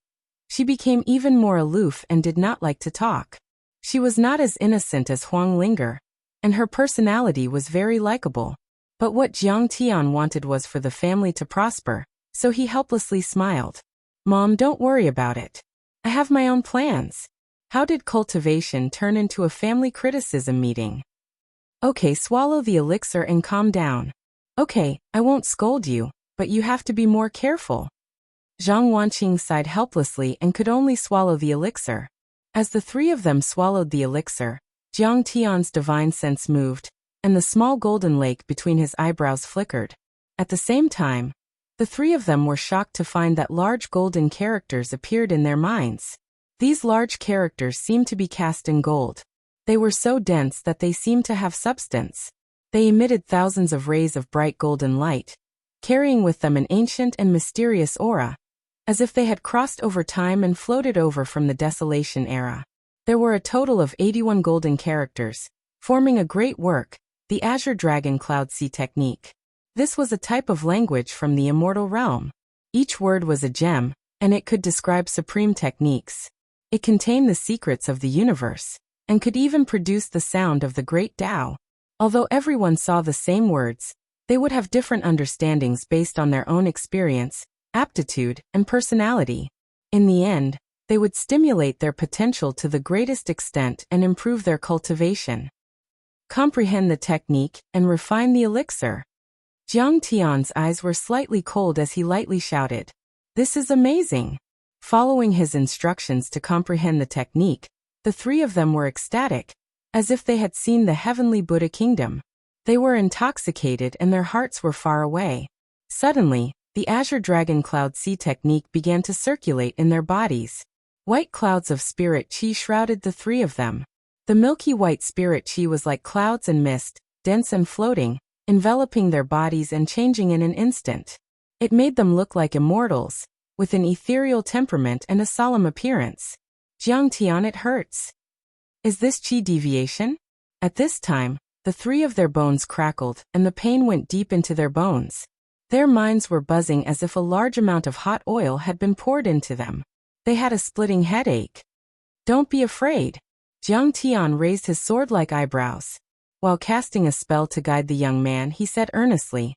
she became even more aloof and did not like to talk. She was not as innocent as Huang Linger, and her personality was very likable. But what Jiang Tian wanted was for the family to prosper, so he helplessly smiled. "Mom, don't worry about it. I have my own plans." How did cultivation turn into a family criticism meeting? "Okay, swallow the elixir and calm down." "Okay, I won't scold you, but you have to be more careful." Zhang Wanqing sighed helplessly and could only swallow the elixir. As the 3 of them swallowed the elixir, Jiang Tian's divine sense moved, and the small golden lake between his eyebrows flickered. At the same time, the 3 of them were shocked to find that large golden characters appeared in their minds. These large characters seemed to be cast in gold. They were so dense that they seemed to have substance. They emitted thousands of rays of bright golden light, carrying with them an ancient and mysterious aura, as if they had crossed over time and floated over from the Desolation era. There were a total of 81 golden characters, forming a great work, the Azure Dragon Cloud Sea technique. This was a type of language from the immortal realm. Each word was a gem, and it could describe supreme techniques. It contained the secrets of the universe, and could even produce the sound of the great Tao. Although everyone saw the same words, they would have different understandings based on their own experience, aptitude, and personality. In the end, they would stimulate their potential to the greatest extent and improve their cultivation. Comprehend the technique and refine the elixir. Jiang Tian's eyes were slightly cold as he lightly shouted, "This is amazing!" Following his instructions to comprehend the technique, the 3 of them were ecstatic, as if they had seen the heavenly Buddha kingdom. They were intoxicated and their hearts were far away. Suddenly, the Azure Dragon Cloud Sea technique began to circulate in their bodies. White clouds of spirit chi shrouded the three of them. The milky white spirit chi was like clouds and mist, dense and floating, enveloping their bodies and changing in an instant. It made them look like immortals, with an ethereal temperament and a solemn appearance. Jiang Tian, it hurts. Is this chi deviation? At this time, the three of their bones crackled, and the pain went deep into their bones. Their minds were buzzing as if a large amount of hot oil had been poured into them. They had a splitting headache. Don't be afraid. Jiang Tian raised his sword-like eyebrows. While casting a spell to guide the young man, he said earnestly,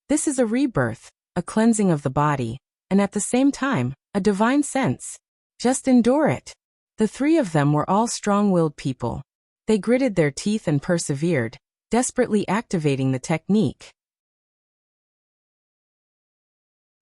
"This is a rebirth, a cleansing of the body, and at the same time, a divine sense. Just endure it." The three of them were all strong-willed people. They gritted their teeth and persevered, desperately activating the technique.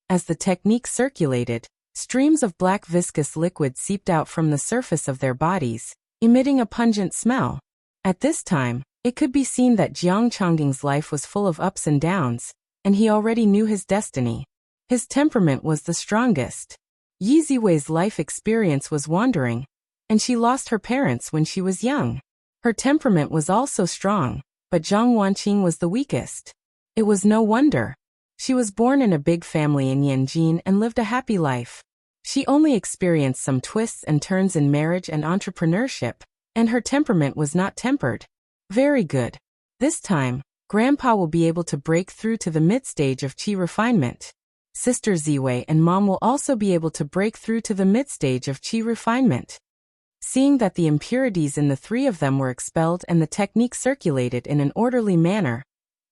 As the technique circulated, streams of black viscous liquid seeped out from the surface of their bodies, emitting a pungent smell. At this time, it could be seen that Jiang Changging's life was full of ups and downs, and he already knew his destiny. His temperament was the strongest. Yi Ziwei's life experience was wandering, and she lost her parents when she was young. Her temperament was also strong, but Zhang Wanqing was the weakest. It was no wonder. She was born in a big family in Yanjin and lived a happy life. She only experienced some twists and turns in marriage and entrepreneurship, and her temperament was not tempered. Very good. This time, Grandpa will be able to break through to the mid-stage of Qi refinement. Sister Ziwei and Mom will also be able to break through to the mid-stage of Qi refinement. Seeing that the impurities in the three of them were expelled and the technique circulated in an orderly manner,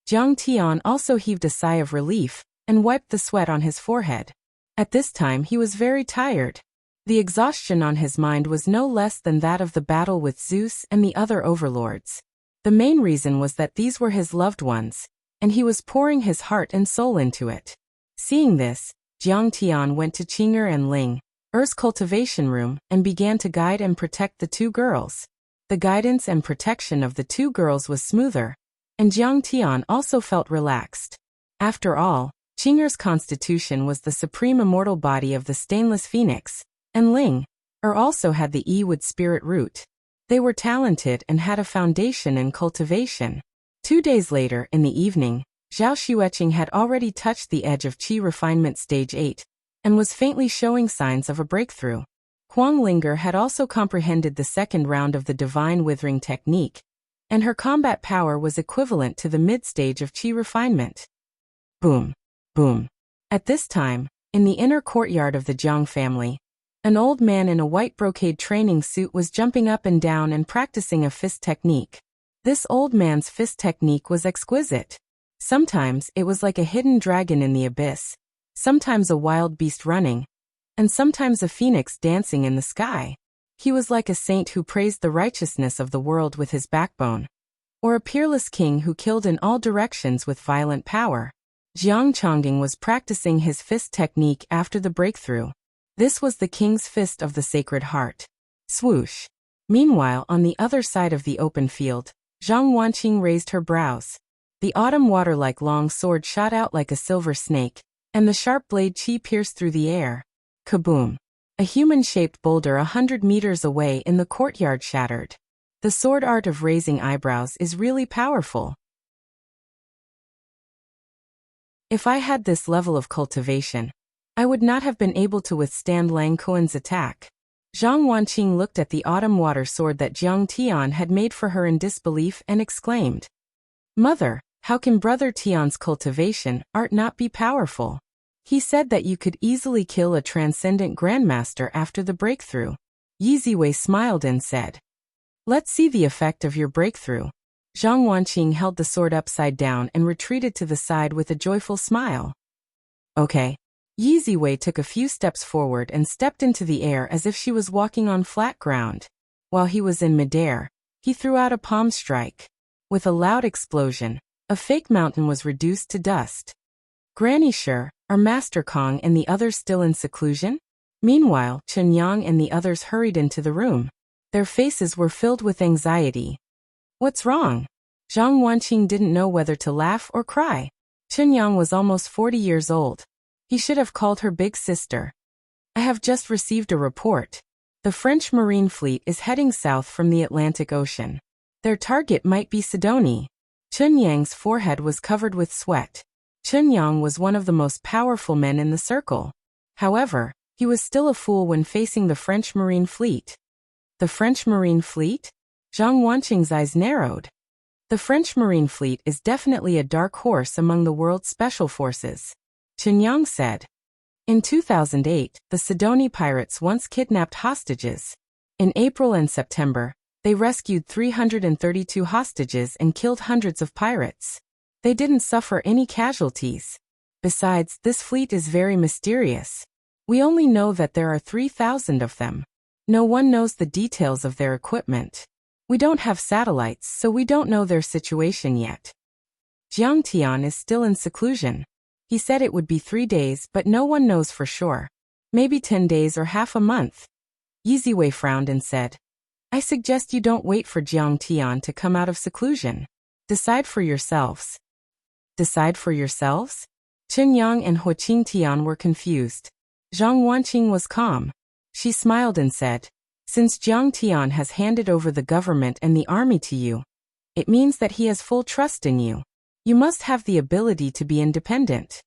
Jiang Tian also heaved a sigh of relief and wiped the sweat on his forehead. At this time he was very tired. The exhaustion on his mind was no less than that of the battle with Zeus and the other overlords. The main reason was that these were his loved ones, and he was pouring his heart and soul into it. Seeing this, Jiang Tian went to Qing'er and Ling Er's cultivation room and began to guide and protect the two girls. The guidance and protection of the two girls was smoother, and Jiang Tian also felt relaxed. After all, Qing'er's constitution was the supreme immortal body of the stainless phoenix, and Ling Er also had the Yi-wood spirit root. They were talented and had a foundation in cultivation. 2 days later, in the evening, Zhao Xueqing had already touched the edge of Qi refinement stage 8, and was faintly showing signs of a breakthrough. Huang Linger had also comprehended the second round of the divine withering technique, and her combat power was equivalent to the mid-stage of Qi refinement. Boom. Boom. At this time, in the inner courtyard of the Jiang family, an old man in a white brocade training suit was jumping up and down and practicing a fist technique. This old man's fist technique was exquisite. Sometimes it was like a hidden dragon in the abyss, sometimes a wild beast running, and sometimes a phoenix dancing in the sky. He was like a saint who praised the righteousness of the world with his backbone, or a peerless king who killed in all directions with violent power. Jiang Changging was practicing his fist technique after the breakthrough. This was the king's fist of the Sacred Heart. Swoosh. Meanwhile, on the other side of the open field, Zhang Wanqing raised her brows. The autumn water-like long sword shot out like a silver snake, and the sharp blade Qi pierced through the air. Kaboom! A human-shaped boulder 100 meters away in the courtyard shattered. The sword art of raising eyebrows is really powerful. If I had this level of cultivation, I would not have been able to withstand Lang Kuan's attack. Zhang Wanqing looked at the autumn water sword that Jiang Tian had made for her in disbelief and exclaimed, "Mother, how can Brother Tian's cultivation art not be powerful? He said that you could easily kill a transcendent grandmaster after the breakthrough." Yi Ziwei smiled and said, "Let's see the effect of your breakthrough." Zhang Wanqing held the sword upside down and retreated to the side with a joyful smile. Okay. Yi Ziwei took a few steps forward and stepped into the air as if she was walking on flat ground. While he was in midair, he threw out a palm strike. With a loud explosion, a fake mountain was reduced to dust. Granny Shi, are Master Kong and the others still in seclusion? Meanwhile, Chen Yang and the others hurried into the room. Their faces were filled with anxiety. What's wrong? Zhang Wanqing didn't know whether to laugh or cry. Chen Yang was almost 40 years old. He should have called her big sister. I have just received a report. The French Marine Fleet is heading south from the Atlantic Ocean. Their target might be Sidonie. Chunyang's forehead was covered with sweat. Chunyang was one of the most powerful men in the circle. However, he was still a fool when facing the French Marine Fleet. The French Marine Fleet? Zhang Wanqing's eyes narrowed. The French Marine Fleet is definitely a dark horse among the world's special forces, Chunyang said. In 2008, the Sidonie pirates once kidnapped hostages. In April and September, they rescued 332 hostages and killed hundreds of pirates. They didn't suffer any casualties. Besides, this fleet is very mysterious. We only know that there are 3,000 of them. No one knows the details of their equipment. We don't have satellites, so we don't know their situation yet. Jiang Tian is still in seclusion. He said it would be 3 days, but no one knows for sure. Maybe 10 days or half a month. Yiziwei frowned and said, I suggest you don't wait for Jiang Tian to come out of seclusion. Decide for yourselves. Decide for yourselves? Chunyang and Huqing Tian were confused. Zhang Wanqing was calm. She smiled and said, Since Jiang Tian has handed over the government and the army to you, it means that he has full trust in you. You must have the ability to be independent.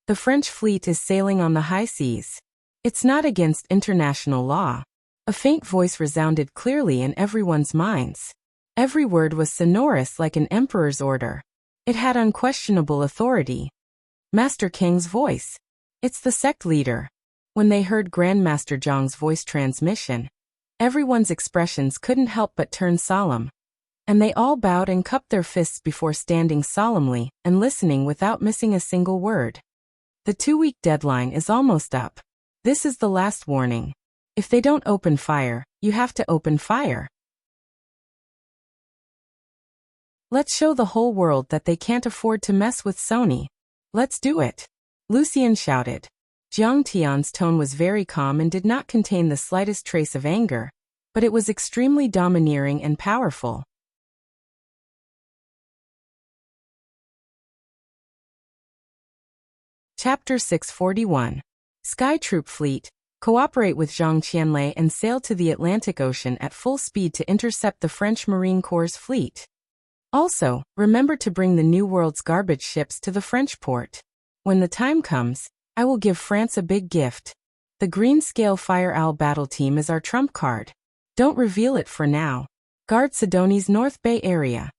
The French fleet is sailing on the high seas. It's not against international law. A faint voice resounded clearly in everyone's minds. Every word was sonorous like an emperor's order. It had unquestionable authority. Master King's voice. It's the sect leader. When they heard Grandmaster Zhang's voice transmission, everyone's expressions couldn't help but turn solemn. And they all bowed and cupped their fists before standing solemnly and listening without missing a single word. The 2-week deadline is almost up. This is the last warning. If they don't open fire, you have to open fire. Let's show the whole world that they can't afford to mess with Sony. Let's do it. Lucien shouted. Jiang Tian's tone was very calm and did not contain the slightest trace of anger, but it was extremely domineering and powerful. Chapter 641. Sky Troop Fleet. Cooperate with Zhang Qianlei and sail to the Atlantic Ocean at full speed to intercept the French Marine Corps' fleet. Also, remember to bring the New World's garbage ships to the French port. When the time comes, I will give France a big gift. The Green Scale Fire Owl battle team is our trump card. Don't reveal it for now. Guard Sidonie's North Bay area.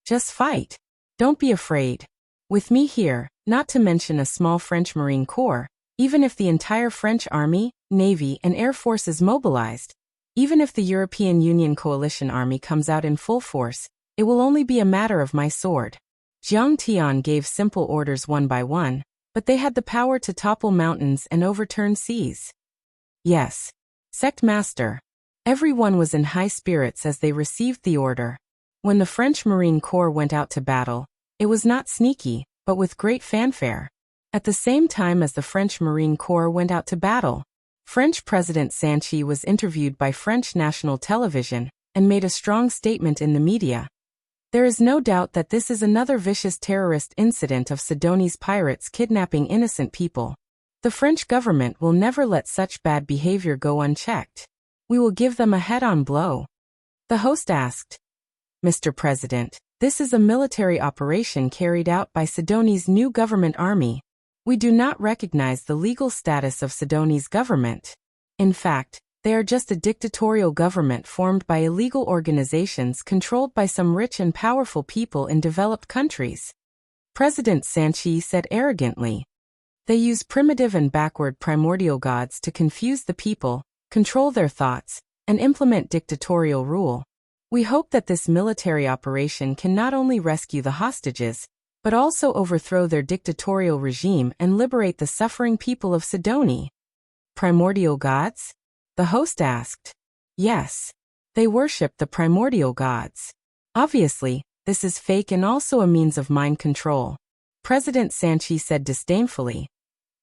Just fight. Don't be afraid. With me here, not to mention a small French Marine Corps, even if the entire French Army, Navy, and Air Force is mobilized, even if the European Union coalition army comes out in full force, it will only be a matter of my sword. Jiang Tian gave simple orders one by one, but they had the power to topple mountains and overturn seas. Yes. Sect Master. Everyone was in high spirits as they received the order. When the French Marine Corps went out to battle, it was not sneaky, but with great fanfare. At the same time as the French Marine Corps went out to battle, French President Sanchi was interviewed by French national television and made a strong statement in the media. There is no doubt that this is another vicious terrorist incident of Sidonie's pirates kidnapping innocent people. The French government will never let such bad behavior go unchecked. We will give them a head-on blow. The host asked, Mr. President, this is a military operation carried out by Sidonie's new government army. We do not recognize the legal status of Sidonie's government. In fact, they are just a dictatorial government formed by illegal organizations controlled by some rich and powerful people in developed countries. President Sanchi said arrogantly. They use primitive and backward primordial gods to confuse the people, control their thoughts, and implement dictatorial rule. We hope that this military operation can not only rescue the hostages, but also overthrow their dictatorial regime and liberate the suffering people of Sidonie. Primordial gods? The host asked. Yes. They worship the primordial gods. Obviously, this is fake and also a means of mind control. President Sanchi said disdainfully.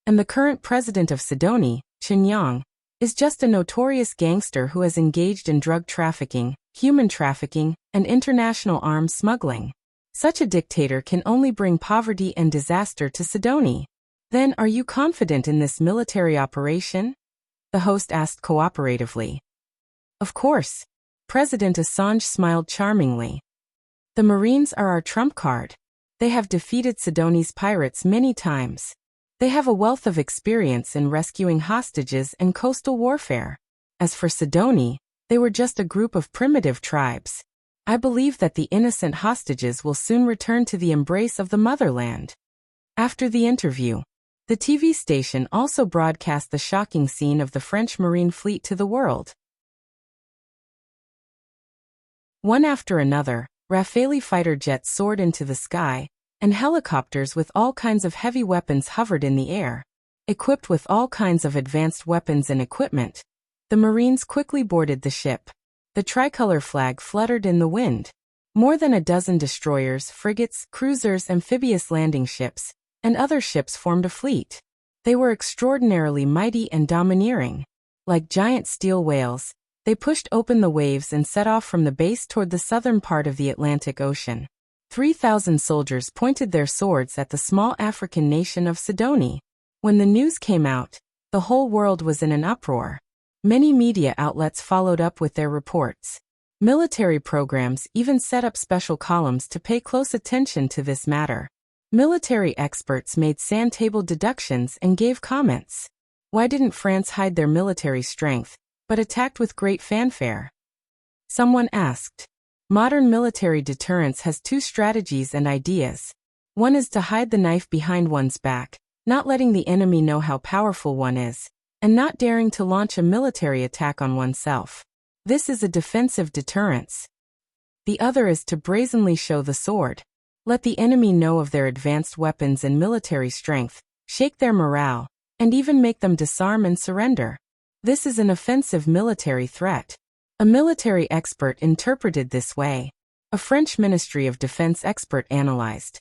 And the current president of Sidonie, Chunyang, is just a notorious gangster who has engaged in drug trafficking, human trafficking, and international arms smuggling. Such a dictator can only bring poverty and disaster to Sidonie. Then, are you confident in this military operation? The host asked cooperatively. Of course. President Assange smiled charmingly. The Marines are our trump card. They have defeated Sidoni's pirates many times. They have a wealth of experience in rescuing hostages and coastal warfare. As for Sidoni, they were just a group of primitive tribes. I believe that the innocent hostages will soon return to the embrace of the motherland. After the interview, the TV station also broadcast the shocking scene of the French Marine fleet to the world. One after another, Rafale fighter jets soared into the sky, and helicopters with all kinds of heavy weapons hovered in the air. Equipped with all kinds of advanced weapons and equipment, the Marines quickly boarded the ship. The tricolor flag fluttered in the wind. More than a dozen destroyers, frigates, cruisers, amphibious landing ships, and other ships formed a fleet. They were extraordinarily mighty and domineering. Like giant steel whales, they pushed open the waves and set off from the base toward the southern part of the Atlantic Ocean. 3,000 soldiers pointed their swords at the small African nation of Sidoni. When the news came out, the whole world was in an uproar. Many media outlets followed up with their reports. Military programs even set up special columns to pay close attention to this matter. Military experts made sand-table deductions and gave comments. Why didn't France hide their military strength, but attacked with great fanfare? Someone asked. Modern military deterrence has two strategies and ideas. One is to hide the knife behind one's back, not letting the enemy know how powerful one is, and not daring to launch a military attack on oneself. This is a defensive deterrence. The other is to brazenly show the sword. Let the enemy know of their advanced weapons and military strength, shake their morale, and even make them disarm and surrender. This is an offensive military threat. A military expert interpreted this way. A French Ministry of Defense expert analyzed.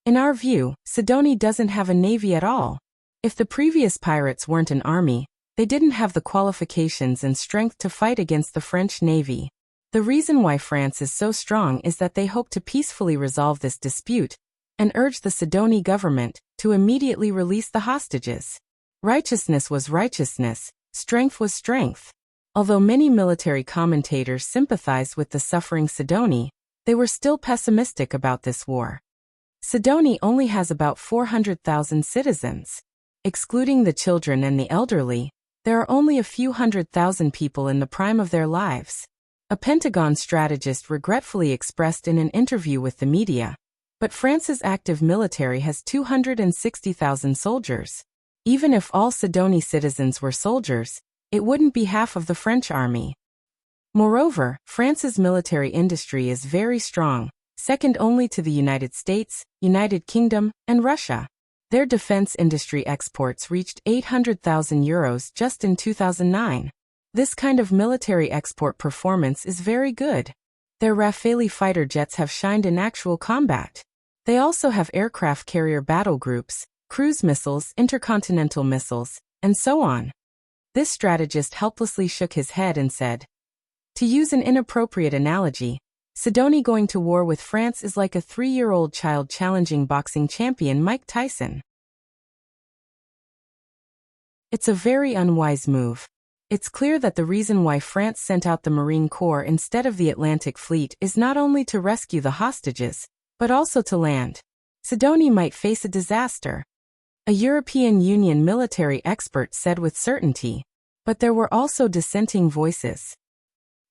In our view, Sidoni doesn't have a navy at all. If the previous pirates weren't an army, they didn't have the qualifications and strength to fight against the French navy. The reason why France is so strong is that they hope to peacefully resolve this dispute and urge the Sidoni government to immediately release the hostages. Righteousness was righteousness, strength was strength. Although many military commentators sympathized with the suffering Sidoni, they were still pessimistic about this war. Sidoni only has about 400,000 citizens. Excluding the children and the elderly, there are only a few 100,000 people in the prime of their lives. A Pentagon strategist regretfully expressed in an interview with the media, but France's active military has 260,000 soldiers. Even if all Sidoni citizens were soldiers, it wouldn't be half of the French army. Moreover, France's military industry is very strong, second only to the United States, United Kingdom, and Russia. Their defense industry exports reached €800,000 just in 2009. This kind of military export performance is very good. Their Rafale fighter jets have shined in actual combat. They also have aircraft carrier battle groups, cruise missiles, intercontinental missiles, and so on. This strategist helplessly shook his head and said, to use an inappropriate analogy, Sidoni going to war with France is like a 3-year-old child challenging boxing champion Mike Tyson. It's a very unwise move. It's clear that the reason why France sent out the Marine Corps instead of the Atlantic Fleet is not only to rescue the hostages, but also to land. Sidoni might face a disaster. A European Union military expert said with certainty, but there were also dissenting voices.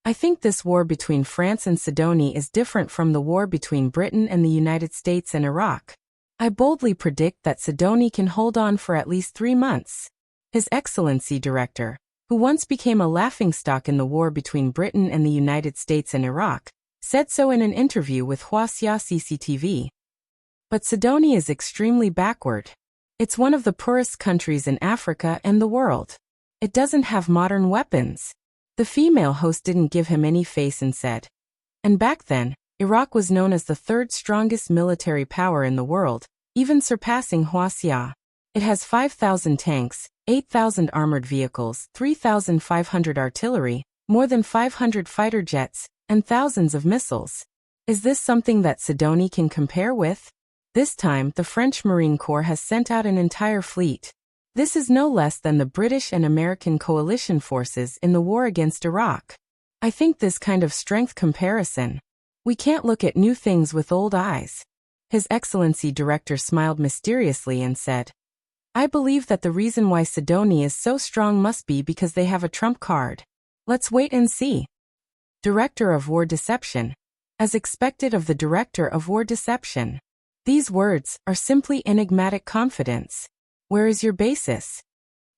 I think this war between France and Sidoni is different from the war between Britain and the United States and Iraq. I boldly predict that Sidoni can hold on for at least 3 months. His Excellency Director, who once became a laughingstock in the war between Britain and the United States and Iraq, said so in an interview with Wuxia CCTV. But Sidoni is extremely backward. It's one of the poorest countries in Africa and the world. It doesn't have modern weapons. The female host didn't give him any face and said, and back then, Iraq was known as the 3rd strongest military power in the world, even surpassing Wuxia. It has 5,000 tanks, 8,000 armored vehicles, 3,500 artillery, more than 500 fighter jets, and thousands of missiles. Is this something that Sidoni can compare with? This time, the French Marine Corps has sent out an entire fleet. This is no less than the British and American coalition forces in the war against Iraq. I think this kind of strength comparison. We can't look at new things with old eyes. His Excellency Director smiled mysteriously and said, I believe that the reason why Sidonia is so strong must be because they have a trump card. Let's wait and see. Director of War Deception. As expected of the Director of War Deception. These words are simply enigmatic confidence. Where is your basis?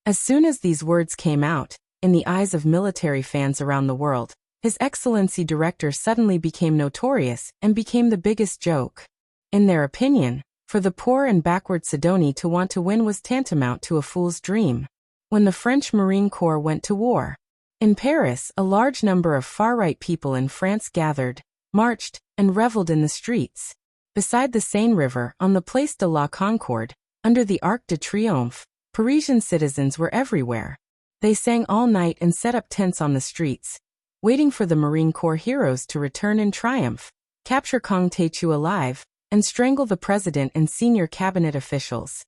As soon as these words came out, in the eyes of military fans around the world, His Excellency Director suddenly became notorious and became the biggest joke. In their opinion, for the poor and backward Sidonie to want to win was tantamount to a fool's dream. When the French Marine Corps went to war. In Paris, a large number of far-right people in France gathered, marched, and reveled in the streets. Beside the Seine River, on the Place de la Concorde, under the Arc de Triomphe, Parisian citizens were everywhere. They sang all night and set up tents on the streets, waiting for the Marine Corps heroes to return in triumph, capture Kang Taechu alive, and strangle the president and senior cabinet officials.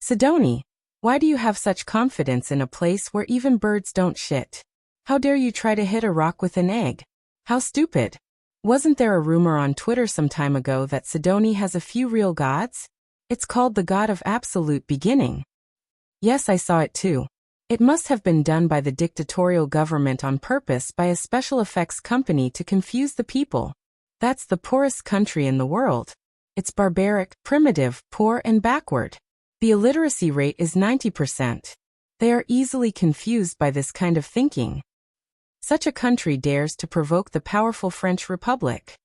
Sidonie, why do you have such confidence in a place where even birds don't shit? How dare you try to hit a rock with an egg? How stupid. Wasn't there a rumor on Twitter some time ago that Sidonie has a few real gods? It's called the God of Absolute Beginning. Yes, I saw it too. It must have been done by the dictatorial government on purpose by a special effects company to confuse the people. That's the poorest country in the world. It's barbaric, primitive, poor and backward. The illiteracy rate is 90%. They are easily confused by this kind of thinking. Such a country dares to provoke the powerful French Republic.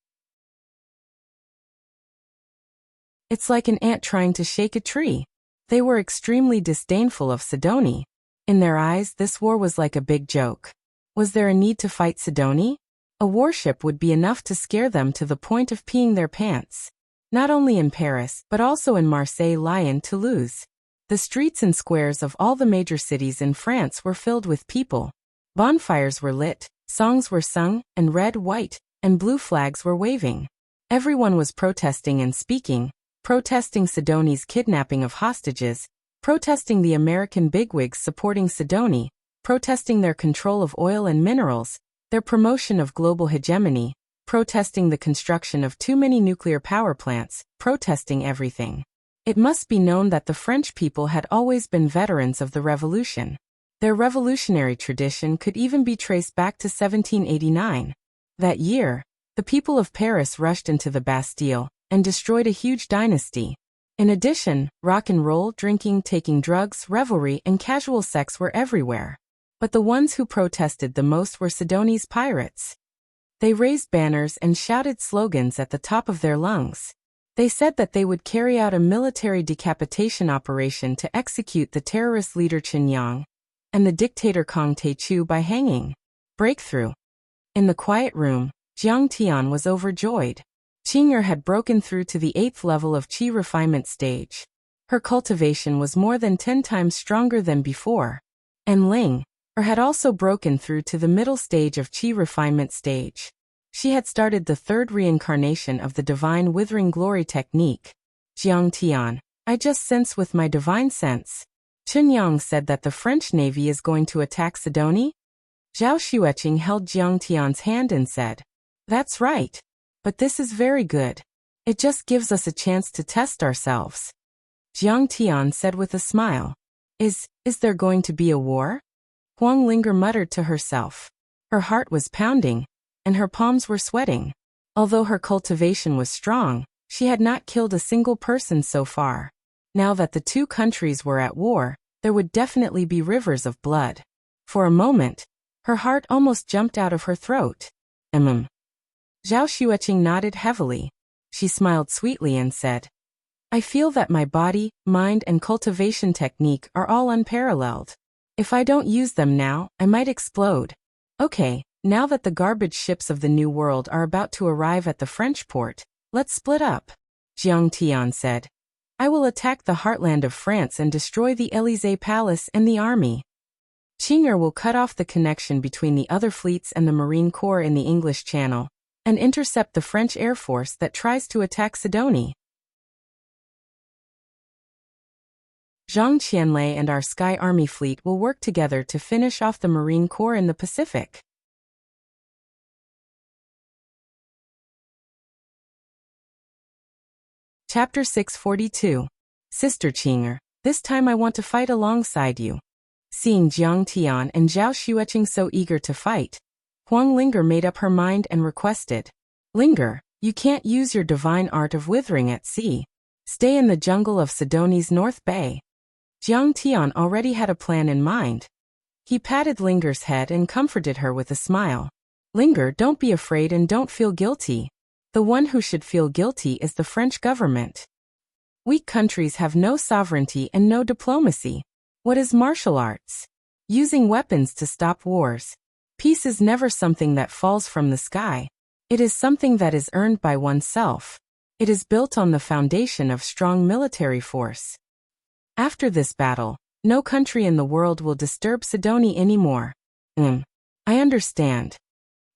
It's like an ant trying to shake a tree. They were extremely disdainful of Sidonie. In their eyes, this war was like a big joke. Was there a need to fight Sidonie? A warship would be enough to scare them to the point of peeing their pants. Not only in Paris, but also in Marseille, Lyon, Toulouse. The streets and squares of all the major cities in France were filled with people. Bonfires were lit, songs were sung, and red, white, and blue flags were waving. Everyone was protesting and speaking, protesting Sidonie's kidnapping of hostages, protesting the American bigwigs supporting Sidonie, protesting their control of oil and minerals, their promotion of global hegemony, protesting the construction of too many nuclear power plants, protesting everything. It must be known that the French people had always been veterans of the revolution. Their revolutionary tradition could even be traced back to 1789. That year, the people of Paris rushed into the Bastille and destroyed a huge dynasty. In addition, rock and roll, drinking, taking drugs, revelry, and casual sex were everywhere. But the ones who protested the most were Sidonie's pirates. They raised banners and shouted slogans at the top of their lungs. They said that they would carry out a military decapitation operation to execute the terrorist leader Chen Yang and the dictator Kang Taechu by hanging. Breakthrough. In the quiet room, Jiang Tian was overjoyed. Qing'er had broken through to the 8th level of qi refinement stage. Her cultivation was more than 10 times stronger than before. And Ling had also broken through to the middle stage of qi refinement stage. She had started the 3rd reincarnation of the divine withering glory technique. Jiang Tian, I just sense with my divine sense. Chen Yang said that the French Navy is going to attack Sidonie? Zhao Xueqing held Jiang Tian's hand and said, That's right. But this is very good. It just gives us a chance to test ourselves. Jiang Tian said with a smile. Is there going to be a war? Huang Linger muttered to herself. Her heart was pounding, and her palms were sweating. Although her cultivation was strong, she had not killed a single person so far. Now that the two countries were at war, there would definitely be rivers of blood. For a moment, her heart almost jumped out of her throat. Zhao Xueqing nodded heavily. She smiled sweetly and said, I feel that my body, mind and cultivation technique are all unparalleled. If I don't use them now, I might explode. Okay, now that the garbage ships of the New World are about to arrive at the French port, let's split up. Jiang Tian said, I will attack the heartland of France and destroy the Élysée Palace and the army. Qing'er will cut off the connection between the other fleets and the Marine Corps in the English Channel, and intercept the French Air Force that tries to attack Sidonie. Zhang Qianlei and our Sky Army fleet will work together to finish off the Marine Corps in the Pacific. Chapter 642. Sister Qinger, this time I want to fight alongside you. Seeing Jiang Tian and Zhao Xueqing so eager to fight, Huang Linger made up her mind and requested, Linger, you can't use your divine art of withering at sea. Stay in the jungle of Sidoni's North Bay. Jiang Tian already had a plan in mind. He patted Linger's head and comforted her with a smile. Linger, don't be afraid and don't feel guilty. The one who should feel guilty is the French government. Weak countries have no sovereignty and no diplomacy. What is martial arts? Using weapons to stop wars. Peace is never something that falls from the sky. It is something that is earned by oneself. It is built on the foundation of strong military force. After this battle, no country in the world will disturb Sidoni anymore. I understand.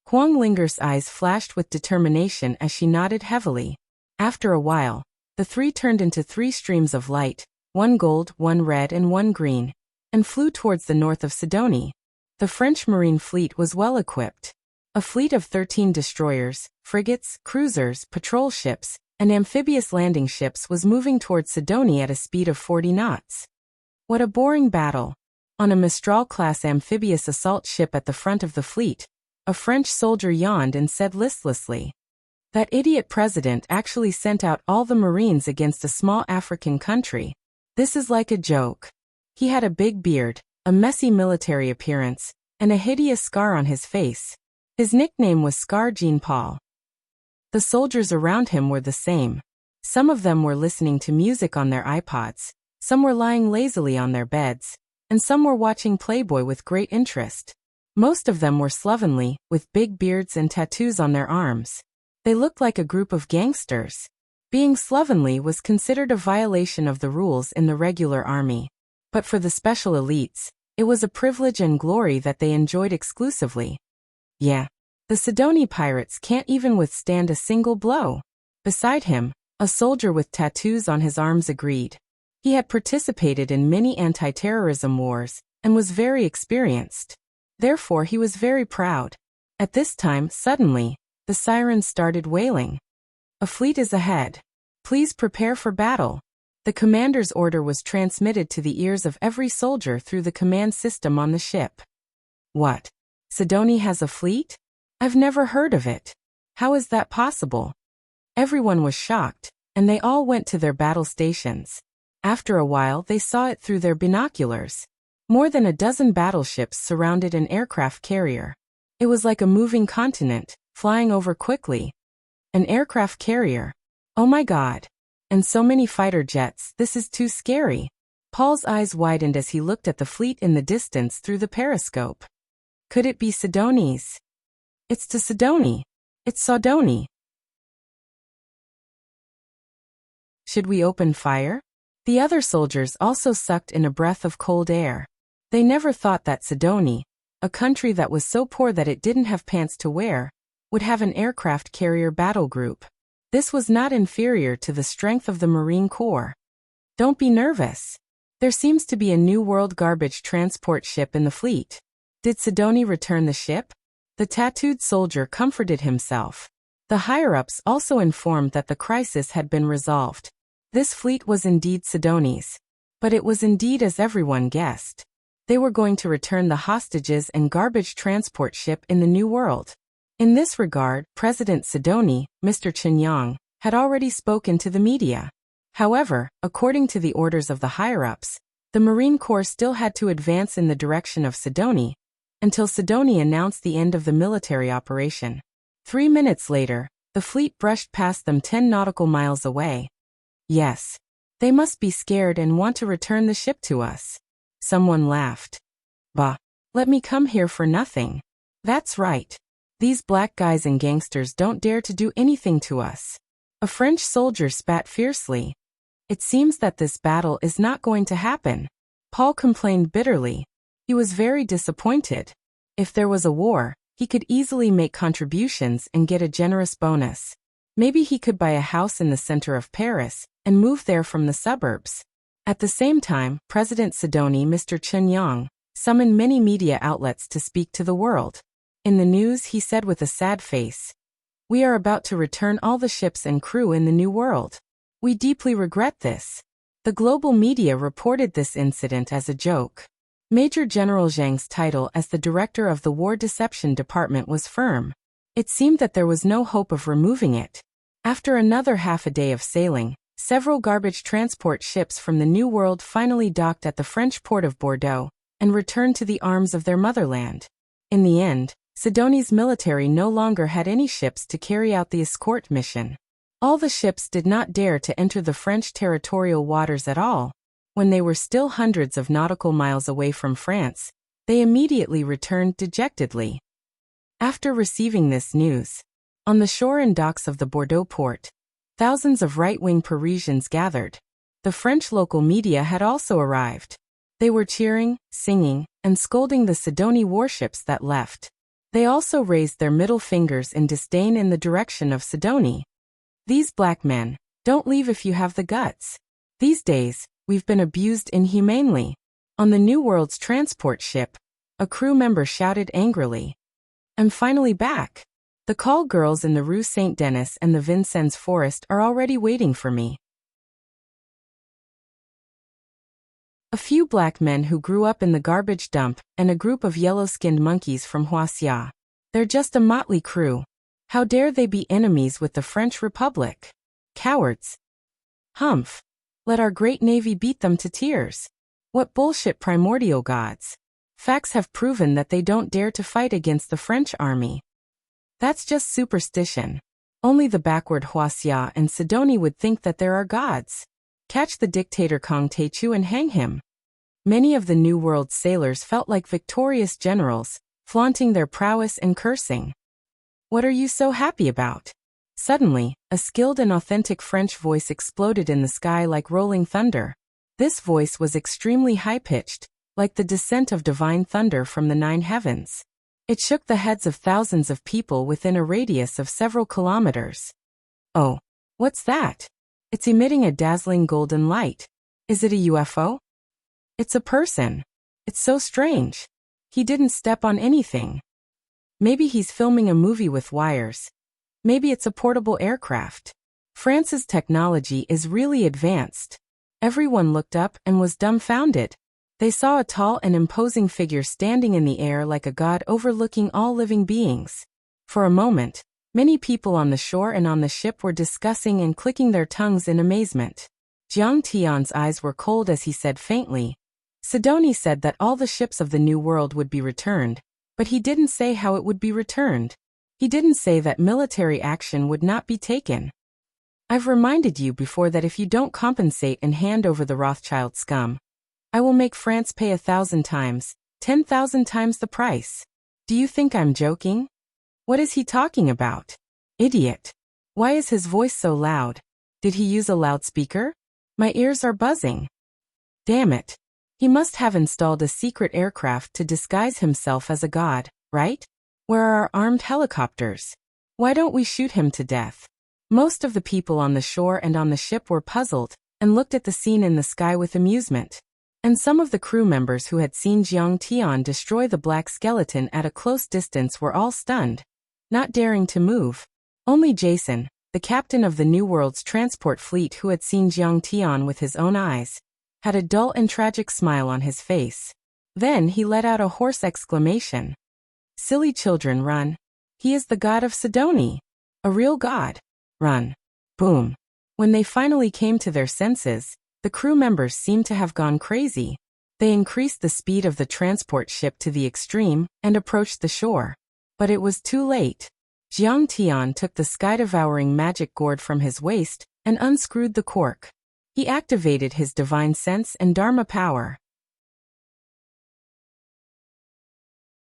Huang Linger's eyes flashed with determination as she nodded heavily. After a while, the three turned into 3 streams of light, one gold, one red and one green, and flew towards the north of Sidoni. The French marine fleet was well equipped. A fleet of 13 destroyers, frigates, cruisers, patrol ships, and amphibious landing ships was moving towards Sidoni at a speed of 40 knots. What a boring battle! On a Mistral-class amphibious assault ship at the front of the fleet, a French soldier yawned and said listlessly, "That idiot president actually sent out all the Marines against a small African country. This is like a joke." He had a big beard, a messy military appearance, and a hideous scar on his face. His nickname was Scar Jean-Paul. The soldiers around him were the same. Some of them were listening to music on their iPods, some were lying lazily on their beds, and some were watching Playboy with great interest. Most of them were slovenly, with big beards and tattoos on their arms. They looked like a group of gangsters. Being slovenly was considered a violation of the rules in the regular army. But for the special elites, it was a privilege and glory that they enjoyed exclusively. Yeah, the Sidoni pirates can't even withstand a single blow. Beside him, a soldier with tattoos on his arms agreed. He had participated in many anti-terrorism wars, and was very experienced. Therefore he was very proud. At this time, suddenly, the sirens started wailing. "A fleet is ahead. Please prepare for battle." The commander's order was transmitted to the ears of every soldier through the command system on the ship. What? Sidoni has a fleet? I've never heard of it. How is that possible? Everyone was shocked, and they all went to their battle stations. After a while they saw it through their binoculars. More than a dozen battleships surrounded an aircraft carrier. It was like a moving continent, flying over quickly. An aircraft carrier. Oh my God. And so many fighter jets, this is too scary. Paul's eyes widened as he looked at the fleet in the distance through the periscope. Could it be Sidoni's? It's to Sidoni. It's Sidoni. Should we open fire? The other soldiers also sucked in a breath of cold air. They never thought that Sidoni, a country that was so poor that it didn't have pants to wear, would have an aircraft carrier battle group. This was not inferior to the strength of the Marine Corps. Don't be nervous. There seems to be a New World garbage transport ship in the fleet. Did Sidoni return the ship? The tattooed soldier comforted himself. The higher-ups also informed that the crisis had been resolved. This fleet was indeed Sidoni's. But it was indeed as everyone guessed. They were going to return the hostages and garbage transport ship in the New World. In this regard, President Sidoni, Mr. Qinyang, had already spoken to the media. However, according to the orders of the higher-ups, the Marine Corps still had to advance in the direction of Sidoni, until Sidoni announced the end of the military operation. 3 minutes later, the fleet brushed past them 10 nautical miles away. Yes. They must be scared and want to return the ship to us. Someone laughed. Bah, let me come here for nothing. That's right. These black guys and gangsters don't dare to do anything to us. A French soldier spat fiercely. It seems that this battle is not going to happen. Paul complained bitterly. He was very disappointed. If there was a war, he could easily make contributions and get a generous bonus. Maybe he could buy a house in the center of Paris and move there from the suburbs. At the same time, President Sidoni Mr. Chen Yang summoned many media outlets to speak to the world. In the news, he said with a sad face, "We are about to return all the ships and crew in the new world. We deeply regret this." The global media reported this incident as a joke. Major General Zhang's title as the director of the War Deception Department was firm. It seemed that there was no hope of removing it. After another half a day of sailing, several garbage transport ships from the New World finally docked at the French port of Bordeaux and returned to the arms of their motherland. In the end, Sidoni's military no longer had any ships to carry out the escort mission. All the ships did not dare to enter the French territorial waters at all. When they were still hundreds of nautical miles away from France, they immediately returned dejectedly. After receiving this news, on the shore and docks of the Bordeaux port, thousands of right-wing Parisians gathered. The French local media had also arrived. They were cheering, singing, and scolding the Sidoni warships that left. They also raised their middle fingers in disdain in the direction of Sidoni. "These black men, don't leave if you have the guts. These days, we've been abused inhumanely." On the New World's transport ship, a crew member shouted angrily, "I'm finally back. The call girls in the Rue Saint-Denis and the Vincennes forest are already waiting for me." A few black men who grew up in the garbage dump and a group of yellow-skinned monkeys from Wuxia. They're just a motley crew. How dare they be enemies with the French Republic? Cowards. Humph. Let our great navy beat them to tears. What bullshit primordial gods. Facts have proven that they don't dare to fight against the French army. That's just superstition. Only the backward Wuxia and Sidoni would think that there are gods. Catch the dictator Kong Techu and hang him. Many of the New World sailors felt like victorious generals, flaunting their prowess and cursing. "What are you so happy about?" Suddenly, a skilled and authentic French voice exploded in the sky like rolling thunder. This voice was extremely high-pitched, like the descent of divine thunder from the 9 heavens. It shook the heads of thousands of people within a radius of several kilometers. "Oh, what's that? It's emitting a dazzling golden light. Is it a UFO? It's a person. It's so strange. He didn't step on anything. Maybe he's filming a movie with wires. Maybe it's a portable aircraft. France's technology is really advanced." Everyone looked up and was dumbfounded. They saw a tall and imposing figure standing in the air like a god overlooking all living beings. For a moment, many people on the shore and on the ship were discussing and clicking their tongues in amazement. Jiang Tian's eyes were cold as he said faintly, "Sidoni said that all the ships of the New World would be returned, but he didn't say how it would be returned. He didn't say that military action would not be taken. I've reminded you before that if you don't compensate and hand over the Rothschild scum, I will make France pay 1,000 times, 10,000 times the price. Do you think I'm joking? What is he talking about? Idiot. Why is his voice so loud? Did he use a loudspeaker? My ears are buzzing. Damn it. He must have installed a secret aircraft to disguise himself as a god, right? Where are our armed helicopters? Why don't we shoot him to death?" Most of the people on the shore and on the ship were puzzled and looked at the scene in the sky with amusement. And some of the crew members who had seen Jiang Tian destroy the black skeleton at a close distance were all stunned, not daring to move. Only Jason, the captain of the New World's transport fleet who had seen Jiang Tian with his own eyes, had a dull and tragic smile on his face. Then he let out a hoarse exclamation. "Silly children, run. He is the god of Sidoni. A real god. Run." Boom. When they finally came to their senses, the crew members seemed to have gone crazy. They increased the speed of the transport ship to the extreme and approached the shore. But it was too late. Jiang Tian took the sky-devouring magic gourd from his waist and unscrewed the cork. He activated his divine sense and Dharma power.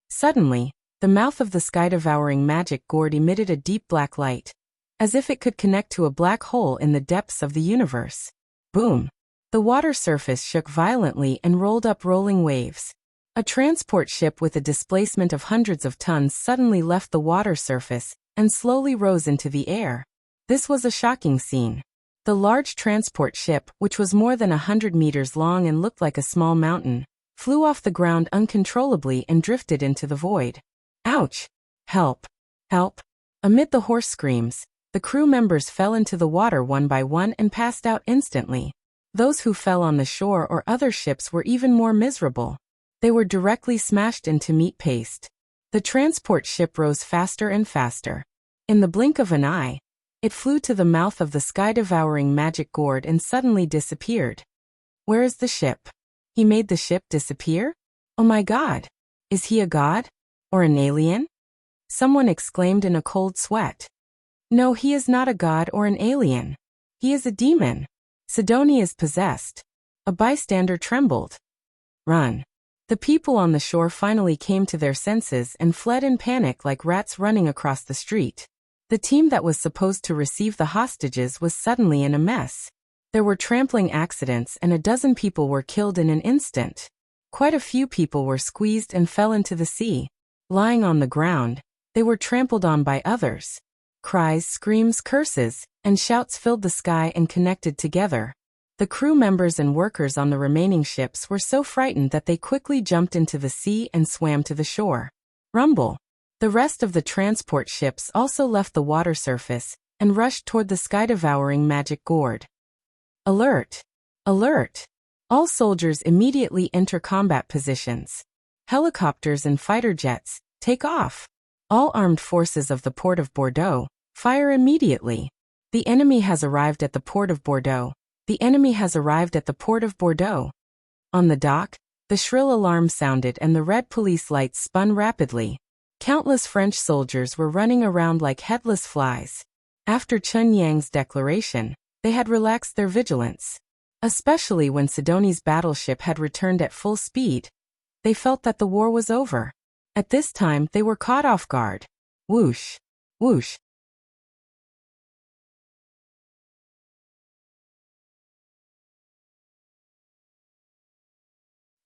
Suddenly, the mouth of the sky-devouring magic gourd emitted a deep black light, as if it could connect to a black hole in the depths of the universe. Boom! The water surface shook violently and rolled up rolling waves. A transport ship with a displacement of hundreds of tons suddenly left the water surface and slowly rose into the air. This was a shocking scene. The large transport ship, which was more than 100 meters long and looked like a small mountain, flew off the ground uncontrollably and drifted into the void. Ouch! Help! Help! Amid the hoarse screams, the crew members fell into the water one by one and passed out instantly. Those who fell on the shore or other ships were even more miserable. They were directly smashed into meat paste. The transport ship rose faster and faster. In the blink of an eye, it flew to the mouth of the sky-devouring magic gourd and suddenly disappeared. Where is the ship? He made the ship disappear? Oh my God! Is he a god? Or an alien? Someone exclaimed in a cold sweat. No, he is not a god or an alien. He is a demon. Sidonie is possessed. A bystander trembled. Run. The people on the shore finally came to their senses and fled in panic like rats running across the street. The team that was supposed to receive the hostages was suddenly in a mess. There were trampling accidents and a dozen people were killed in an instant. Quite a few people were squeezed and fell into the sea. Lying on the ground, they were trampled on by others. Cries, screams, curses, and shouts filled the sky and connected together. The crew members and workers on the remaining ships were so frightened that they quickly jumped into the sea and swam to the shore. Rumble. The rest of the transport ships also left the water surface and rushed toward the sky-devouring magic gourd. Alert! Alert! All soldiers immediately enter combat positions. Helicopters and fighter jets, take off. All armed forces of the port of Bordeaux, fire immediately. The enemy has arrived at the port of Bordeaux. The enemy has arrived at the port of Bordeaux. On the dock, the shrill alarm sounded and the red police lights spun rapidly. Countless French soldiers were running around like headless flies. After Chun Yang's declaration, they had relaxed their vigilance. Especially when Sidonie's battleship had returned at full speed. They felt that the war was over. At this time, they were caught off guard. Whoosh! Whoosh!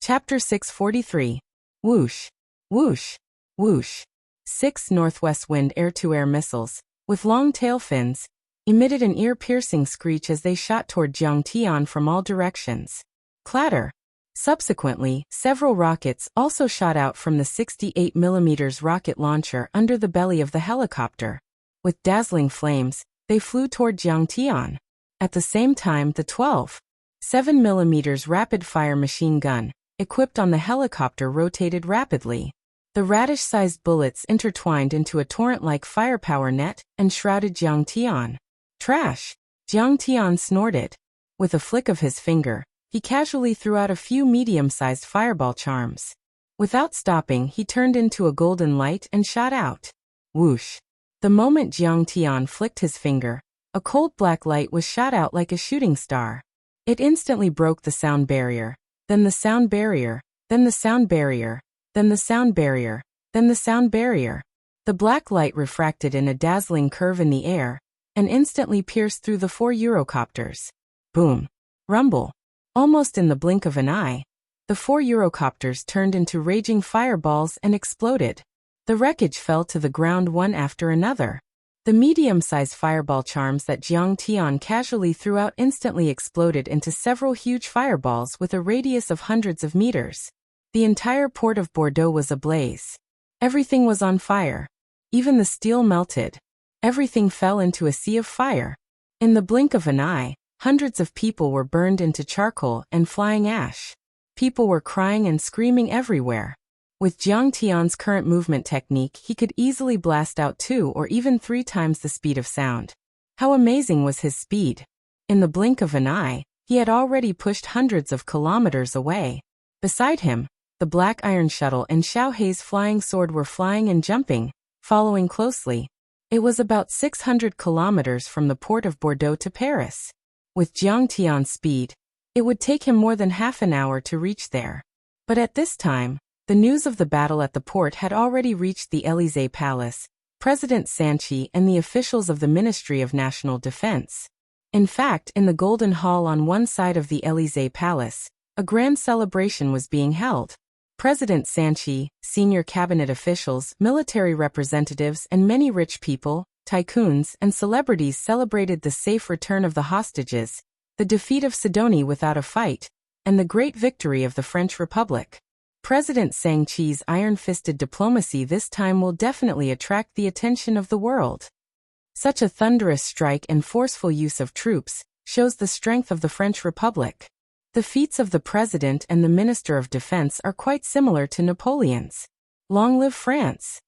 Chapter 643. Whoosh! Whoosh! Whoosh! 6 northwest wind air-to-air missiles, with long tail fins, emitted an ear-piercing screech as they shot toward Jiangtian from all directions. Clatter! Subsequently, several rockets also shot out from the 68mm rocket launcher under the belly of the helicopter. With dazzling flames, they flew toward Jiangtian. At the same time, the 12.7mm rapid-fire machine gun, equipped on the helicopter, rotated rapidly. The radish-sized bullets intertwined into a torrent-like firepower net and shrouded Jiangtian. Trash! Jiangtian snorted. With a flick of his finger, he casually threw out a few medium-sized fireball charms. Without stopping, he turned into a golden light and shot out. Whoosh! The moment Jiangtian flicked his finger, a cold black light was shot out like a shooting star. It instantly broke the sound barrier, then the sound barrier, then the sound barrier, then the sound barrier, then the sound barrier. The black light refracted in a dazzling curve in the air, and instantly pierced through the 4 Eurocopters. Boom! Rumble! Almost in the blink of an eye, the 4 Eurocopters turned into raging fireballs and exploded. The wreckage fell to the ground one after another. The medium-sized fireball charms that Jiangtian casually threw out instantly exploded into several huge fireballs with a radius of hundreds of meters. The entire port of Bordeaux was ablaze. Everything was on fire. Even the steel melted. Everything fell into a sea of fire. In the blink of an eye, hundreds of people were burned into charcoal and flying ash. People were crying and screaming everywhere. With Jiangtian's current movement technique, he could easily blast out 2 or even 3 times the speed of sound. How amazing was his speed! In the blink of an eye, he had already pushed hundreds of kilometers away. Beside him, the Black Iron Shuttle and Xiao Hei's flying sword were flying and jumping, following closely. It was about 600 kilometers from the port of Bordeaux to Paris. With Jiangtian's speed, it would take him more than half an hour to reach there. But at this time, the news of the battle at the port had already reached the Élysée Palace, President Sanchi and the officials of the Ministry of National Defense. In fact, in the Golden Hall on one side of the Élysée Palace, a grand celebration was being held. President Sanchi, senior cabinet officials, military representatives, and many rich people, tycoons, and celebrities celebrated the safe return of the hostages, the defeat of Sidonie without a fight, and the great victory of the French Republic. President Sanchi's iron-fisted diplomacy this time will definitely attract the attention of the world. Such a thunderous strike and forceful use of troops shows the strength of the French Republic. The feats of the President and the Minister of Defense are quite similar to Napoleon's. Long live France!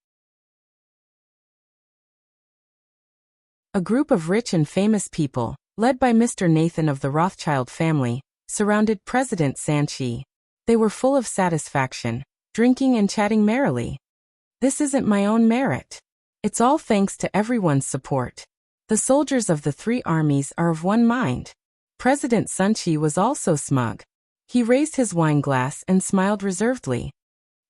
A group of rich and famous people, led by Mr. Nathan of the Rothschild family, surrounded President Sanchi. They were full of satisfaction, drinking and chatting merrily. This isn't my own merit. It's all thanks to everyone's support. The soldiers of the three armies are of one mind. President Sanchi was also smug. He raised his wine glass and smiled reservedly.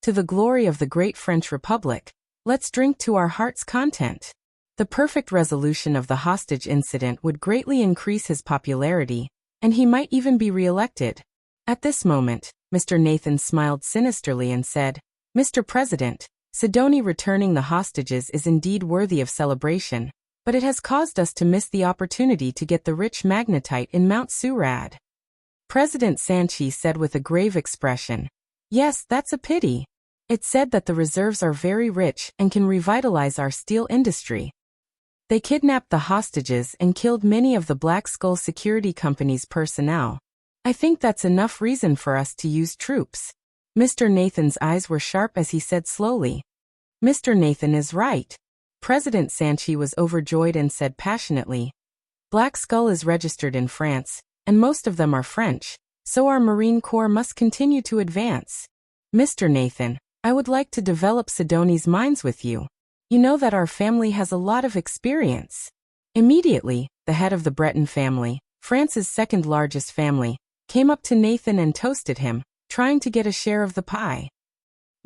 To the glory of the great French Republic, let's drink to our heart's content. The perfect resolution of the hostage incident would greatly increase his popularity, and he might even be re-elected. At this moment, Mr. Nathan smiled sinisterly and said, "Mr. President, Sidonie returning the hostages is indeed worthy of celebration, but it has caused us to miss the opportunity to get the rich magnetite in Mount Surad." President Sanchi said with a grave expression, "Yes, that's a pity. It's said that the reserves are very rich and can revitalize our steel industry. They kidnapped the hostages and killed many of the Black Skull Security Company's personnel. I think that's enough reason for us to use troops." Mr. Nathan's eyes were sharp as he said slowly, "Mr. Nathan is right." President Sanchi was overjoyed and said passionately, "Black Skull is registered in France, and most of them are French, so our Marine Corps must continue to advance. Mr. Nathan, I would like to develop Sidonie's mines with you. You know that our family has a lot of experience." Immediately, the head of the Breton family, France's second largest family, came up to Nathan and toasted him, trying to get a share of the pie.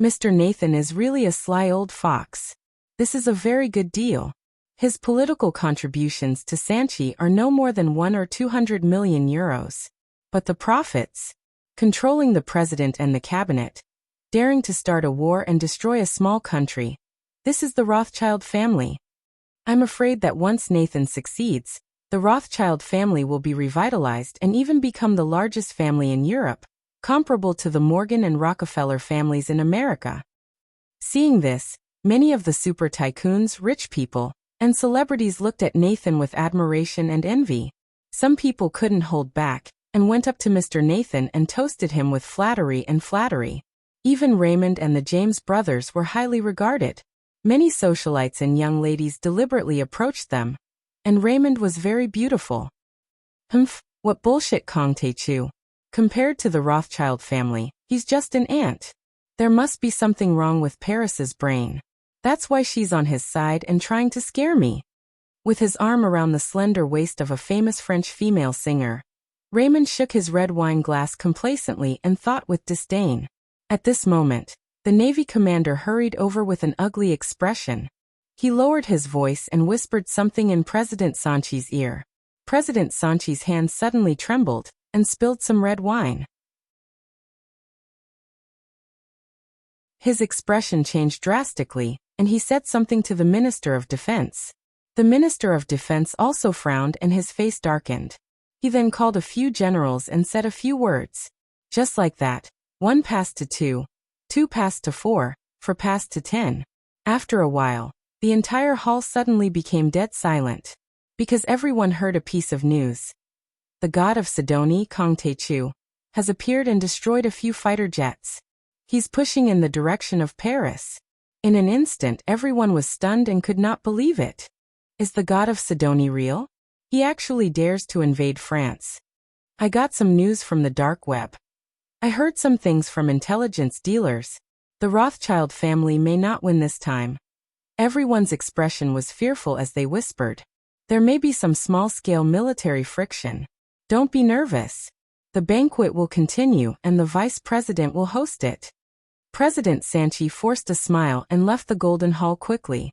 Mr. Nathan is really a sly old fox. This is a very good deal. His political contributions to Sanchi are no more than 1 or 200 million euros. But the profits? Controlling the president and the cabinet, daring to start a war and destroy a small country. This is the Rothschild family. I'm afraid that once Nathan succeeds, the Rothschild family will be revitalized and even become the largest family in Europe, comparable to the Morgan and Rockefeller families in America. Seeing this, many of the super tycoons, rich people, and celebrities looked at Nathan with admiration and envy. Some people couldn't hold back, and went up to Mr. Nathan and toasted him with flattery and flattery. Even Raymond and the James brothers were highly regarded. Many socialites and young ladies deliberately approached them. And Raymond was very beautiful. Humph, what bullshit Kong Tae-chu. Compared to the Rothschild family, he's just an ant. There must be something wrong with Paris's brain. That's why she's on his side and trying to scare me. With his arm around the slender waist of a famous French female singer, Raymond shook his red wine glass complacently and thought with disdain. At this moment, the Navy commander hurried over with an ugly expression. He lowered his voice and whispered something in President Sanchi's ear. President Sanchi's hand suddenly trembled and spilled some red wine. His expression changed drastically, and he said something to the Minister of Defense. The Minister of Defense also frowned and his face darkened. He then called a few generals and said a few words. Just like that, 1 passed to 2, 2 passed to 4, 4 passed to 10. After a while, the entire hall suddenly became dead silent, because everyone heard a piece of news. The god of Sidonie, Kong Tae-chu, has appeared and destroyed a few fighter jets. He's pushing in the direction of Paris. In an instant, everyone was stunned and could not believe it. Is the god of Sidonie real? He actually dares to invade France. I got some news from the dark web. I heard some things from intelligence dealers. The Rothschild family may not win this time. Everyone's expression was fearful as they whispered. There may be some small-scale military friction. Don't be nervous. The banquet will continue and the vice president will host it. President Sanchi forced a smile and left the Golden Hall quickly.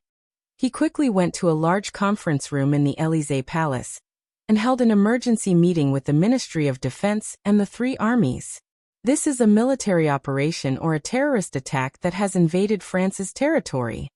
He quickly went to a large conference room in the Élysée Palace and held an emergency meeting with the Ministry of Defense and the 3 armies. This is a military operation or a terrorist attack that has invaded France's territory.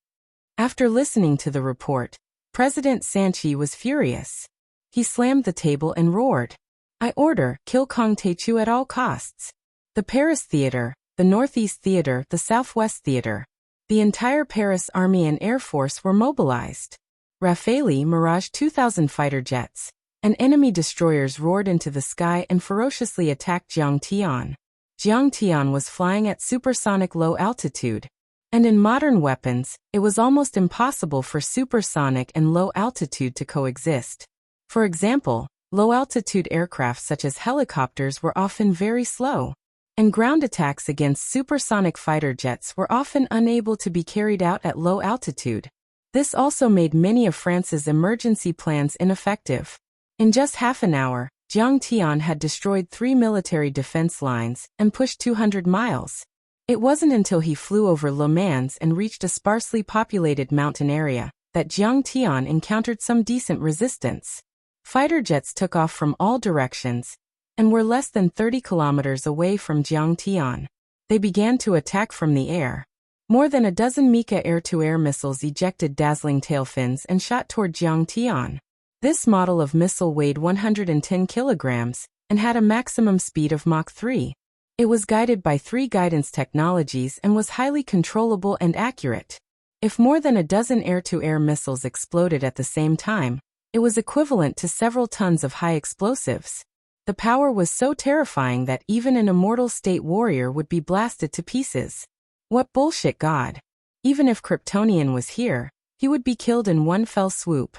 After listening to the report, President Sanchi was furious. He slammed the table and roared, "I order, kill Kong Taechu at all costs." The Paris Theater, the Northeast Theater, the Southwest Theater. The entire Paris Army and Air Force were mobilized. Rafale Mirage 2000 fighter jets and enemy destroyers roared into the sky and ferociously attacked Jiangtian. Jiangtian was flying at supersonic low altitude, and in modern weapons, it was almost impossible for supersonic and low altitude to coexist. For example, low-altitude aircraft such as helicopters were often very slow, and ground attacks against supersonic fighter jets were often unable to be carried out at low altitude. This also made many of France's emergency plans ineffective. In just half an hour, Jiangtian had destroyed 3 military defense lines and pushed 200 miles. It wasn't until he flew over Le Mans and reached a sparsely populated mountain area that Jiangtian encountered some decent resistance. Fighter jets took off from all directions and were less than 30 kilometers away from Jiangtian. They began to attack from the air. More than a dozen Mika air-to-air missiles ejected dazzling tail fins and shot toward Jiangtian. This model of missile weighed 110 kilograms and had a maximum speed of Mach 3. It was guided by 3 guidance technologies and was highly controllable and accurate. If more than a dozen air-to-air missiles exploded at the same time, it was equivalent to several tons of high explosives. The power was so terrifying that even an immortal state warrior would be blasted to pieces. What bullshit, God! Even if Kryptonian was here, he would be killed in one fell swoop.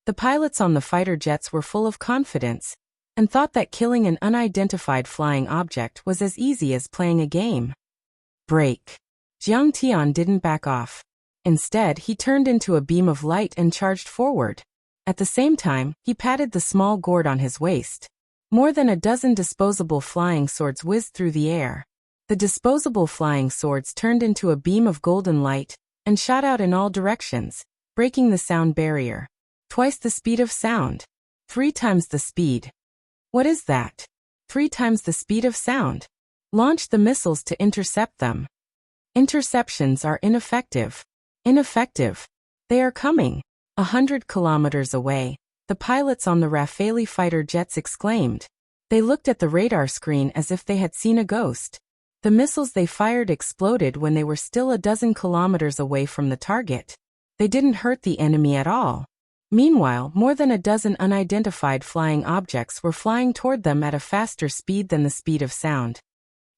The pilots on the fighter jets were full of confidence and thought that killing an unidentified flying object was as easy as playing a game. Break. Jiangtian didn't back off. Instead, he turned into a beam of light and charged forward. At the same time, he patted the small gourd on his waist. More than a dozen disposable flying swords whizzed through the air. The disposable flying swords turned into a beam of golden light and shot out in all directions, breaking the sound barrier. Twice the speed of sound. 3 times the speed. What is that? 3 times the speed of sound. Launch the missiles to intercept them. Interceptions are ineffective. Ineffective. They are coming. 100 kilometers away. The pilots on the Rafale fighter jets exclaimed. They looked at the radar screen as if they had seen a ghost. The missiles they fired exploded when they were still a dozen kilometers away from the target. They didn't hurt the enemy at all. Meanwhile, more than a dozen unidentified flying objects were flying toward them at a faster speed than the speed of sound.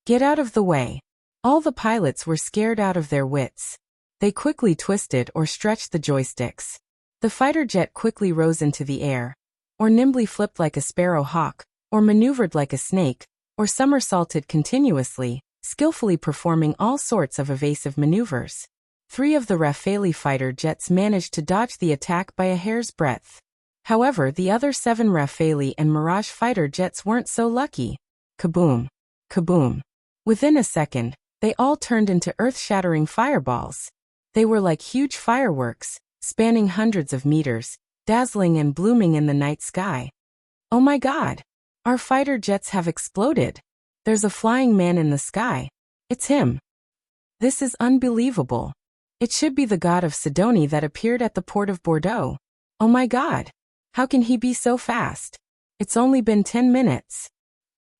Get out of the way. All the pilots were scared out of their wits. They quickly twisted or stretched the joysticks. The fighter jet quickly rose into the air, or nimbly flipped like a sparrow hawk, or maneuvered like a snake, or somersaulted continuously, skillfully performing all sorts of evasive maneuvers. 3 of the Rafale fighter jets managed to dodge the attack by a hair's breadth. However, the other 7 Rafale and Mirage fighter jets weren't so lucky. Kaboom! Kaboom! Within a second, they all turned into earth-shattering fireballs. They were like huge fireworks, spanning hundreds of meters, dazzling and blooming in the night sky. Oh my God! Our fighter jets have exploded. There's a flying man in the sky. It's him. This is unbelievable. It should be the god of Sidonie that appeared at the port of Bordeaux. Oh my God! How can he be so fast? It's only been 10 minutes.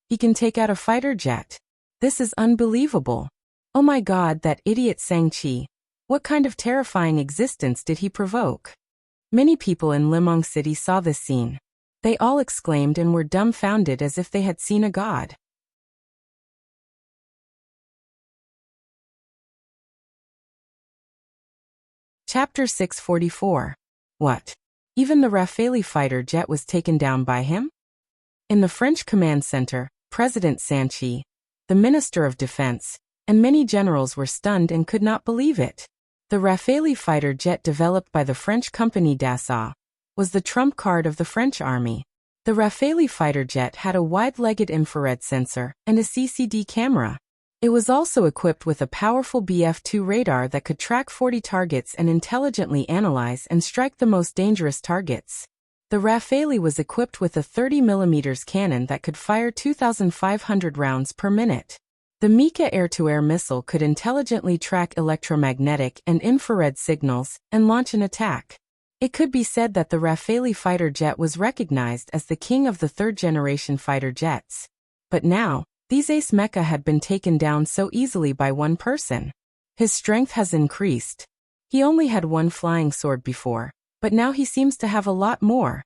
He can take out a fighter jet. This is unbelievable. Oh my God, that idiot Sang-Chi. What kind of terrifying existence did he provoke? Many people in Limong City saw this scene. They all exclaimed and were dumbfounded as if they had seen a god. Chapter 644. What? Even the Rafale fighter jet was taken down by him? In the French command center, President Sanchi, the Minister of Defense, and many generals were stunned and could not believe it. The Rafale fighter jet developed by the French company Dassault was the trump card of the French army. The Rafale fighter jet had a wide-legged infrared sensor and a CCD camera. It was also equipped with a powerful BF-2 radar that could track 40 targets and intelligently analyze and strike the most dangerous targets. The Rafale was equipped with a 30mm cannon that could fire 2,500 rounds per minute. The Mika air-to-air missile could intelligently track electromagnetic and infrared signals and launch an attack. It could be said that the Rafale fighter jet was recognized as the king of the third-generation fighter jets. But now, these ace mecha had been taken down so easily by one person. His strength has increased. He only had one flying sword before, but now he seems to have a lot more.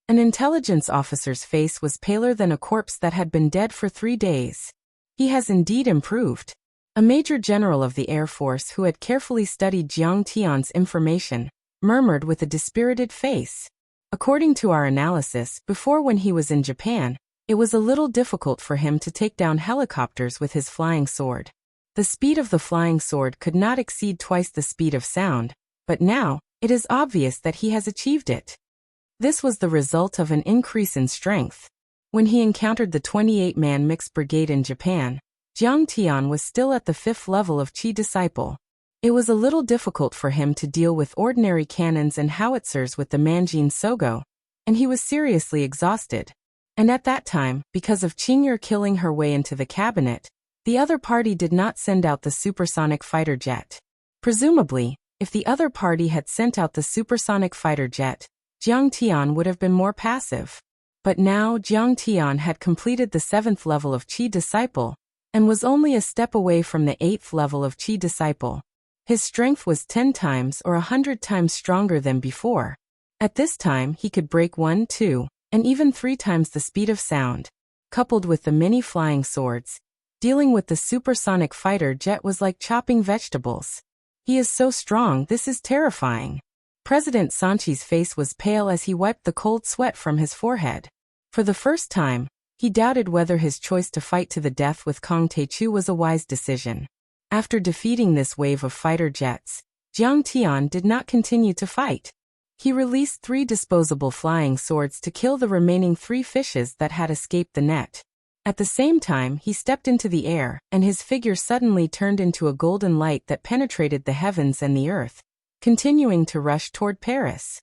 An intelligence officer's face was paler than a corpse that had been dead for 3 days. He has indeed improved. A major general of the Air Force who had carefully studied Jiang Tian's information murmured with a dispirited face. According to our analysis, before when he was in Japan, it was a little difficult for him to take down helicopters with his flying sword. The speed of the flying sword could not exceed twice the speed of sound, but now, it is obvious that he has achieved it. This was the result of an increase in strength. When he encountered the 28-man mixed brigade in Japan, Jiang Tian was still at the 5th level of Qi Disciple. It was a little difficult for him to deal with ordinary cannons and howitzers with the Manjin Sogo, and he was seriously exhausted. And at that time, because of Qing'er killing her way into the cabinet, the other party did not send out the supersonic fighter jet. Presumably, if the other party had sent out the supersonic fighter jet, Jiang Tian would have been more passive. But now Jiang Tian had completed the 7th level of Qi Disciple, and was only a step away from the 8th level of Qi Disciple. His strength was 10 times or 100 times stronger than before. At this time he could break 1, 2, and even 3 times the speed of sound. Coupled with the many flying swords, dealing with the supersonic fighter jet was like chopping vegetables. He is so strong, this is terrifying. President Sanchi's face was pale as he wiped the cold sweat from his forehead. For the first time, he doubted whether his choice to fight to the death with Kong Teichu was a wise decision. After defeating this wave of fighter jets, Jiang Tian did not continue to fight. He released 3 disposable flying swords to kill the remaining 3 fishes that had escaped the net. At the same time, he stepped into the air, and his figure suddenly turned into a golden light that penetrated the heavens and the earth, continuing to rush toward Paris.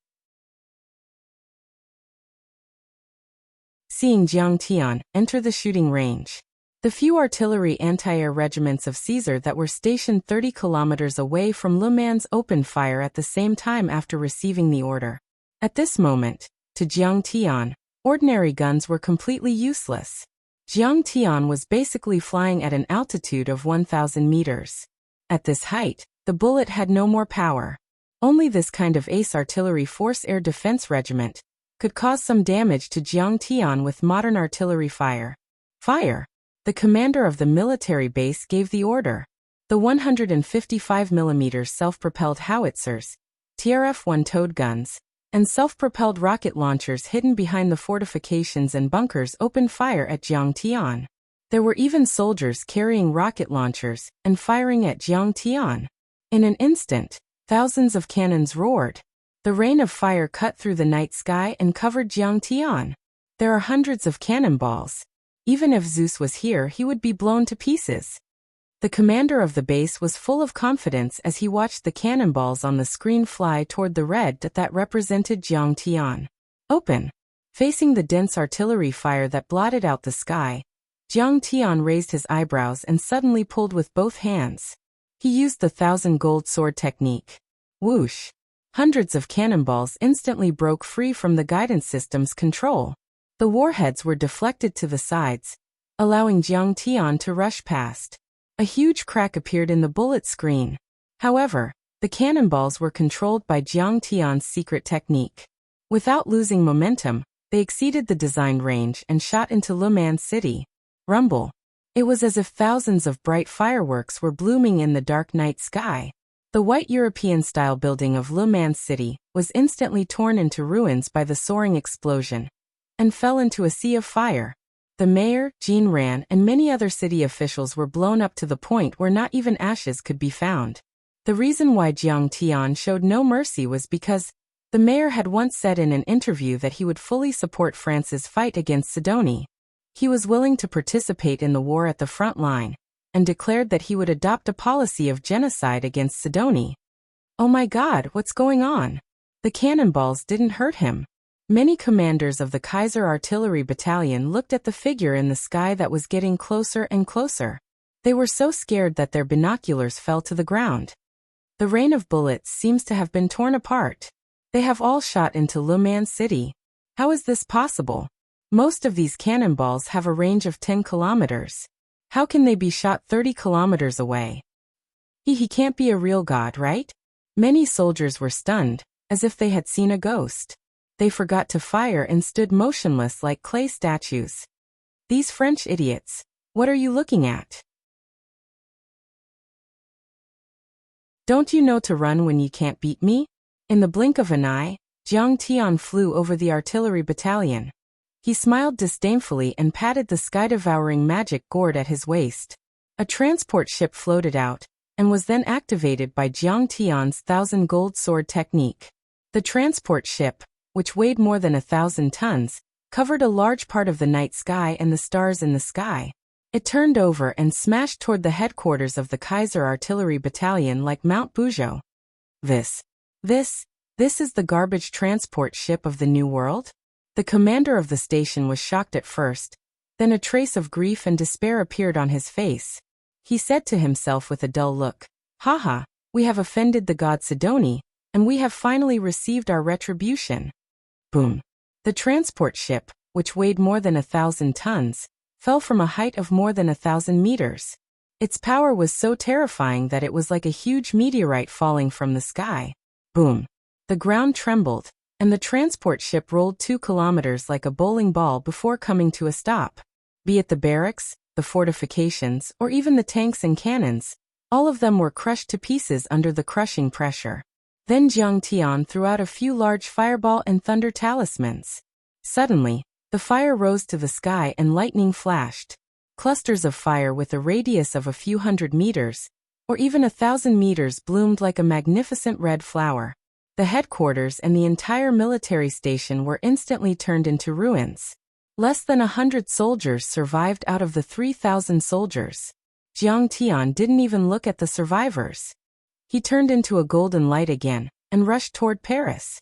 Seeing Jiang Tian enter the shooting range, the few artillery anti-air regiments of Caesar that were stationed 30 kilometers away from Le Mans opened fire at the same time after receiving the order. At this moment, to Jiang Tian, ordinary guns were completely useless. Jiang Tian was basically flying at an altitude of 1,000 meters. At this height, the bullet had no more power. Only this kind of ace artillery force air defense regiment could cause some damage to Jiang Tian with modern artillery fire. Fire! The commander of the military base gave the order. The 155mm self-propelled howitzers, TRF-1 towed guns, and self-propelled rocket launchers hidden behind the fortifications and bunkers opened fire at Jiang Tian. There were even soldiers carrying rocket launchers and firing at Jiang Tian. In an instant, thousands of cannons roared. The rain of fire cut through the night sky and covered Jiang Tian. There are hundreds of cannonballs. Even if Zeus was here, he would be blown to pieces. The commander of the base was full of confidence as he watched the cannonballs on the screen fly toward the red dot that represented Jiang Tian. Open! Facing the dense artillery fire that blotted out the sky, Jiang Tian raised his eyebrows and suddenly pulled with both hands. He used the 1,000 gold sword technique. Whoosh! Hundreds of cannonballs instantly broke free from the guidance system's control. The warheads were deflected to the sides, allowing Jiang Tian to rush past. A huge crack appeared in the bullet screen. However, the cannonballs were controlled by Jiang Tian's secret technique. Without losing momentum, they exceeded the designed range and shot into Le Mans City. Rumble! It was as if thousands of bright fireworks were blooming in the dark night sky. The white European-style building of Le Mans City was instantly torn into ruins by the soaring explosion and fell into a sea of fire. The mayor, Jean Ran, and many other city officials were blown up to the point where not even ashes could be found. The reason why Jiang Tian showed no mercy was because the mayor had once said in an interview that he would fully support France's fight against Sidonie. He was willing to participate in the war at the front line, and declared that he would adopt a policy of genocide against Sidonie. Oh my God, what's going on? The cannonballs didn't hurt him. Many commanders of the Kaiser Artillery Battalion looked at the figure in the sky that was getting closer and closer. They were so scared that their binoculars fell to the ground. The rain of bullets seems to have been torn apart. They have all shot into Le Mans City. How is this possible? Most of these cannonballs have a range of 10 kilometers. How can they be shot 30 kilometers away? He can't be a real god, right? Many soldiers were stunned, as if they had seen a ghost. They forgot to fire and stood motionless like clay statues. These French idiots, what are you looking at? Don't you know to run when you can't beat me? In the blink of an eye, Jiang Tian flew over the artillery battalion. He smiled disdainfully and patted the sky-devouring magic gourd at his waist. A transport ship floated out, and was then activated by Jiang Tian's 1,000 gold sword technique. The transport ship, which weighed more than 1,000 tons, covered a large part of the night sky and the stars in the sky. It turned over and smashed toward the headquarters of the Kaiser Artillery Battalion like Mount Buzhou. This is the garbage transport ship of the New World? The commander of the station was shocked at first, then a trace of grief and despair appeared on his face. He said to himself with a dull look, "Haha, we have offended the god Sidoni, and we have finally received our retribution." Boom. The transport ship, which weighed more than 1,000 tons, fell from a height of more than 1,000 meters. Its power was so terrifying that it was like a huge meteorite falling from the sky. Boom. The ground trembled, and the transport ship rolled 2 kilometers like a bowling ball before coming to a stop. Be it the barracks, the fortifications, or even the tanks and cannons, all of them were crushed to pieces under the crushing pressure. Then Jiang Tian threw out a few large fireball and thunder talismans. Suddenly, the fire rose to the sky and lightning flashed. Clusters of fire with a radius of a few hundred meters, or even 1,000 meters, bloomed like a magnificent red flower. The headquarters and the entire military station were instantly turned into ruins. Less than 100 soldiers survived out of the 3,000 soldiers. Jiang Tian didn't even look at the survivors. He turned into a golden light again, and rushed toward Paris.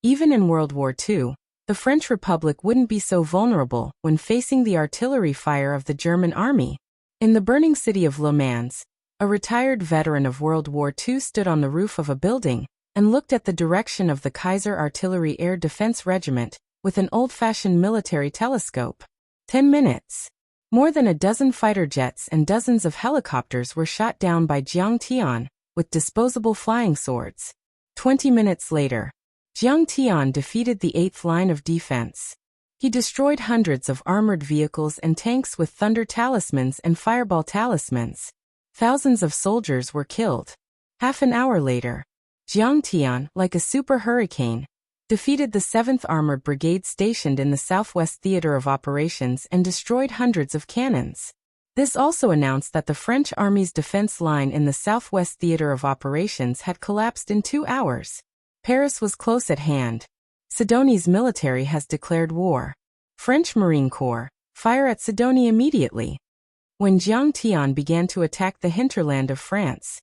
Even in World War II, the French Republic wouldn't be so vulnerable when facing the artillery fire of the German army. In the burning city of Le Mans, a retired veteran of World War II stood on the roof of a building and looked at the direction of the Kaiser Artillery Air Defense Regiment with an old-fashioned military telescope. 10 minutes. More than a dozen fighter jets and dozens of helicopters were shot down by Jiang Tian with disposable flying swords. 20 minutes later, Jiang Tian defeated the 8th line of defense. He destroyed hundreds of armored vehicles and tanks with thunder talismans and fireball talismans. Thousands of soldiers were killed. Half an hour later, Jiang Tian, like a super hurricane, defeated the 7th Armored Brigade stationed in the Southwest Theater of Operations and destroyed hundreds of cannons. This also announced that the French Army's defense line in the Southwest Theater of Operations had collapsed in 2 hours. Paris was close at hand. Sidoni's military has declared war. French Marine Corps, fire at Sidoni immediately. When Jiang Tian began to attack the hinterland of France,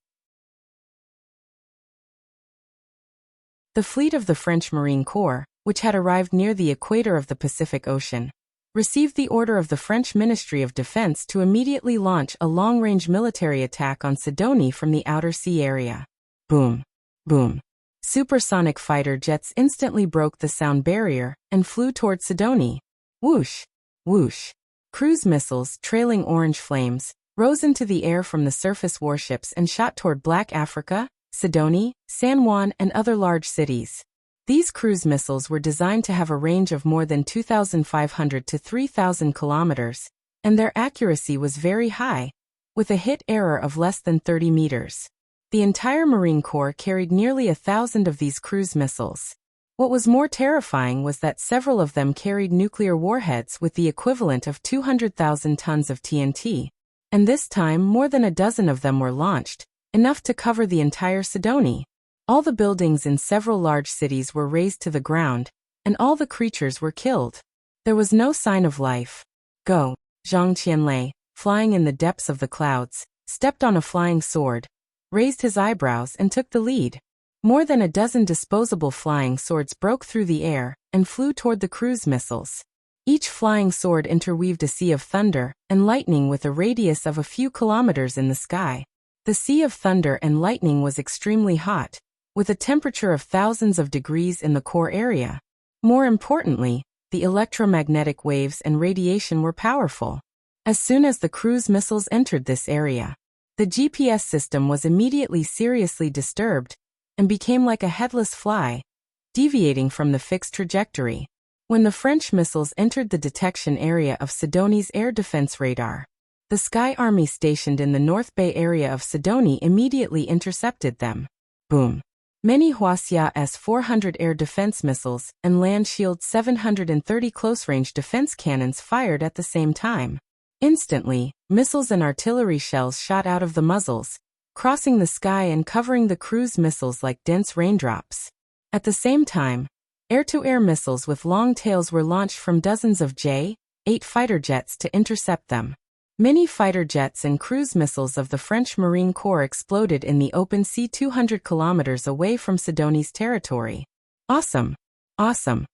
the fleet of the French Marine Corps, which had arrived near the equator of the Pacific Ocean, received the order of the French Ministry of Defense to immediately launch a long-range military attack on Sidoni from the outer sea area. Boom. Boom. Supersonic fighter jets instantly broke the sound barrier and flew toward Sidoni. Whoosh! Whoosh! Cruise missiles, trailing orange flames, rose into the air from the surface warships and shot toward Black Africa, Sidoni, San Juan, and other large cities. These cruise missiles were designed to have a range of more than 2,500 to 3,000 kilometers, and their accuracy was very high, with a hit error of less than 30 meters. The entire Marine Corps carried nearly 1,000 of these cruise missiles. What was more terrifying was that several of them carried nuclear warheads with the equivalent of 200,000 tons of TNT, and this time more than a dozen of them were launched, enough to cover the entire Sidoni. All the buildings in several large cities were razed to the ground, and all the creatures were killed. There was no sign of life. Go, Zhang Qianlei, flying in the depths of the clouds, stepped on a flying sword, raised his eyebrows and took the lead. More than a dozen disposable flying swords broke through the air and flew toward the cruise missiles. Each flying sword interweaved a sea of thunder and lightning with a radius of a few kilometers in the sky. The sea of thunder and lightning was extremely hot, with a temperature of thousands of degrees in the core area. More importantly, the electromagnetic waves and radiation were powerful. As soon as the cruise missiles entered this area, the GPS system was immediately seriously disturbed and became like a headless fly, deviating from the fixed trajectory. When the French missiles entered the detection area of Sidoni's air defense radar, the Sky Army stationed in the North Bay area of Sidoni immediately intercepted them. Boom! Many Wuxia S-400 air defense missiles and Land Shield 730 close-range defense cannons fired at the same time. Instantly, missiles and artillery shells shot out of the muzzles, crossing the sky and covering the cruise missiles like dense raindrops. At the same time, air-to-air missiles with long tails were launched from dozens of J-8 fighter jets to intercept them. Many fighter jets and cruise missiles of the French Marine Corps exploded in the open sea 200 kilometers away from Sidoni's territory. Awesome! Awesome!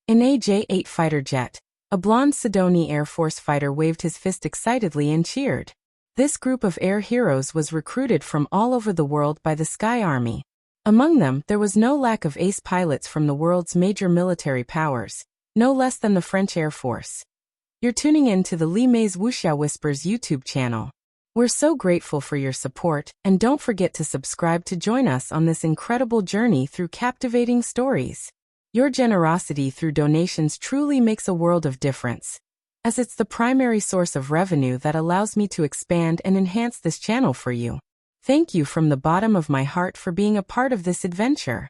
In a J-8 fighter jet, a blonde Sidoni Air Force fighter waved his fist excitedly and cheered. This group of air heroes was recruited from all over the world by the Sky Army. Among them, there was no lack of ace pilots from the world's major military powers, no less than the French Air Force. You're tuning in to the Li Mei's Wuxia Whispers YouTube channel. We're so grateful for your support, and don't forget to subscribe to join us on this incredible journey through captivating stories. Your generosity through donations truly makes a world of difference, as it's the primary source of revenue that allows me to expand and enhance this channel for you. Thank you from the bottom of my heart for being a part of this adventure.